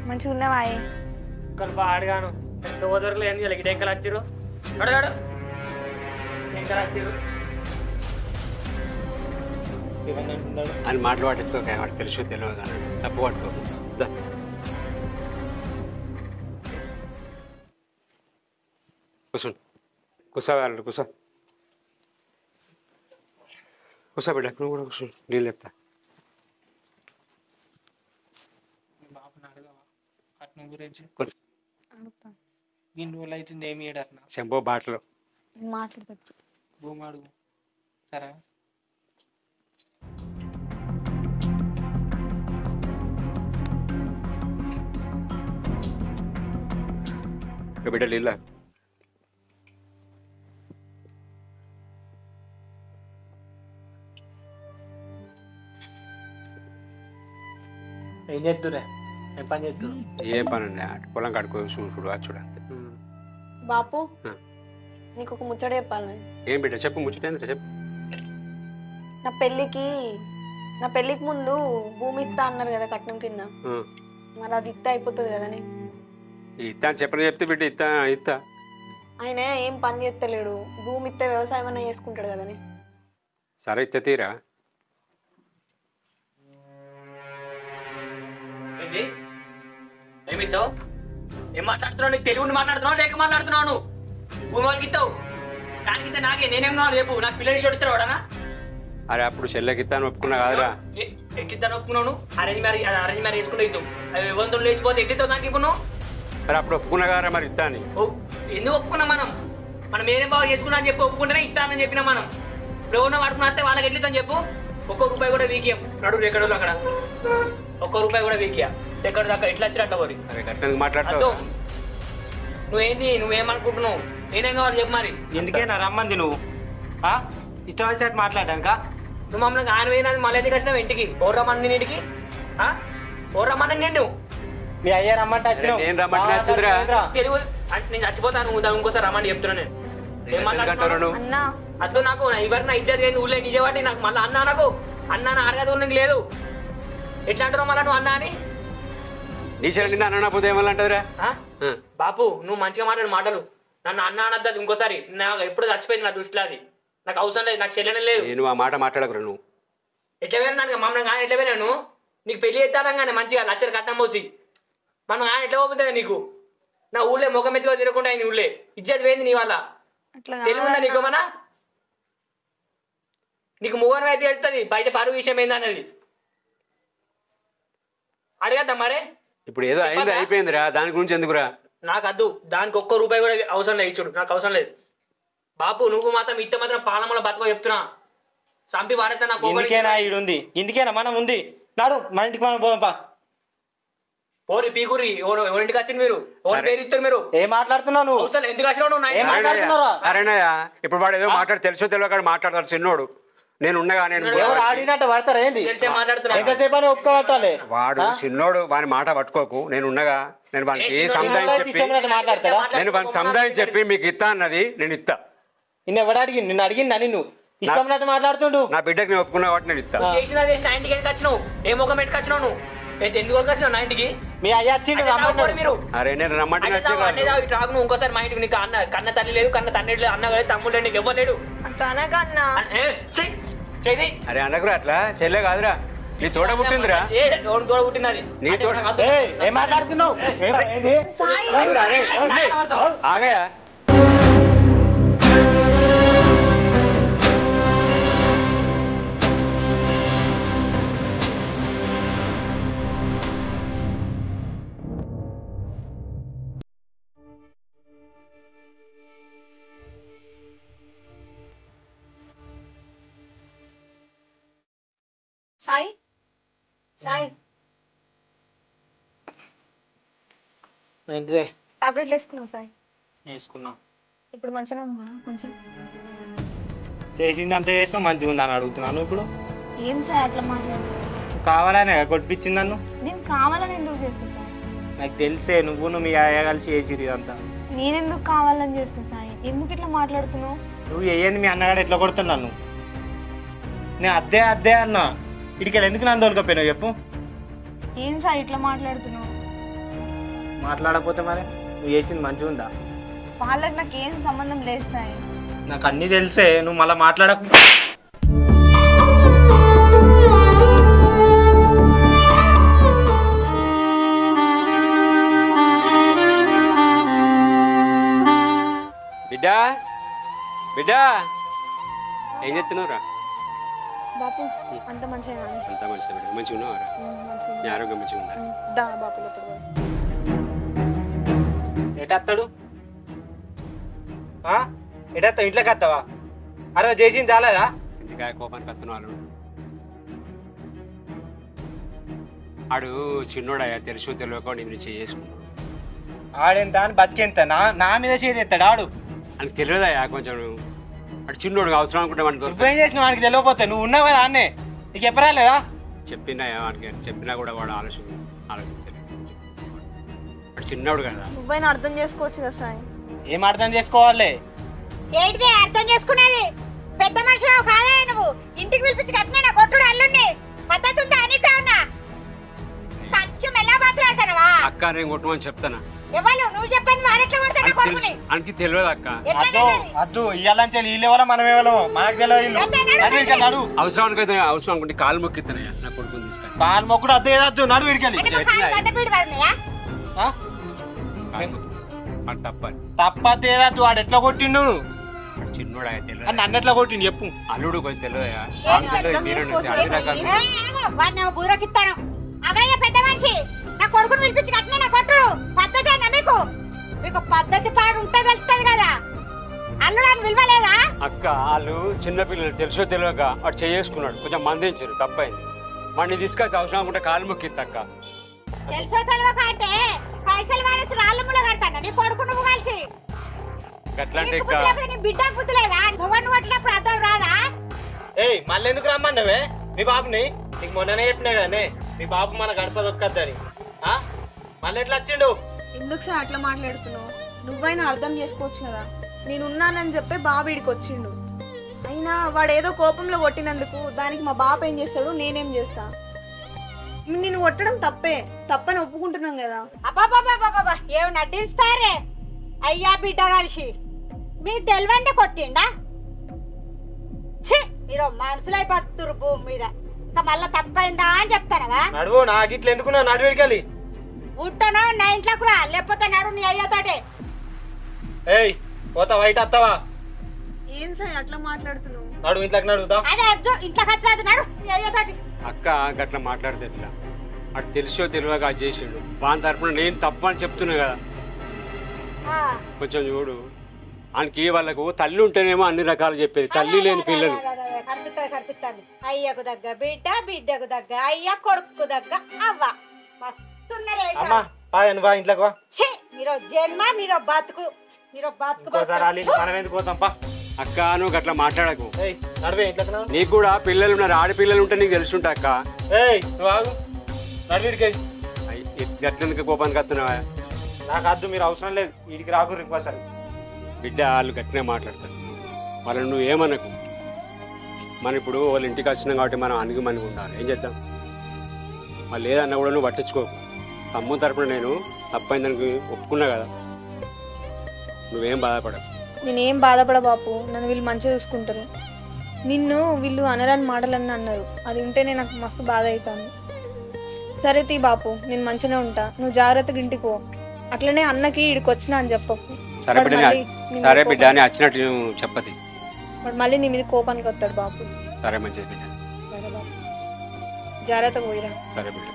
మంచిగా ఉన్నావా? ఒకరు పాడుగాను ఎంత ఓదరులు ఏం చేయాలి? డెంకలు వచ్చిర్రు, అడగాడు డెంకలు వచ్చిర్రు అని మాటలు పట్టుకోక, వాడు తెలుసు తెలియదు కానీ తప్పు పట్టుకోకు. కూర్చోండి, కూర్చోవాలి, కూర్చో కూర్చో బిడ్డ. నువ్వు కూడా కూర్చో, నీళ్ళు తెస్తా. కట్నం గురించి ఇన్ని రోజులు అవుతుంది, ఏమి ఏడన్నా చెంపో బాటలు మాట్లాడతాడు భూమి అడుగు. సరే బిడ్డ నీళ్ళ. ఏం చేస్తురే? ఏం పని చేస్తురు? ఏం పని అండి, పొలం కడుకో చూడు చూడు అంతే. బాపు, నీకు ఒక ముచ్చట చెప్పాలి. ఏం బిడ్డ చెప్పు, ముచ్చటేంద్ర చెప్పు. నా పెళ్ళికి ముందు భూమి ఇత్తా అన్నారు కదా కట్నం కింద, మరి అది ఇత్తా అయిపోతుంది కదని. ఇత్తా అని చెప్పని చెప్తే బిడ్డ ఇత్తా ఇత్తా. ఆయన ఏం పని చేస్తలేడు, భూమి ఇత్తే వ్యవసాయం అన్నా చేసుకుంటాడు కదని. సరే ఇత్త తీరా. ఏమిస్తావు? ఏం మాట్లాడుతున్నావు? నీకు తెలుగుని మాట్లాడుతున్నావు లేక మాట్లాడుతున్నావు? భూమి వాళ్ళకి ఇస్తావు, దానికి నాకే నేనేం కావాలి చెప్పు. నాకు పిల్లలు చెడుతాడు వాడనా? అరే అప్పుడు చెల్లెకిత్తాను ఒప్పుకున్నా కాదురా. ఎక్కిద్దాను ఒప్పుకున్నాను. అరేంజ్ మ్యారేజ్ చేసుకుంటే ఇద్దాం. అవి వందలు లేచిపోతే ఎట్టిస్తావు నాకు ఇప్పుడు? అరే అప్పుడు ఒప్పుకున్నా కాదురా, మరి ఇత్తా అని. ఎందుకు ఒప్పుకున్నాం? మనం ఏదేం బాగా చేసుకున్నా అని చెప్పి ఒప్పుకుంటేనే ఇస్తానని చెప్పినా. మనం ఇప్పుడు ఎవరన్నా పడుకున్నా వాళ్ళకి ఎట్లిద్దాం చెప్పు? ₹1 కూడా వీకియం నడువు ఎక్కడో అక్కడ. ₹1 కూడా వీకియా ఎక్కడ దాకా ఎట్లా వచ్చినట్టు మరి మాట్లాడుతూ నువ్వేంది? నువ్వేమనుకుంటున్నావు? నేనేం కావాలి చెప్పు మరి. ఎందుకేనా రమ్మంది నువ్వు? ఇష్టం వచ్చినట్టు మాట్లాడాక నువ్వు మమ్మల్ని ఆయన పోయినా మళ్ళీ ఎందుకు వచ్చినావు ఇంటికి? ఓ రమ్మని నీటికి ఓ రమ్మని నిండు మీ అయ్యా రమ్మంటే వచ్చినావు. నేను రమ్మంటే వచ్చిందిరా. తెలుగు నేను చచ్చిపోతాను, ఇంకోసారి రమ్మని చెప్తున్నా. నేను ఏం మాట్లాడుతున్నాను? అద్దు నాకు ఎవరికి నా ఇజ్జత్ లేదు ఊళ్ళో నిజవాటి. నాకు మళ్ళీ అన్నా, నాకు అన్నా నా అర్హత నీకు లేదు. ఎట్లా అంటున్నావు మళ్ళీ నువ్వు అన్నా అని? నీ చెల్లి నిన్న అన్న పోతే ఏమల్లంటదిరా? బాపు నువ్వు మంచిగా మాట్లాడు మాటలు. నన్ను అన్న అనద్దు ఇంకోసారి. నాకు ఎప్పుడు చచ్చిపోయింది నా దృష్టిలో. అది నాకు అవసరం లేదు, నాకు చెల్లెనే లేదు. నేను ఆ మాట మాట్లాడకురా. నువ్వు ఎట్లా పోయినా మమ్మల్ని కానీ ఎట్లా పోయినాను? నీకు పెళ్లి చేస్తాను కానీ మంచిగా లచ్చలు కట్టం పోసి మనం ఆయన ఎట్లా పోతుంది నీకు? నా ఊళ్ళో ముఖం ఎత్తుగా తిరగకుండా ఆయన ఊళ్ళే ఇజ్జత్ పోయింది నీ వల్ల. తెలివిందా నీకు? మన నీకు మూవర్ అయితే వెళ్తుంది బయట పరువు విషయం ఏందన్నది అడగద్దా మరే? ఇప్పుడు ఏదో అయింది, అయిపోయిందిరా, దాని గురించి ఎందుకురా? నాకు అద్దు, దానికి ₹1 కూడా అవసరం లేదు. ఇచ్చుడు నాకు అవసరం లేదు. బాపు నువ్వు మాత్రం ఇత్త మాత్రం పాలమూల బతుకో చెప్తున్నా. సంపి వాడతా నాకు. ఇందుకేనా ఈడుంది? ఇందుకేనా మనం ఉంది? నాడు మన ఇంటికి మనం పోదాంపా. ఓరి పీకురి ఎవరింటికి వచ్చింది మీరు? ఓరి పేరు ఇస్తారు మీరు? ఏం మాట్లాడుతున్నావు నువ్వు? ఎందుకు వచ్చినావు నువ్వు? సరేనయ్యా, ఇప్పుడు వాడు ఏదో మాట్లాడు తెలుసో తెలియక మాట్లాడతాడు చిన్నోడు. నేను ఉండగా నేను ఆడినట్టు పడతారా ఏంది? ఎంతసేపు అని ఒప్పుకోబట్టాలి. వాడు చిన్నోడు, వాని మాట పట్టుకోకు. నేను ఉండగా నేను వానికి ఏ సముదాయం చెప్పి నేను వానికి సముదాయం చెప్పి మీకు ఇస్తా అన్నది నేను ఇస్తా. నిన్ను ఎవడు అడిగి? నిన్ను అడిగిందా? నిన్ను ఇష్టం మాట్లాడుతుండు. నా బిడ్డకి నేను ఒప్పుకున్నా కాబట్టి నేను ఇస్తా. చేసిన ఇంటికి ఎందుకు వచ్చినావు? ఏ ముఖం ఎట్టుకు వచ్చినావు నువ్వు? ఎందుకు వచ్చినావు నా ఇంటికి? మీ అయ్య వచ్చిండు మీరు అరే నేను రమ్మంటే రాకు నువ్వు ఇంకోసారి మా ఇంటికి. నీకు అన్న కన్న తల్లి లేదు, కన్న తండ్రి లేదు, అన్న లేదు, తమ్ముడు లేదు, నీకు ఎవరు లేడు. అరే అనకురా అట్లా చెల్లె కాదురా నీ తోడ పుట్టిందిరా. తోడ పుట్టినది నీ తోడ ఏం మాట్లాడుతున్నావు? ఆగయా సాయి సాయి ఏంటిదే టాబ్లెట్లు వేసుకున్నావు సాయి? వేసుకున్నా. ఇప్పుడు మంచిగా ఉందా కొంచెం? చేసింది అంత చేసినా మంచిగా ఉందని అడుగుతున్నాను. ఇప్పుడు ఏం సాయి అట్లా మాట్లాడు? కావాలనే కొట్టిపించింది నన్ను. నేను కావాలని ఎందుకు చేస్తా సాయి? నాకు తెలిసే నువ్వు మీ అయ్య కలిసి చేసిరు ఇదంతా. నేనెందుకు కావాలని చేస్తా సాయి? ఎందుకు ఇట్లా మాట్లాడుతున్నావు? నువ్వు వేయంది మీ అన్నగాడు ఎట్లా కొడుతున్నాను? నేను అద్దే అద్దే అన్నా. ఇడికెళ్ళి ఎందుకు నన్ను తోలుకపోయినావు చెప్పు? ఏం సాయి ఇట్లా మాట్లాడుతున్నావు? మాట్లాడకపోతే మరి నువ్వు చేసింది మంచిగా ఉందా? వాళ్ళకి నాకేం సంబంధం లేదు సాయి. నాకు అన్నీ తెలిసే, నువ్వు మళ్ళీ మాట్లాడకు. బిడ్డా బిడ్డా ఏం చెప్తున్నావురా? బాపు అంత మంచిగా అంతా మంచిగా బిడ్డ మంచిగా ఉన్నావారా? నీ ఆరోగ్యం మంచిగా ఉందా? దా బాపు ఎటత్తాడు? ఎటత్తావు? ఇంట్లోకి వస్తావా? అరే చేసింది చాలేదా? ఇంటికా కోపానికి వస్తున్నావు. ఆడు చిన్నోడయ్యా తెలుసు తెలియకుండా నేను చేసుకున్నాడు. ఆడెంత అని బతికెంత నా మీద చేస్తాడు ఆడు. అని తెలియదయ్యా కొంచెం. అటు చిన్నోడు అవసరం అనుకుంటే వాడిని నువ్వేం చేసినావు వానికి తెలియకపోతే? నువ్వు ఉన్నావు కదా అన్నే, నీకు ఎప్పరాలేదా? చెప్పినాయా వాడికి, చెప్పినా కూడా వాడు ఆలోచించలేదు. అటు చిన్నోడు కదా. నువ్వైనా అర్థం చేసుకోవచ్చు కదా సాయి. ఏం అర్థం చేసుకోవాలి? ఏంటిదే అర్థం చేసుకునేది? పెద్ద మనిషి కాదా నువ్వు? ఇంటికి పిలిపించి కట్టినా నా కొట్టుడు అల్లుండి పద్ధతి ఉందా నీకు? ఉన్నా కొంచెం ఎలా మాట్లాడతానవా? అక్క నేను కొట్టమని చెప్తానా? ఎవరు నువ్వు చెప్పండి వాడెట్లా కొడతాను కొడుకుని? ఆయనకి తెలియదు అక్క. అద్దు ఇయ్యాలని వీళ్ళు ఎవరో మనం ఎవరో మనకు తెలియదు. అవసరం అనుకుంటే కాలు మొక్కిస్తానయ్యా నా కొడుకుని తీసుకొని. కాలు మొక్కుడు అద్దు ఏదద్దు నడు వీడికెళ్ళి. తప్పద్దు ఏదద్దు. వాడు ఎట్లా కొట్టిండు? చిన్నోడా తెలియదు. నన్ను ఎట్లా కొట్టిండు చెప్పు? అల్లుడు కొంచెం తెలియదయా. బూరకిస్తాను అవయ్య పెద్ద మనిషి నా కొడుకుని పిలిపించి కట్టినా నా కొట్టుడు పద్ధతేనా మీకు? మీకు పద్ధతి పాడు ఉంటే తెలుస్తుంది కదా. అల్లుడాన్ని విలువలేదా? అక్క వాళ్ళు చిన్నపిల్లలు తెలుసో తెలియక వాడు చేసుకున్నాడు. కొంచెం మందించారు, తప్పైంది. వాడిని తీసుకొచ్చి అవసరం అనుకుంటే కాలు మొక్కిద్ది అక్క. తెలుసో తెలియక అంటే పైసలు వాడేసి రాళ్ళ ముళ్ళ కడతాను నీ కొడుకు నువ్వు కలిసి. నీ బిడ్డ బుద్ధి లేదా? నువ్వు కొట్టినప్పుడు అర్థం రాదా? ఏయ్ మళ్ళీ ఎందుకు రమ్మన్నావే మీ బాబుని? నీకు మొన్ననే చెప్పినా కదనే మీ బాబు మన గడప దొక్కద్దని. మళ్ళీ ఎట్లా వచ్చిండు? ఎందుకు సార్ అట్లా మాట్లాడుతున్నావు? నువ్వైనా అర్థం చేసుకోవచ్చు కదా. నేనున్నానని చెప్పి బాబు ఇడికి వచ్చిండు. అయినా వాడు ఏదో కోపంలో కొట్టినందుకు దానికి మా బాబు ఏం చేస్తాడు, నేనేం చేస్తా? నిన్ను కొట్టడం తప్పని ఒప్పుకుంటున్నాం కదా. అబ్బాబాబాబాబా ఏం నటిస్తారే అయ్యా బిడ్డ కలిసి. మీ తెలివంటే కొట్టిండా? మీరు మనుషులై బతుకుతురు భూమి మీద. ఇంకా మళ్ళా తప్పైందా అని చెప్తారా? నడువు నాకు ఇట్లా ఎందుకున్నావు? నడు వెళ్ళి ఉంటానో నా ఇంట్లోకి రా, లేకపోతే నడు నీ అయ్యతోటే. ఏయ్ పోతా బయట వస్తావా? ఏం సార్ అట్లా మాట్లాడుతున్నావు? నడు ఇంట్లోకి నడుగుతా. అదే అర్థం ఇంట్లోకి వచ్చాది నడు నీ అయ్యతోటి. అక్క గట్లా మాట్లాడితే ఎట్లా? అటు తెలుసో తెలియక అది చేసిండు. వాని తరపున నేను తప్పు అని చెప్తున్నా కదా. కొంచెం చూడు. ఆయనకి వాళ్ళకు తల్లి ఉంటేనేమో అన్ని రకాలు చెప్పేది. తల్లి లేని పిల్లలు కనిపిస్తుంది. అయ్యకు దగ్గ బిడ్డ, బిడ్డకు దగ్గ అయ్య, కొడుకు దగ్గ అవ్వ. మస్తున్నారే మీరు జన్మ మీద బతుకు. మీరు బతుకు అక్క నువ్వు గట్లా మాట్లాడకు. నీకు కూడా పిల్లలు ఉన్నారు, ఆడపిల్లలు ఉంటే నీకు తెలుసుంటా అక్క. గట్ల కోపానికి వస్తున్నావా? నాకు అద్దు, మీరు అవసరం లేదు. వీడికి రాకు ఇంకోసారి. బిడ్డ వాళ్ళు గట్టినే మాట్లాడతారు. వాళ్ళని నువ్వు ఏమనకు. మనం ఇప్పుడు వాళ్ళ ఇంటికి వచ్చినాం కాబట్టి మనం అణిగి మనకు ఉండాలి. ఏం చేద్దాం? మళ్ళీ ఏదన్నా కూడా నువ్వు పట్టించుకో. తమ్ముని తరపున నేను తప్పైందానికి ఒప్పుకున్నా కదా, నువ్వేం బాధపడవు. నేనేం బాధపడ బాపు, నన్ను వీళ్ళు మంచిగా చూసుకుంటారు. నిన్ను వీళ్ళు అనరాని మాటలన్నీ అన్నారు, అది వింటేనే నాకు మస్తు బాధ అవుతుంది. సరే తీ బాపు, నేను మంచిగానే ఉంటా, నువ్వు జాగ్రత్తగా ఇంటికి పో. అట్లనే అన్నకి ఇడికి వచ్చినా అని చెప్పకు. సరే బిడ్డ అని వచ్చినట్టు చెప్పది. వాడు మళ్ళీ నీ మీద కోపానికి వస్తాడు బాపు. సరే మంచిది బిడ్డ. సరే బాపు, జాగ్రత్తగా పోయిరా. సరే బిడ్డ.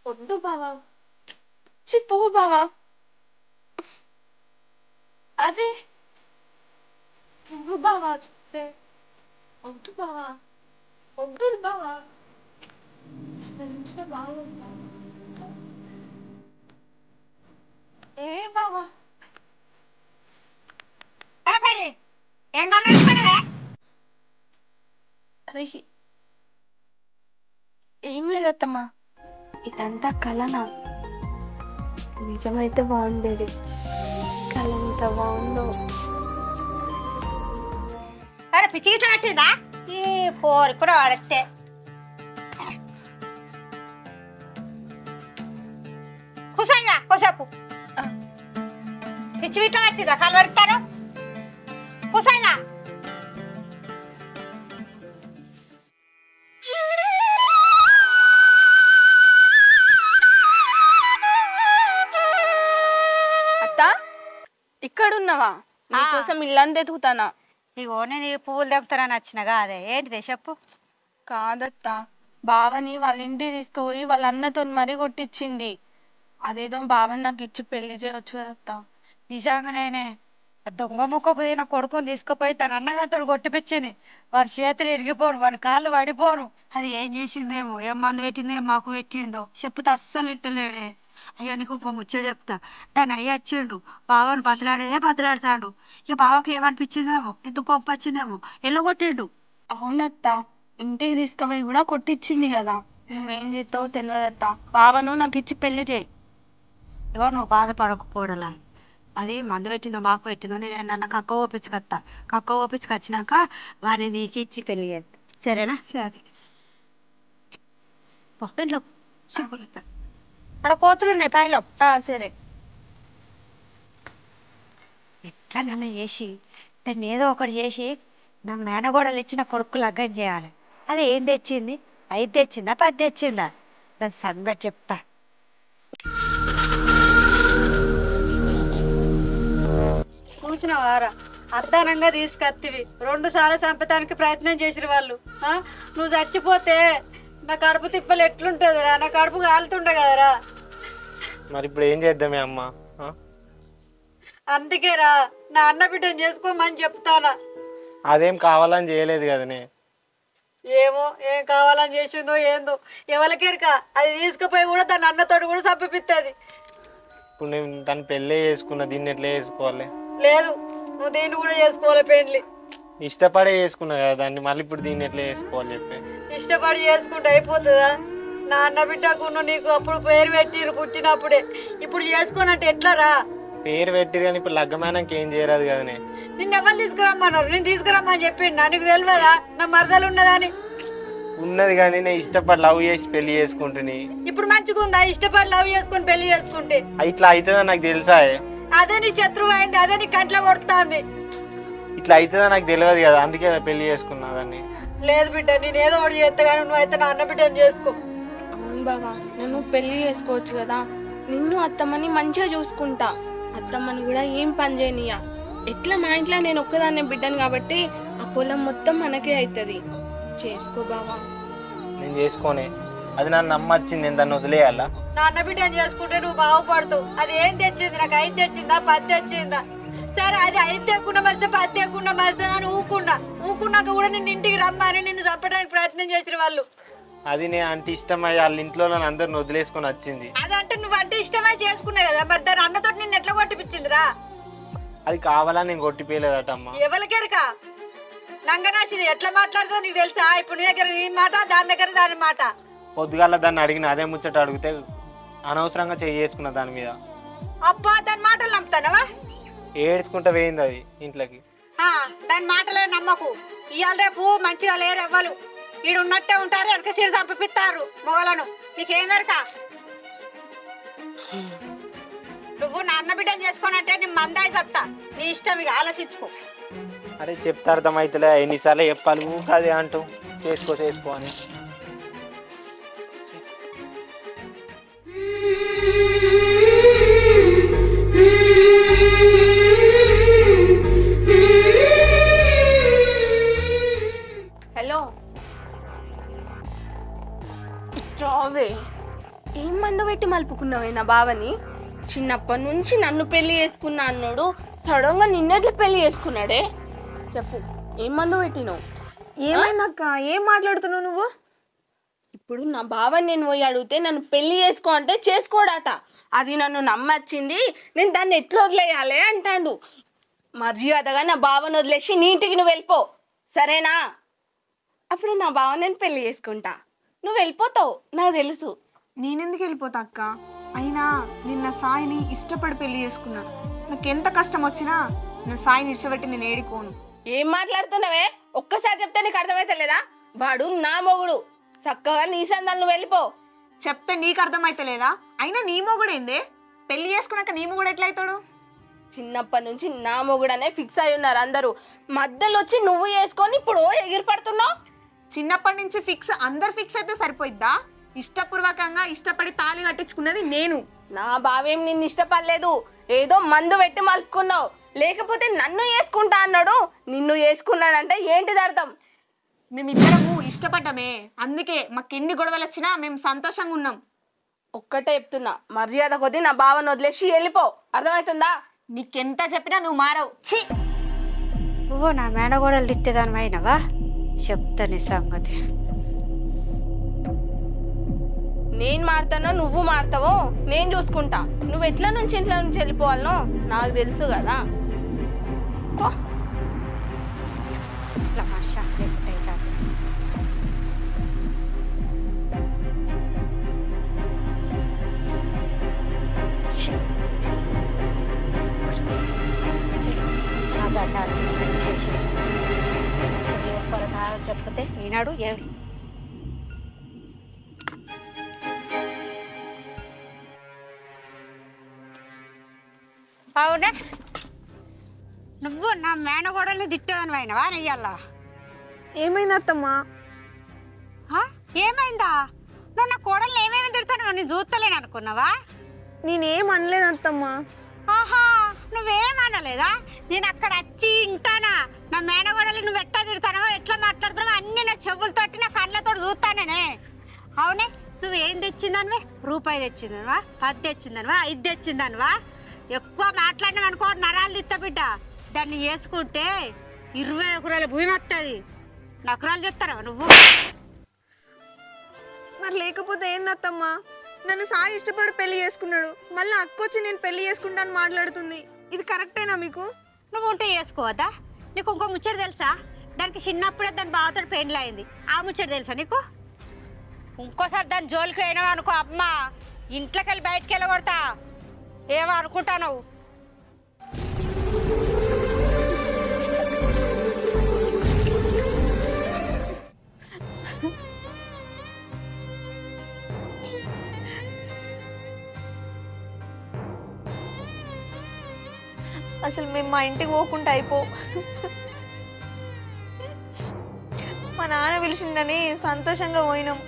వద్దు బావా, పో బావా. అరే నువ్వు బావా చూస్తే వద్దు బావా, వద్దు బావా. బాగుందా ఏ బావా? అరే ఏం లేదత్తమ్మా, ఇదంతా కలనా? నిజమైతే బాగుండేది, కళ ఎంత బాగుందో. అరే పిచ్చి గిట్ల పట్టిందా ఈ పోరు కూడా వాడితే? కూసయ్యా కూసేపు. పిచ్చి గిట్ల పట్టిందా కలవరుతారు? కూసయ్యా. ఇక్కడున్నావా? నీకోసం ఇల్లంతా ఎతుకుతానా. ఇగో నేను ఈ పువ్వులు తెంపుతానని వచ్చినగా, అదే ఏంటిదే చెప్పు. కాదత్తా, బావని వాళ్ళ ఇంటికి తీసుకుపోయి వాళ్ళ అన్నతో మరీ కొట్టించింది. అదేదో బావని నాకు ఇచ్చి పెళ్లి చేయొచ్చు కదత్తా. నిజంగానే దొంగ ముక్క పోయిన కొడుకుని తీసుకుపోయి తన అన్నగారితో కొట్టిపించింది. వాడి చేతులు ఇరిగిపోను, వాడి కాళ్ళు పడిపోను. అది ఏం చేసిందేమో, ఏం మందు పెట్టిందో ఏం మాకు పెట్టిందో చెప్తే అస్సలు ఇట్టలేడే. అయ్యో నీకు ఒక ముచ్చట చెప్తా. దాని అయ్య వచ్చిండు, బావని బతలాడతాడు. ఇక బావకి ఏమనిపించిందేమో, ఎందుకు కోపం వచ్చిందేమో ఎల్లగొట్టిండు. అవునత్తా, ఇంటికి తీసుకుపోయి కూడా కొట్టించింది కదా. నువ్వేం చేస్తావో తెలియదత్తా. బావను నాకు ఇచ్చి పెళ్లి చేయి. ఇగో నువ్వు బాధపడకపోవడలా, అది మందు పెట్టిందో మాకు పెట్టిందో నేను నన్ను కక్క ఓపించుకొస్తా. కక్క ఓపించుకొచ్చినాక వారిని నీకు ఇచ్చి పెళ్లి చేస్తా, సరేనా? సరే. ఇంట్లో అక్కడ కోతులు ఉన్నాయి పైలో. సరే. ఎట్లా నన్ను చేసి దాన్ని ఏదో ఒకటి చేసి నా మేనగోడలు ఇచ్చిన కొడుకు లగ్గం చేయాలి. అది ఏం తెచ్చింది? 5 తెచ్చిందా 10 తెచ్చిందా? దాని సంగతి చెప్తా. చూసినవారా, అర్ధానంగా తీసుకొత్తివి. 2 సార్లు చంపడానికి ప్రయత్నం చేసిరు వాళ్ళు. నువ్వు చచ్చిపోతే నా కడుపు తిప్పలు ఎట్లుంటుందిరా? నా కడుపు కాలుతుండే కదరా. మరి ఇప్పుడు ఏం చేద్దామే అమ్మ? అందుకేరా నా అన్న బిడ్డను చేసుకోమని చెప్తానా. అదేం కావాలని చేయలేదు కదనే. ఏమో ఏం కావాలని చేసిందో ఏందో ఎవరికెరక. అది తీసుకుపోయి కూడా దాని అన్నతోడు కూడా చంపిపిస్తుంది. ఇప్పుడు నేను దాన్ని పెళ్ళే చేసుకున్నా, దీన్ని ఎట్లా చేసుకోవాలి? లేదు, నువ్వు దీన్ని కూడా చేసుకోవాలి పెళ్ళి. ఇష్టపడే చేసుకున్నా కదా దాన్ని, మళ్ళీ ఇప్పుడు దీన్ని ఎట్లా చేసుకోవాలి చెప్పి. ఇష్టపడి చేసుకుంటే అయిపోతుందా? నా అన్న బిడ్డకు నీకు అప్పుడు పేరు పెట్టిరు పుట్టినప్పుడే, ఇప్పుడు చేసుకోనంటే ఎట్లారా? పేరు పెట్టిరు కానీ ఇప్పుడు లగ్గమైనాక ఏం చేయరాదు కదనే. నిన్ను ఎవరు తీసుకురమ్మన్నారు? నేను తీసుకురమ్మని చెప్పిండు, నీకు తెలియదా నా మరదలు ఉన్నదని? ఉన్నది కానీ నేను ఇష్టపడి లవ్ చేసి పెళ్లి చేసుకుంటుని. ఇప్పుడు మంచిగా ఉందా ఇష్టపడి లవ్ చేసుకుని పెళ్లి చేసుకుంటే? ఇట్లా అవుతుందా నాకు తెలుసా? అదే నీ శత్రువు అయింది, అదే నీ కంట్లో కొడుతుంది. ఇట్లా అవుతుందా నాకు తెలియదు కదా, అందుకే పెళ్లి చేసుకున్నా దాన్ని. లేదు బిడ్డ, నేను ఏదో ఒకటి చేస్తా కానీ నువ్వైతే నా అన్న బిడ్డను చేసుకో. అవును బాబా, నన్ను పెళ్లి చేసుకోవచ్చు కదా. నిన్ను అత్తమ్మని మంచిగా చూసుకుంటా, అత్తమ్మని కూడా ఏం పని చేయనియా. ఎట్లా మా ఇంట్లో నేను ఒక్కదాన్నే బిడ్డను కాబట్టి ఆ పొలం మొత్తం మనకే అవుతుంది. చేసుకో బావా. నేను చేసుకోనే, అది నన్ను నమ్మచ్చింది, నేను దాన్ని వదిలేయాలా? నా అన్న బిడ్డను చేసుకుంటే నువ్వు బాగుపడుతావు. అది ఏం తెచ్చింది? నాకు 5 తెచ్చిందా 10 తెచ్చిందా? సరే, అది 5 తెక్కున్నా మస్తే 10 తెక్కున్నా మస్తే అని ఊకున్నాక కూడా నిన్ను ఇంటికి రమ్మని నిన్ను చంపడానికి ప్రయత్నం చేసిన వాళ్ళు. అది నేను అంటే ఇష్టమై వాళ్ళ ఇంట్లో నన్ను అందరిని వదిలేసుకొని వచ్చింది. అదంటే నువ్వు అంటే ఇష్టమై చేసుకున్నావు కదా, మరి దాని అన్నతో నిన్ను ఎట్లా కొట్టిపించిందిరా? అది కావాలని నేను కొట్టిపోయలేదట అమ్మ. ఎవరికెరక? నంగనాశిని ఎట్లా మాట్లాడుతుందో నీకు తెలుసా? ఇప్పుడు నీ దగ్గర నీ మాట, దాని దగ్గర దాని మాట. పొద్దుగాల దాన్ని అడిగిన అదే ముచ్చట అడిగితే అనవసరంగా చేసుకున్న దాని మీద. అబ్బా దాని మాటలు నమ్ముతానవా? ఏడ్చుకుంటా వేయింది అది ఇంట్లోకి. దాని మాటలే నమ్మకు. ఇవాళ రేపు మంచిగా లేరు ఎవ్వరు. ఈడు ఉన్నట్టే ఉంటారు, వెనక సీరు చంపిస్తారు మొగలను. నీకేమెరక? నువ్వు నాన్న బిడ్డను చేసుకోనంటే నీ మందాయి సత్తా. నీ ఇష్టం, ఇక ఆలోచించుకో. అరే చెప్తే అర్థమవుతలే, ఎన్నిసార్లు చెప్పాలి ఊకది అంటూ చేసుకో అని. హలో రావే, ఏం మందు పెట్టి మలుపుకున్నావే నా బావని? చిన్నప్పటి నుంచి నన్ను పెళ్లి చేసుకున్నా అన్నాడు, సడన్గా నిన్నెట్లా పెళ్లి చేసుకున్నాడే? చెప్పు, ఏం మందు పెట్టినావు? ఏమైందక్క? ఏం మాట్లాడుతున్నావు నువ్వు? ఇప్పుడు నా బావని నేను పోయి అడిగితే నన్ను పెళ్లి చేసుకో అంటే చేసుకోడట. అది నన్ను నమ్మచ్చింది, నేను దాన్ని ఎట్లా వదిలేయాలి అంటాడు. మర్యాదగా నా బావని వదిలేసి నీటికి నువ్వు వెళ్ళిపో, సరేనా? అప్పుడు నా బావ నేను పెళ్లి చేసుకుంటా, నువ్వు వెళ్ళిపోతావు, నాకు తెలుసు. నేనెందుకు వెళ్ళిపోతా అక్క? అయినా నిన్న సాయిని ఇష్టపడి పెళ్లి చేసుకున్నా. నాకెంత కష్టం వచ్చినా నా సాయిని ఇష్టపెట్టి నేను ఏడుకోను. ఏం మాట్లాడుతున్నావే? ఒక్కసారి చెప్తే నీకు అర్థమైతలేదా? వాడు నా మొగుడు, చక్కగా నీ సందాలు నువ్వు వెళ్ళిపో. చెప్తే నీకు అర్థమైతలేదా? అయినా నీ మొగుడేందే? పెళ్లి చేసుకున్నాక నీ మొగుడు ఎట్లయితాడు? చిన్నప్పటి నుంచి నా మొగుడనే ఫిక్స్ అయి ఉన్నారు అందరూ. మధ్యలో వచ్చి నువ్వు చేసుకొని ఇప్పుడు ఎగిరి పడుతున్నావు. చిన్నప్పటి నుంచి అందరు ఫిక్స్ అయితే సరిపోయిద్దా? ఇష్టపూర్వకంగా ఇష్టపడి తాళి కట్టించుకున్నది నేను. నా బావేం నిన్ను ఇష్టపడలేదు, ఏదో మందు పెట్టి మలుపుకున్నావు. లేకపోతే నన్ను చేసుకుంటా అన్నాడు, నిన్ను చేసుకున్నాడంటే ఏంటిది అర్థం? మేమిద్దరము ఇష్టపడ్డమే, అందుకే మాకెన్ని గొడవలు వచ్చినా మేము సంతోషంగా ఉన్నాం. ఒక్కటే చెప్తున్నా, మర్యాద కొద్ది నా బావను వదిలేసి వెళ్ళిపో, అర్థమవుతుందా? నీకెంత చెప్పినా నువ్వు మారవు. ఛీ, నువ్వు నా మేనగోడలు తిట్టేదాని అయినవా? చెప్తాను సంగతి. నేను మారుతానో నువ్వు మారుతావో నేను చూసుకుంటా. నువ్వు ఎట్లా నుంచి ఇంట్లో నుంచి వెళ్ళిపోవాలనో నాకు తెలుసు కదా. చేసుకోవాలి చెప్తే ఈనాడు అవునా? నువ్వు నా మేనగోడల్ని తిట్టేదాని అయినవా? నెయ్యాలా? ఏమైంది అత్తమ్మా? ఏమైందా? నువ్వు నా కోడల్ని ఏమేమి తిడతాను నేను చూస్తలేను అనుకున్నావా? నేనేం అనలేదు అత్తమ్మా. ఆహా, నువ్వేమనలేదా? నేను అక్కడ వచ్చి ఇంటానా నా మేనగోడల్ని నువ్వు ఎట్లా తిడతానో ఎట్లా మాట్లాడుతున్నావో అన్ని నా చెవులతోటి నా కళ్ళతో చూస్తానే. అవునే, నువ్వేం తెచ్చిందనివే? రూపాయి తెచ్చిందనివా? 10 తెచ్చిందనివా? 5 తెచ్చిందనివా? ఎక్కువ మాట్లాడినావు అనుకో నరాలు తిత్త బిడ్డ. దాన్ని చేసుకుంటే 20 ఎకరాల భూమి వస్తుంది. నకరాలు చెప్తారా నువ్వు? మరి లేకపోతే ఏందత్తమ్మా? నన్ను సాయి ఇష్టపడి పెళ్లి చేసుకున్నాడు, మళ్ళీ అక్కొచ్చి నేను పెళ్లి చేసుకుంటాను మాట్లాడుతుంది. ఇది కరెక్టేనా మీకు? నువ్వు ఉంటే చేసుకోవద్దా? నీకు ఇంకో ముచ్చట తెలుసా? దానికి చిన్నప్పుడే దాని బావతో పెండ్లి అయింది. ఆ ముచ్చట తెలుసా నీకు? ఇంకోసారి దాని జోలికి అయినావు అనుకో అమ్మ, ఇంట్లోకి వెళ్ళి బయటకు వెళ్ళగొడతా. ఏమో అనుకుంటాను. అసలు మేము మా ఇంటికి పోకుండా అయిపో. మా నాన్న పిలిచిందని సంతోషంగా పోయినాం.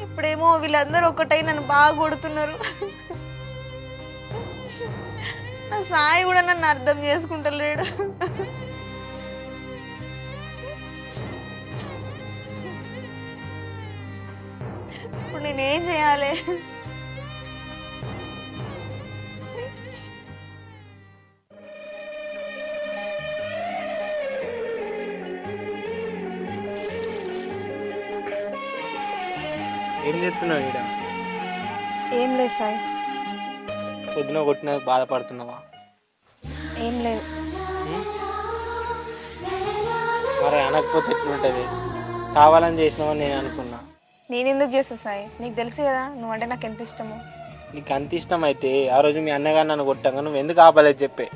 ఇప్పుడేమో వీళ్ళందరూ ఒకటై నన్ను బాగా కొడుతున్నారు. నా సాయి కూడా నన్ను అర్థం చేసుకుంటలేడు. ఇప్పుడు నేనేం చేయాలి? ఏం చేస్తున్నావు ఇక్కడ? ఏం లేదు సాయి. పొద్దున కొట్టిన బాధపడుతున్నావా? ఏం లేదు. మరి అనకపోతే ఎట్లుంటుంది? కావాలని చేసినామని నేను అనుకున్నా. నేను ఎందుకు చేస్తా సాయి, నీకు తెలుసు కదా నువ్వంటే నాకు ఎంత ఇష్టమో. నీకు అంత ఇష్టం అయితే ఆ రోజు మీ అన్నగారు నన్ను కొట్టాక నువ్వు ఎందుకు ఆపలేదు చెప్పే.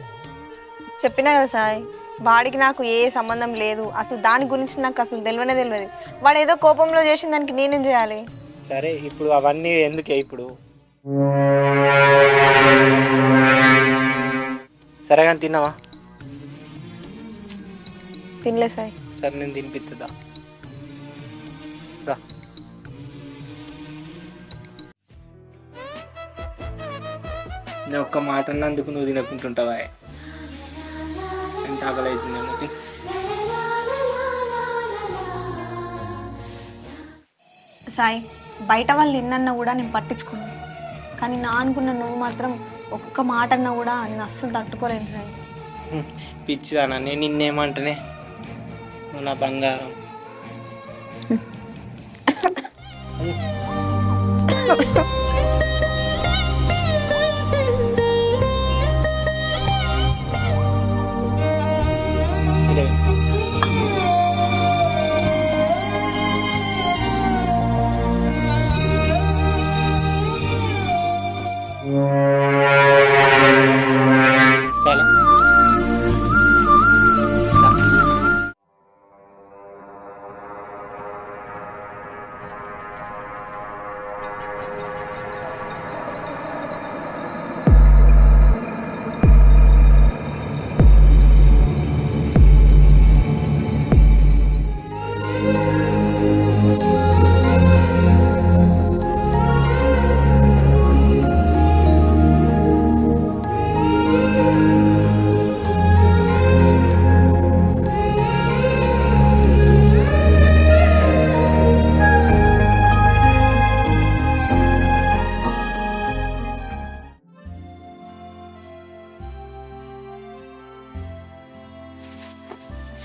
చెప్పినా కదా సాయి, వాడికి నాకు ఏ సంబంధం లేదు, అసలు దాని గురించి నాకు అసలు తెలియనే తెలియదు. వాడు ఏదో కోపంలో చేసిన దానికి నేనేం చేయాలి? సరే ఇప్పుడు అవన్నీ ఎందుకే ఇప్పుడు? సరే కానీ తిన్నావా? తినలే సాయి. సరే నేను తినిపిస్తుందా? నేను ఒక్క మాట అన్నందుకు నువ్వు తినకుంటుంటావా? ఎంత ఆకలి అవుతుందేమో. సాయి, బయట వాళ్ళు ఎన్నన్నా కూడా నేను పట్టించుకున్నాను, కానీ నా అనుకున్న నువ్వు మాత్రం ఒక్క మాట అన్నా కూడా నేను అస్సలు తట్టుకోలేను సాయి. పిచ్చిదానా నేను నిన్నేమంటేనే నువ్వు నా బంగారం.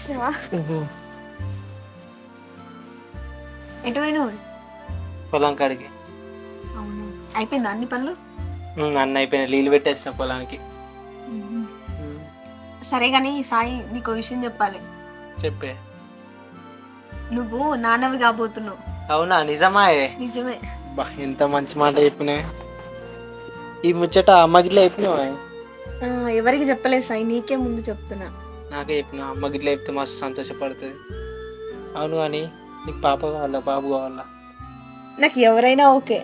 చాలా ఎటు పోయినావు? పొలం కాడికి. అవును, అయిపోయిందా అన్ని పనులు? అన్న అయిపోయినా, నీళ్ళు పెట్టేసిన పొలానికి. సరే కానీ సాయి, నీకు విషయం చెప్పాలి. చెప్పే. నువ్వు నాన్నవి కాబోతున్నావు. అవునా? నిజమా? నిజమే. బా ఎంత మంచి మాట చెప్పినా. ఈ ముచ్చట అమ్మగిట్లా చెప్పినావా? ఎవరికి చెప్పలేదు సాయి, నీకే ముందు చెప్తున్నా. నాకే చెప్పిన. అమ్మగిట్లా చెప్తే మస్తు సంతోషపడుతుంది. అవును కానీ నీకు పాప కావాలా బాబు కావాలా? నాకు ఎవరైనా ఓకే.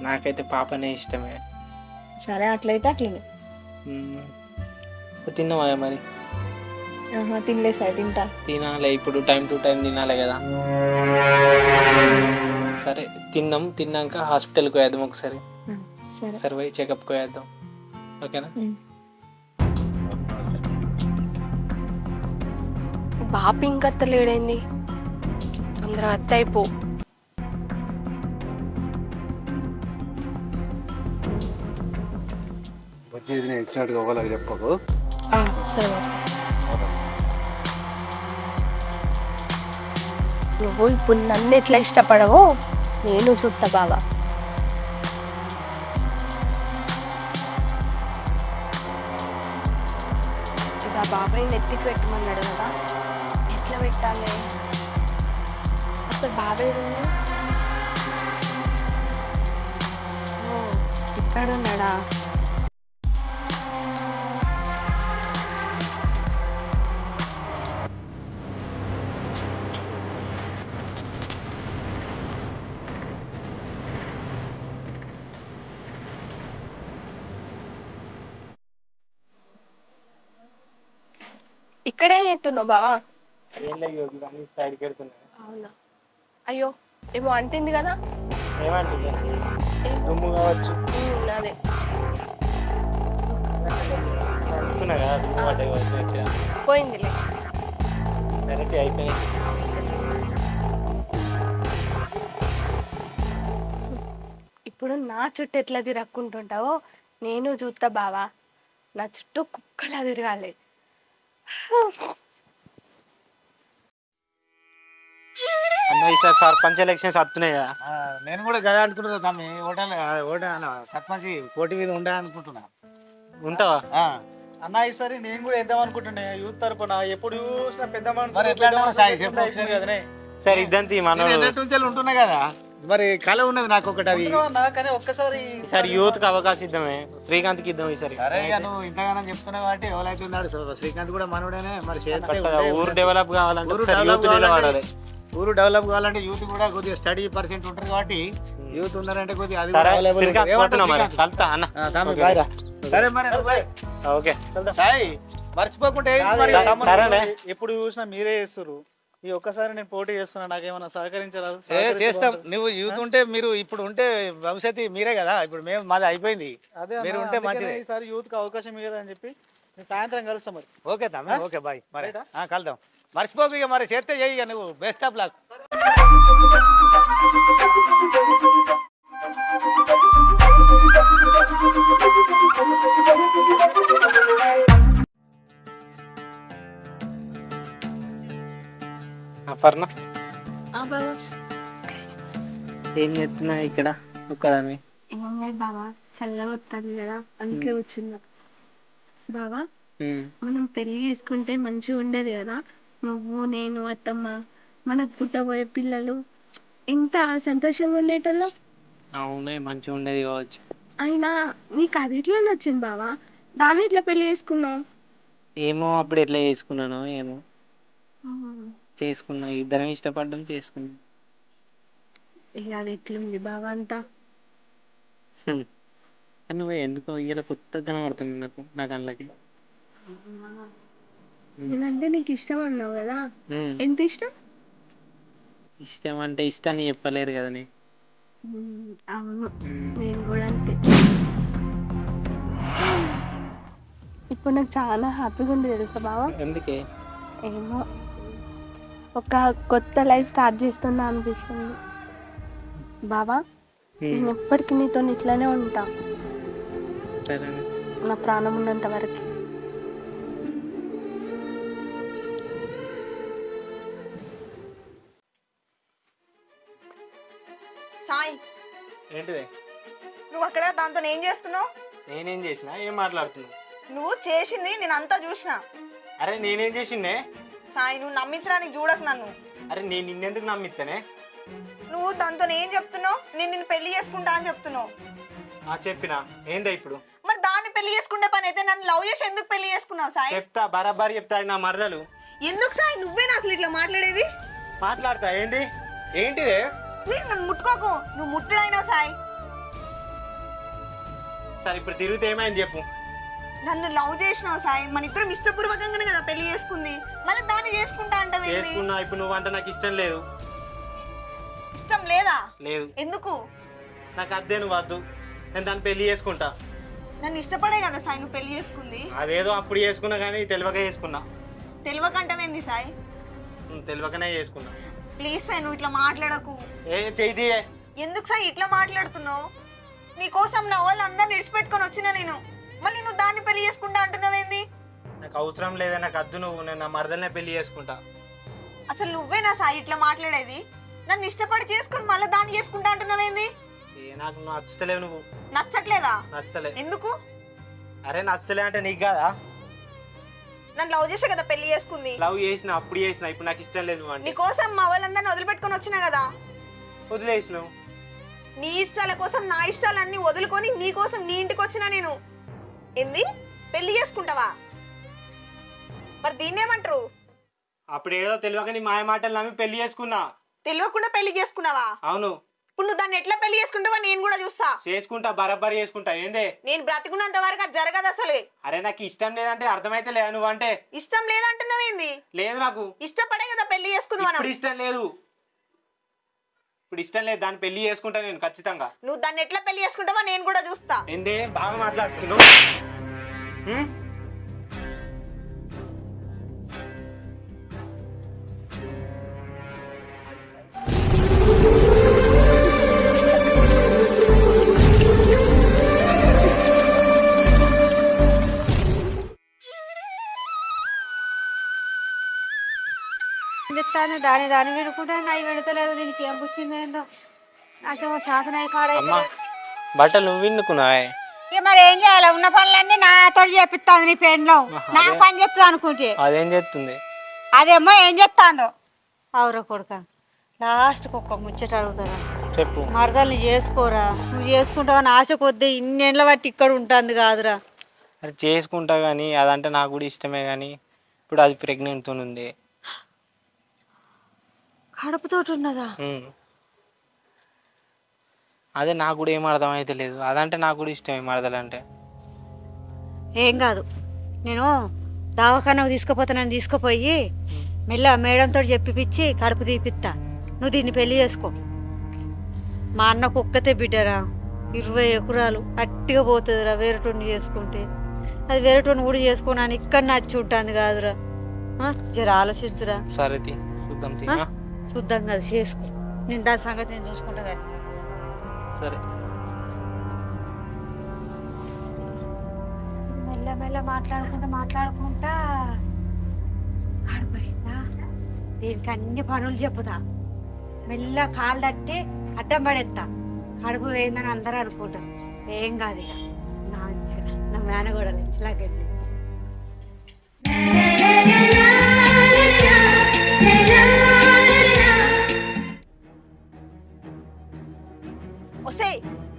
నాకైతే పాపనే ఇష్టమే. సరే అట్లయితే అట్లనే. తిన్నావా మరి? తినలే సాయి, తింటా. తినాలి ఇప్పుడు, టైం టు టైం తినాలి కదా. సరే తిన్నాం, తిన్నాక హాస్పిటల్కి పోయేద్దాం ఒకసారి. సరే పోయి చెకప్కి పోయేద్దాం, ఓకేనా? బాపు ఇంకా అత్తలేడైంది, తొందరగా అత్త అయిపో. నేను ఇచ్చినట్టుగా అవ్వాలి చెప్పకు. సరే, నువ్వు ఇప్పుడు నన్ను ఎట్లా ఇష్టపడవో నేను చూస్తా బావా. ఇక బాబాయ్ నెత్తికి పెట్టమన్నాడు కదా, ఎట్లా పెట్టాలి అసలు? బాబాయ్ ఇక్కడ ఉన్నాడా? ఇక్కడే ఎత్తున్నావు బావా? అవునా? అయ్యో ఏమో అంటుంది కదా. ఏమంటుంది? దుమ్ము కావచ్చు. అదే అనుకున్నా కదా, దుమ్ము పడ్డాయి కావచ్చు. వచ్చిన పోయిందిలే. వెనక్కి అయిపోయింది. ఇప్పుడు నా చుట్టూ ఎట్లా తిరక్కుంటుంటావో నేను చూస్తా బావా. నా చుట్టూ కుక్కలా తిరగాలి. అన్న ఈసారి సర్పంచ్ ఎలక్షన్స్ వస్తున్నాయి కదా. నేను కూడా గదా అనుకుంటున్నా తమ్మి. ఓటాల సర్పంచ్ పోటీ మీద ఉండా అనుకుంటున్నా. ఉంటావా? అన్న ఈసారి నేను కూడా వేద్దాం అనుకుంటున్నా యూత్ తరపున ఎప్పుడు చూసినా పెద్ద మనుషులు మరి ఎట్లా పెద్ద అంటావు మనుషులు సాయి? చెప్తుంటే చెప్పు అయిపోయింది కదనే. సరే ఇద్దంతి మనోడు ఎన్నటి నుంచి ఉంటున్నా కదా మరి కళ ఉన్నది నాకు ఒకటి అది. ఉంటున్నావా అన్న? కానీ ఒక్కసారి ఈసారి యూత్ కి అవకాశం ఇద్దామే, శ్రీకాంత్కి ఇద్దాం ఈసారి. సరే ఇక నువ్వు ఇంతగానో చెప్తున్నావు కాబట్టి ఎవరైతే ఉన్నాడు శ్రీకాంత్ కూడా మనోడేనే మరి చేస్తే కదా, ఊరు డెవలప్ కావాలంటే ఊరు ఒకసారి డెవలప్ యూత్ నిలబడాలి. ఊరు డెవలప్ కావాలంటే యూత్ కూడా కొద్దిగా స్టడీ పర్సెంట్ ఉంటారు కాబట్టి యూత్ ఉన్నారంటే కొద్దిగా అది సరే కూడా available శ్రీకాంత్ ఉంటుంది. పోతున్నా మరి, ఏమంటావు కలుస్తా అన్న. తమ్ముడు, ఓకే. బాయ్ రా. సరే మరి నువ్వు బాయ్. ఓకే సాయి మర్చిపోకుంటే ఏం కాదు, మరి కాదు, తమ్ముడు. సరేనే. ఎప్పుడు చూసినా మీరే చేస్తారు. ఈ ఒక్కసారి నేను పోటీ చేస్తున్నా, నాకేమన్నా సహకరించరాదు? చేస్తాం. నువ్వు యూత్ ఉంటే మీరు ఇప్పుడు ఉంటే భవిష్యత్తు మీరే కదా. ఇప్పుడు మేము మాది అయిపోయింది, అదే మీరు అన్న, ఉంటే అందుకనే మంచిదే. ఈసారి యూత్ కి అవకాశం ఇవ్వదని చెప్పి నేను సాయంత్రం కలుస్తాం మరి. ఓకే తమ్ముడు, ఓకే బాయ్. మరి కలుద్దాం. మర్చిపోకు ఇక మరి చేస్తే చేయి ఇక నువ్వు. Best of luck. అపర్ణ బాబా ఏం చేస్తున్నా ఇక్కడ ఒక్కదాన్ని? ఏం లేదు బాబా, చల్లగా వస్తుంది కదా అందుకే వచ్చిందా. బాబా మనం పెళ్లి చేసుకుంటే మంచిగా ఉండేది కదా, నువ్వు నేను అత్తమ్మ మనకు పుట్టబోయే పిల్లలు ఎంత సంతోషంగా ఉండేటోళ్ళం. అవునే, మంచిగా ఉండేది కావచ్చు. అయినా నీకు అది ఎట్లా నచ్చింది బావా? దాన్ని ఎట్లా పెళ్లి చేసుకున్నావు? ఏమో అప్పుడు ఎట్లా చేసుకున్నానో ఏమో, చేసుకున్నా. ఇద్దరం ఇష్టపడ్డం చేసుకున్నాం. ఇక అది ఎట్లుంది బావా అంతా? కానీ నువ్వు ఎందుకో ఇలా కొత్తగా కనబడుతుంది నాకు, నా కళ్ళకి. నేనంటే నీకు ఇష్టం అన్నావు కదా, ఎంత ఇష్టం? ఇష్టం అంటే ఇష్టాన్ని చెప్పలేరు కదా నీ. అవును, నేను కూడా అంతే. ఇప్పుడు నాకు చాలా హ్యాపీగా ఉంది తెలుసా బావా? ఎందుకే? ఏమో, ఒక కొత్త లైఫ్ స్టార్ట్ చేస్తున్నా అనిపిస్తుంది బావా. నేను ఎప్పటికీ నీతో ఇట్లానే ఉంటా, సరే నా ప్రాణం ఉన్నంత వరకు. సాయి, ఏంటిదే? నువ్వు అక్కడ దాంతో ఏం చేస్తున్నావు? నేనేం చేసినా? ఏం మాట్లాడుతున్నావు? నువ్వు చేసింది నేను అంతా చూసిన. అరే నేనేం చేసిండే? సాయి, నువ్వు నమ్మించడానికి చూడకు నన్ను. అరే నేను నిన్నెందుకు నమ్మిస్తానే? నువ్వు దాంతో ఏం చెప్తున్నావు? నేను నిన్ను పెళ్లి చేసుకుంటా అని చెప్తున్నావు. చెప్పినా ఏందా ఇప్పుడు? మరి దాన్ని పెళ్లి చేసుకుంటే పని అయితే నన్ను లవ్ చేసి ఎందుకు పెళ్లి చేసుకున్నావు సాయి? చెప్తా, బరాబర్ చెప్తా. నా మరదలు. ఎందుకు సాయి నువ్వేనా అసలు ఇట్లా మాట్లాడేది? మాట్లాడతా. ఏంటి ఏంటిదే? నన్ను ముట్టుకోకు, నువ్వు ముట్టుడైనావు సాయి. సరే ఇప్పుడు తిరిగితే ఏమైంది చెప్పు. నన్ను లవ్ చేసినావు సాయి, మన ఇద్దరం ఇష్టపూర్వకంగానే కదా పెళ్లి చేసుకుంది, మళ్ళీ దాన్ని చేసుకుంటా అంటావు. చేసుకున్నా, ఇప్పుడు నువ్వు అంటే నాకు ఇష్టం లేదు. ఇష్టం లేదా? లేదు. ఎందుకు? నాకు అద్దే, నువ్వు వద్దు. నేను దాన్ని పెళ్లి చేసుకుంటా. నన్ను ఇష్టపడే కదా సాయి నువ్వు పెళ్లి చేసుకుంది. అదేదో అప్పుడు చేసుకున్నా కానీ తెలివక చేసుకున్నా. తెలియకంటావేంది సాయి? తెలివకనే చేసుకున్నా. ప్లీజ్ సాయి నువ్వు ఇట్లా మాట్లాడకు. ఏ చేయి. ఎందుకు సాయి ఇట్లా మాట్లాడుతున్నావు? నీకోసం నా వాళ్ళు అందరిని విడిచిపెట్టుకొని వచ్చినా నేను, మళ్ళీ నువ్వు దాన్ని పెళ్లి చేసుకుంటా అంటున్నావేంది? నాకు అవసరం లేదా, నాకు అద్దు. నువ్వు నేను నా మరదలనే పెళ్లి చేసుకుంటా. అసలు నువ్వేనా సాయి ఇట్లా మాట్లాడేది? నన్ను ఇష్టపడి చేసుకుని మళ్ళీ దాన్ని చేసుకుంటా అంటున్నావేంది? నాకు నచ్చలేవు. నువ్వు నచ్చట్లేదా? నచ్చలే. ఎందుకు? అరే నచ్చలే అంటే నీకు కాదా? నన్ను లవ్ చేసే కదా పెళ్లి చేసుకుంది. లవ్ చేసిన, అప్పుడు చేసిన, ఇప్పుడు నాకు ఇష్టం లేదు. అంటే నీకోసం మా వాళ్ళందరిని వదిలిపెట్టుకొని వచ్చినా కదా. వదిలేసినావు. నీ ఇష్టాల కోసం నా ఇష్టాలన్నీ వదులుకొని నీ కోసం నీ ఇంటికి వచ్చినా నేను. ఏంది పెళ్లి చేసుకుంటావా? మరి దీన్నేమంటారు? అప్పుడు ఏదో తెలియక నీ మాయ మాటలు నమ్మి పెళ్లి చేసుకున్నా. తెలియకుండా పెళ్లి చేసుకున్నావా? అవును. ఇప్పుడు నువ్వు దాన్ని ఎట్లా పెళ్లి చేసుకుంటావా నేను కూడా చూస్తా. చేసుకుంటా, బరాబర్ చేసుకుంటా. ఏందే? నేను బ్రతికున్నంత వరకు అది జరగదు అసలు. అరే నాకు ఇష్టం లేదంటే అర్థమైతే లేదు. నువ్వు అంటే ఇష్టం లేదంటున్నావేంది? లేదు, నాకు ఇష్టపడే కదా పెళ్లి చేసుకుందాం. ఇప్పుడు ఇష్టం లేదు. ఇప్పుడు ఇష్టం లేదు, దాన్ని పెళ్లి చేసుకుంటా నేను ఖచ్చితంగా. నువ్వు దాన్ని ఎట్లా పెళ్లి చేసుకుంటావా నేను కూడా చూస్తా. ఏందే బాగా మాట్లాడుతున్నావు? దాని వినుకుంటే నాయి వెళతలేదు. దీనికి ఏం పుచ్చిందో ఏందో, నాకేమో శాతనాయి కాడ. బట్టలు నువ్వు విన్నుకున్నావే? ఇక మరి ఏం చేయాలి? ఉన్న పనులన్నీ నాతో చేపిస్తాను నీ పెన్లో. నాకు పని చేస్తుంది అనుకుంటే అదేం చేస్తుంది? అదేమో ఏం చేస్తాందో. అవురా కొడుక, లాస్ట్కి ఒక్క ముచ్చట అడుగుతారా? చెప్పు. మరదల్ని చేసుకోరా, నువ్వు చేసుకుంటావని ఆశ కొద్దీ ఇన్నేళ్ళ బట్టి ఇక్కడ ఉంటుంది కాదురా. అది చేసుకుంటా కానీ అదంటే నాకు కూడా ఇష్టమే, కానీ ఇప్పుడు అది ప్రెగ్నెంట్తో ఉంది. కడుపుతోటి ఉన్నదా? అదే నాకు కూడా ఏం అర్థమైతే లేదు. అదంటే నాకు కూడా ఇష్టమే మరదలంటే. ఏం కాదు, నేను దవాఖానకు తీసుకుపోతానని తీసుకుపోయి మెల్ల మేడంతో చెప్పిపిచ్చి కడుపు తీపిస్తా. నువ్వు దీన్ని పెళ్లి చేసుకో. మా అన్నకు ఒక్కతే బిడ్డరా, 20 ఎకరాలు అట్టిగా పోతుందిరా వేరేటోని చేసుకుంటే. అది వేరేటోని కూడా చేసుకోనని ఇక్కడ నచ్చి ఉంటుంది కాదురా. జర ఆలోచించురా. సరే చూద్దాం. చూద్దాం కదా, చేసుకో. నేను దాని సంగతి నేను చూసుకుంటా కానీ. సరే. మెల్ల మెల్ల మాట్లాడుకుంటా కడుపోయిందా? దీనికి అన్ని పనులు చెప్పుతా. మెల్ల కాళ్ళు తట్టి అడ్డం పడేస్తా. కడుపు పోయిందని అందరూ అనుకుంటారు. ఏం కాదు ఇక. నా మేన కూడా ఇలాగండి. ఒసే,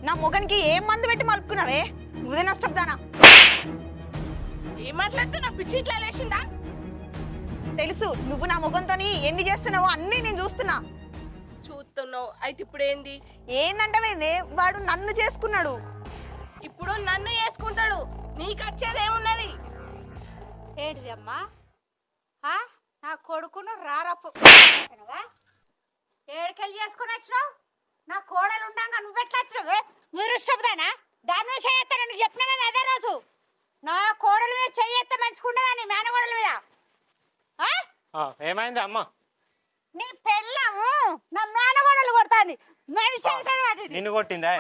నా మొగనికి ఏం మందు పెట్టి మలుపుకున్నావే? నువ్వే నష్టపోతానా? ఏం మాట్లాడుతున్నా? పిచ్చి ఇట్లా లేచిందా? తెలుసు, నువ్వు నా మొగంతో ఎన్ని చేస్తున్నావో అన్నీ నేను చూస్తున్నావు. అయితే ఇప్పుడు ఏంది? ఏందంటే వాడు నన్ను చేసుకున్నాడు. ఇప్పుడు నన్ను చేసుకుంటాడు, నీకు వచ్చేది ఏమున్నది? ఏంటిది అమ్మా? నా కొడుకును రారప్పు ఏడుకెళ్ళి చేసుకుని వచ్చినావు? నా కోడలు ఉండగా నువ్వెట్లా వచ్చినావే? మీరు ఇష్టపదానా? దాని మీద చేయత్తా. నువ్వు చెప్పిన మీద అదే రోజు నా కోడల మీద చెయ్యత్తా మంచుకుంటుందని మేనగోడల మీద. ఏమైంది అమ్మ? నీ పెళ్ళము నా మేనగోడలు కొడుతుంది. మనిషి అవుతుంది. నిన్ను కొట్టిందా?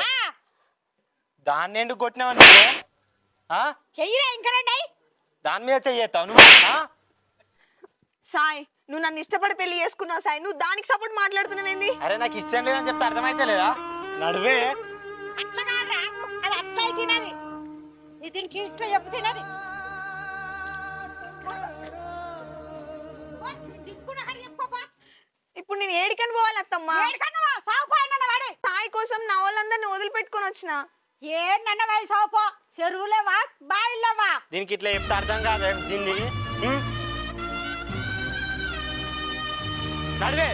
దాన్ని ఎందుకు కొట్టినావు? చెయ్యరా ఇంకా రండి. దాని మీద చెయ్యెత్తావు నువ్వు? సాయి, నువ్వు నన్ను ఇష్టపడి పెళ్లి చేసుకున్నావు సాయి. నువ్వు దానికి సపోర్ట్ మాట్లాడుతున్నావేంది? అరే నాకు ఇష్టం లేదని చెప్తే అర్థమైతే లేదా? నడువే. అట్లా కాదురా, అది అట్లా తినది. దీనికి ఇట్లా చెప్పు తినది. ఇప్పుడు నేను ఏడికని పోవాలి అత్తమ్మా? సాయి కోసం నా వాళ్ళందరినీ వదిలిపెట్టుకొని వచ్చిన. ఏంటన్న వయసు సావుపో? చెరువులేవా బావిలేవా? దీనికి ఇట్లా చెప్తే అర్థం కాదు. దీన్ని నడివే.